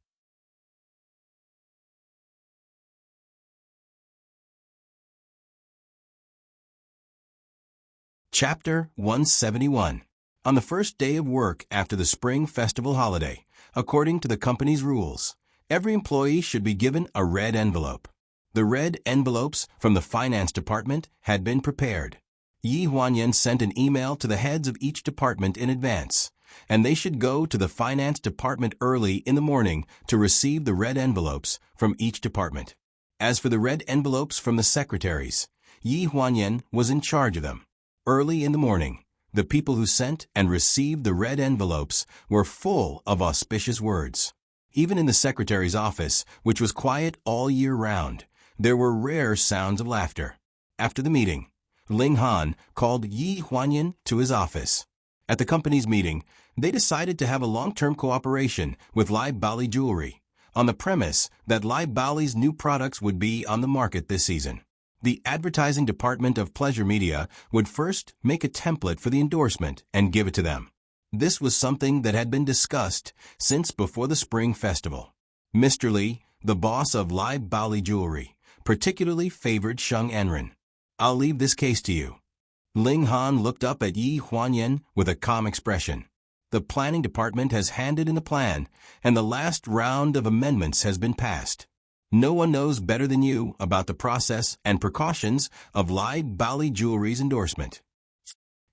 Chapter 171. On the first day of work after the Spring Festival holiday, according to the company's rules, every employee should be given a red envelope. The red envelopes from the finance department had been prepared. Yi Huanyan sent an email to the heads of each department in advance, and they should go to the finance department early in the morning to receive the red envelopes from each department. As for the red envelopes from the secretaries, Yi Huanyan was in charge of them. Early in the morning, the people who sent and received the red envelopes were full of auspicious words. Even in the secretary's office, which was quiet all year round, there were rare sounds of laughter. After the meeting, Ling Han called Yi Huanyan to his office. At the company's meeting, they decided to have a long-term cooperation with Lai Bali Jewelry, on the premise that Lai Bali's new products would be on the market this season. The advertising department of Pleasure Media would first make a template for the endorsement and give it to them. This was something that had been discussed since before the Spring Festival. Mr. Li, the boss of Lai Bali Jewelry, particularly favored Sheng Enren. "I'll leave this case to you." Ling Han looked up at Yi Huanyan with a calm expression. "The planning department has handed in a plan, and the last round of amendments has been passed. No one knows better than you about the process and precautions of Lai Bali Jewelry's endorsement."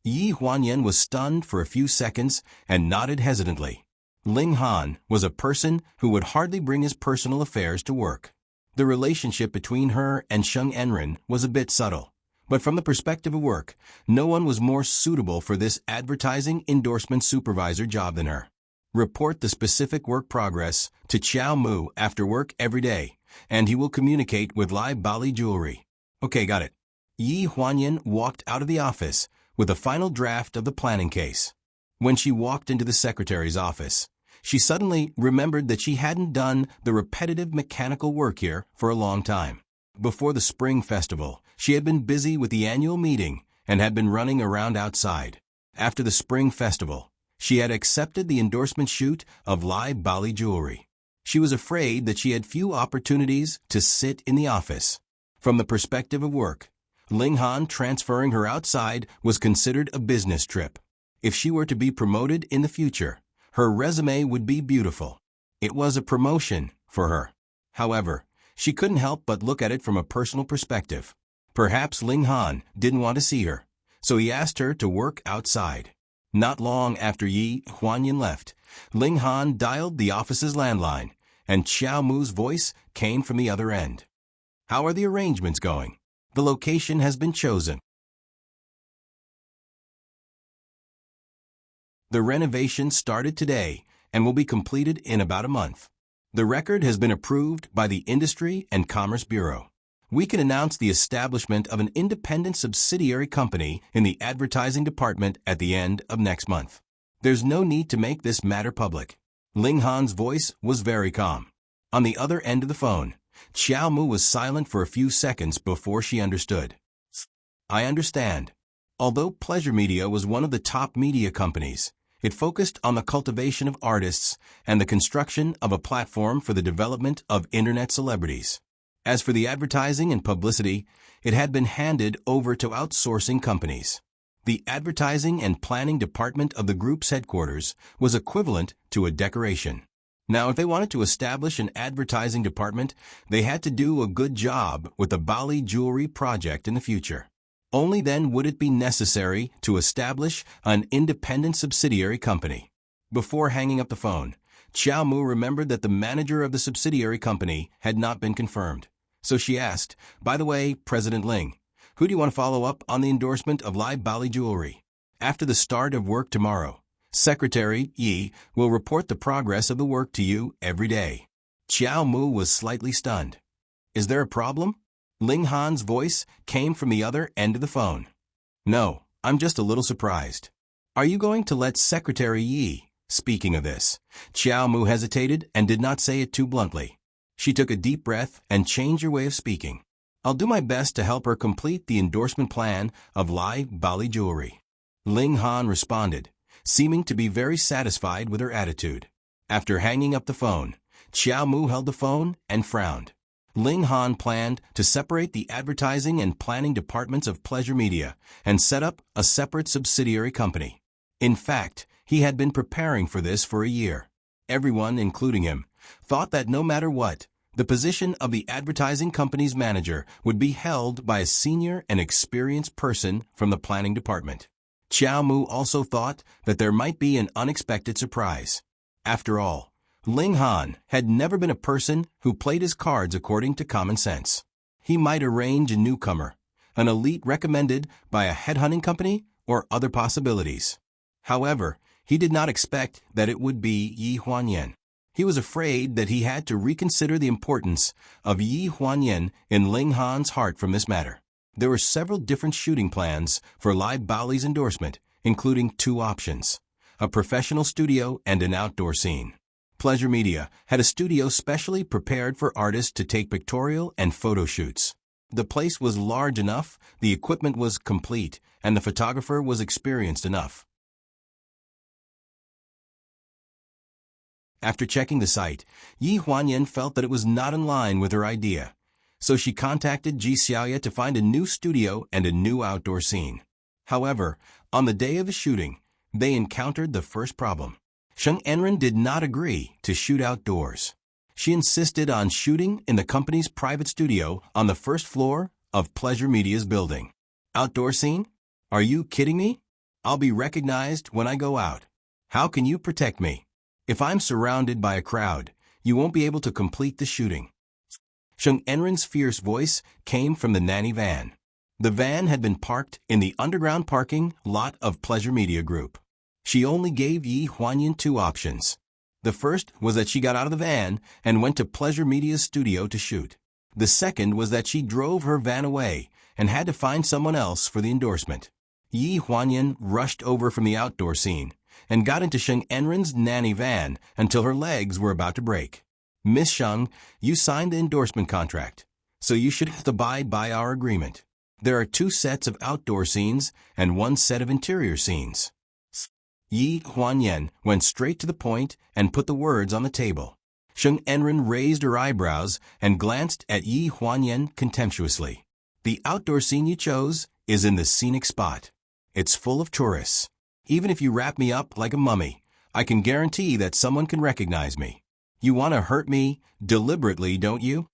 Yi Huanyan was stunned for a few seconds and nodded hesitantly. Ling Han was a person who would hardly bring his personal affairs to work. The relationship between her and Sheng Enren was a bit subtle, but from the perspective of work, no one was more suitable for this advertising endorsement supervisor job than her. Report the specific work progress to Chow Mu after work every day, and he will communicate with Lai Bali Jewelry. "Okay, got it." Yi Huanyan walked out of the office with a final draft of the planning case. When she walked into the secretary's office, she suddenly remembered that she hadn't done the repetitive mechanical work here for a long time. Before the Spring Festival, she had been busy with the annual meeting and had been running around outside. After the Spring Festival, she had accepted the endorsement shoot of Lai Bali Jewelry. She was afraid that she had few opportunities to sit in the office. From the perspective of work, Ling Han transferring her outside was considered a business trip. If she were to be promoted in the future, her resume would be beautiful. It was a promotion for her. However, she couldn't help but look at it from a personal perspective. Perhaps Ling Han didn't want to see her, so he asked her to work outside. Not long after Yi Huanyan left, Ling Han dialed the office's landline, and Xiao Mu's voice came from the other end. "How are the arrangements going? The location has been chosen. The renovation started today and will be completed in about a month. The record has been approved by the Industry and Commerce Bureau. We can announce the establishment of an independent subsidiary company in the advertising department at the end of next month. There's no need to make this matter public." Ling Han's voice was very calm. On the other end of the phone, Xiao Mu was silent for a few seconds before she understood. "I understand." Although Pleasure Media was one of the top media companies, it focused on the cultivation of artists and the construction of a platform for the development of internet celebrities. As for the advertising and publicity, it had been handed over to outsourcing companies. The advertising and planning department of the group's headquarters was equivalent to a decoration. Now, if they wanted to establish an advertising department, they had to do a good job with the Bali Jewelry project in the future. Only then would it be necessary to establish an independent subsidiary company. Before hanging up the phone, Xiao Mu remembered that the manager of the subsidiary company had not been confirmed. So she asked, "By the way, President Ling, who do you want to follow up on the endorsement of Lai Bali Jewelry? After the start of work tomorrow, Secretary Yi will report the progress of the work to you every day." Xiao Mu was slightly stunned. "Is there a problem?" Ling Han's voice came from the other end of the phone. "No, I'm just a little surprised. Are you going to let Secretary Yi?" Speaking of this, Xiao Mu hesitated and did not say it too bluntly. She took a deep breath and changed her way of speaking. "I'll do my best to help her complete the endorsement plan of Lai Bali Jewelry." Ling Han responded, seeming to be very satisfied with her attitude. After hanging up the phone, Xiao Mu held the phone and frowned. Ling Han planned to separate the advertising and planning departments of Pleasure Media and set up a separate subsidiary company. In fact, he had been preparing for this for a year. Everyone, including him, thought that no matter what, the position of the advertising company's manager would be held by a senior and experienced person from the planning department. Xiao Mu also thought that there might be an unexpected surprise. After all, Ling Han had never been a person who played his cards according to common sense. He might arrange a newcomer, an elite recommended by a headhunting company, or other possibilities. However, he did not expect that it would be Yi Huanyan. He was afraid that he had to reconsider the importance of Yi Huanyan in Ling Han's heart from this matter. There were several different shooting plans for Lai Baoli's endorsement, including 2 options: a professional studio and an outdoor scene. Pleasure Media had a studio specially prepared for artists to take pictorial and photo shoots. The place was large enough, the equipment was complete, and the photographer was experienced enough. After checking the site, Yi Huanyan felt that it was not in line with her idea, so she contacted Ji Xiaoya to find a new studio and a new outdoor scene. However, on the day of the shooting, they encountered the first problem. Sheng Enren did not agree to shoot outdoors. She insisted on shooting in the company's private studio on the first floor of Pleasure Media's building. Outdoor scene? Are you kidding me? I'll be recognized when I go out. How can you protect me? If I'm surrounded by a crowd, you won't be able to complete the shooting. Sheng Enren's fierce voice came from the nanny van. The van had been parked in the underground parking lot of Pleasure Media Group. She only gave Yi Huanyan 2 options. The first was that she got out of the van and went to Pleasure Media's studio to shoot. The second was that she drove her van away and had to find someone else for the endorsement. Yi Huanyan rushed over from the outdoor scene and got into Sheng Enren's nanny van until her legs were about to break. Miss Sheng, you signed the endorsement contract, so you should abide by our agreement. There are 2 sets of outdoor scenes and 1 set of interior scenes. Yi Huanyan went straight to the point and put the words on the table. Sheng Enren raised her eyebrows and glanced at Yi Huanyan contemptuously. The outdoor scene you chose is in the scenic spot. It's full of tourists. Even if you wrap me up like a mummy, I can guarantee that someone can recognize me. You want to hurt me deliberately, don't you?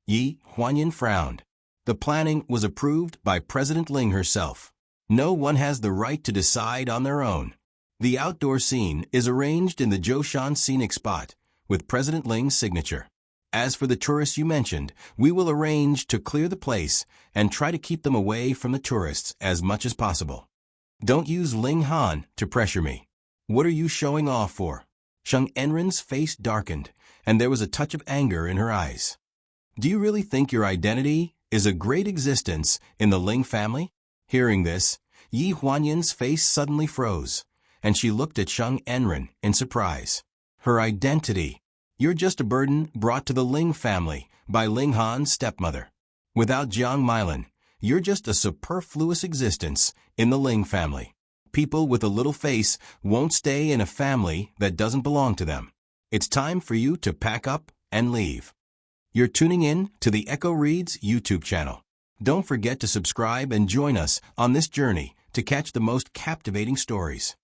Yi Huanyan frowned. The planning was approved by President Ling herself. No one has the right to decide on their own. The outdoor scene is arranged in the Zhoushan scenic spot with President Ling's signature. As for the tourists you mentioned, we will arrange to clear the place and try to keep them away from the tourists as much as possible. Don't use Ling Han to pressure me. What are you showing off for? Sheng Enren's face darkened, and there was a touch of anger in her eyes. Do you really think your identity is a great existence in the Ling family? Hearing this, Yi Huanyan's face suddenly froze, and she looked at Sheng Enren in surprise. Her identity. You're just a burden brought to the Ling family by Ling Han's stepmother. Without Jiang Milan, you're just a superfluous existence in the Ling family. People with a little face won't stay in a family that doesn't belong to them. It's time for you to pack up and leave. You're tuning in to the Echo Reads YouTube channel. Don't forget to subscribe and join us on this journey to catch the most captivating stories.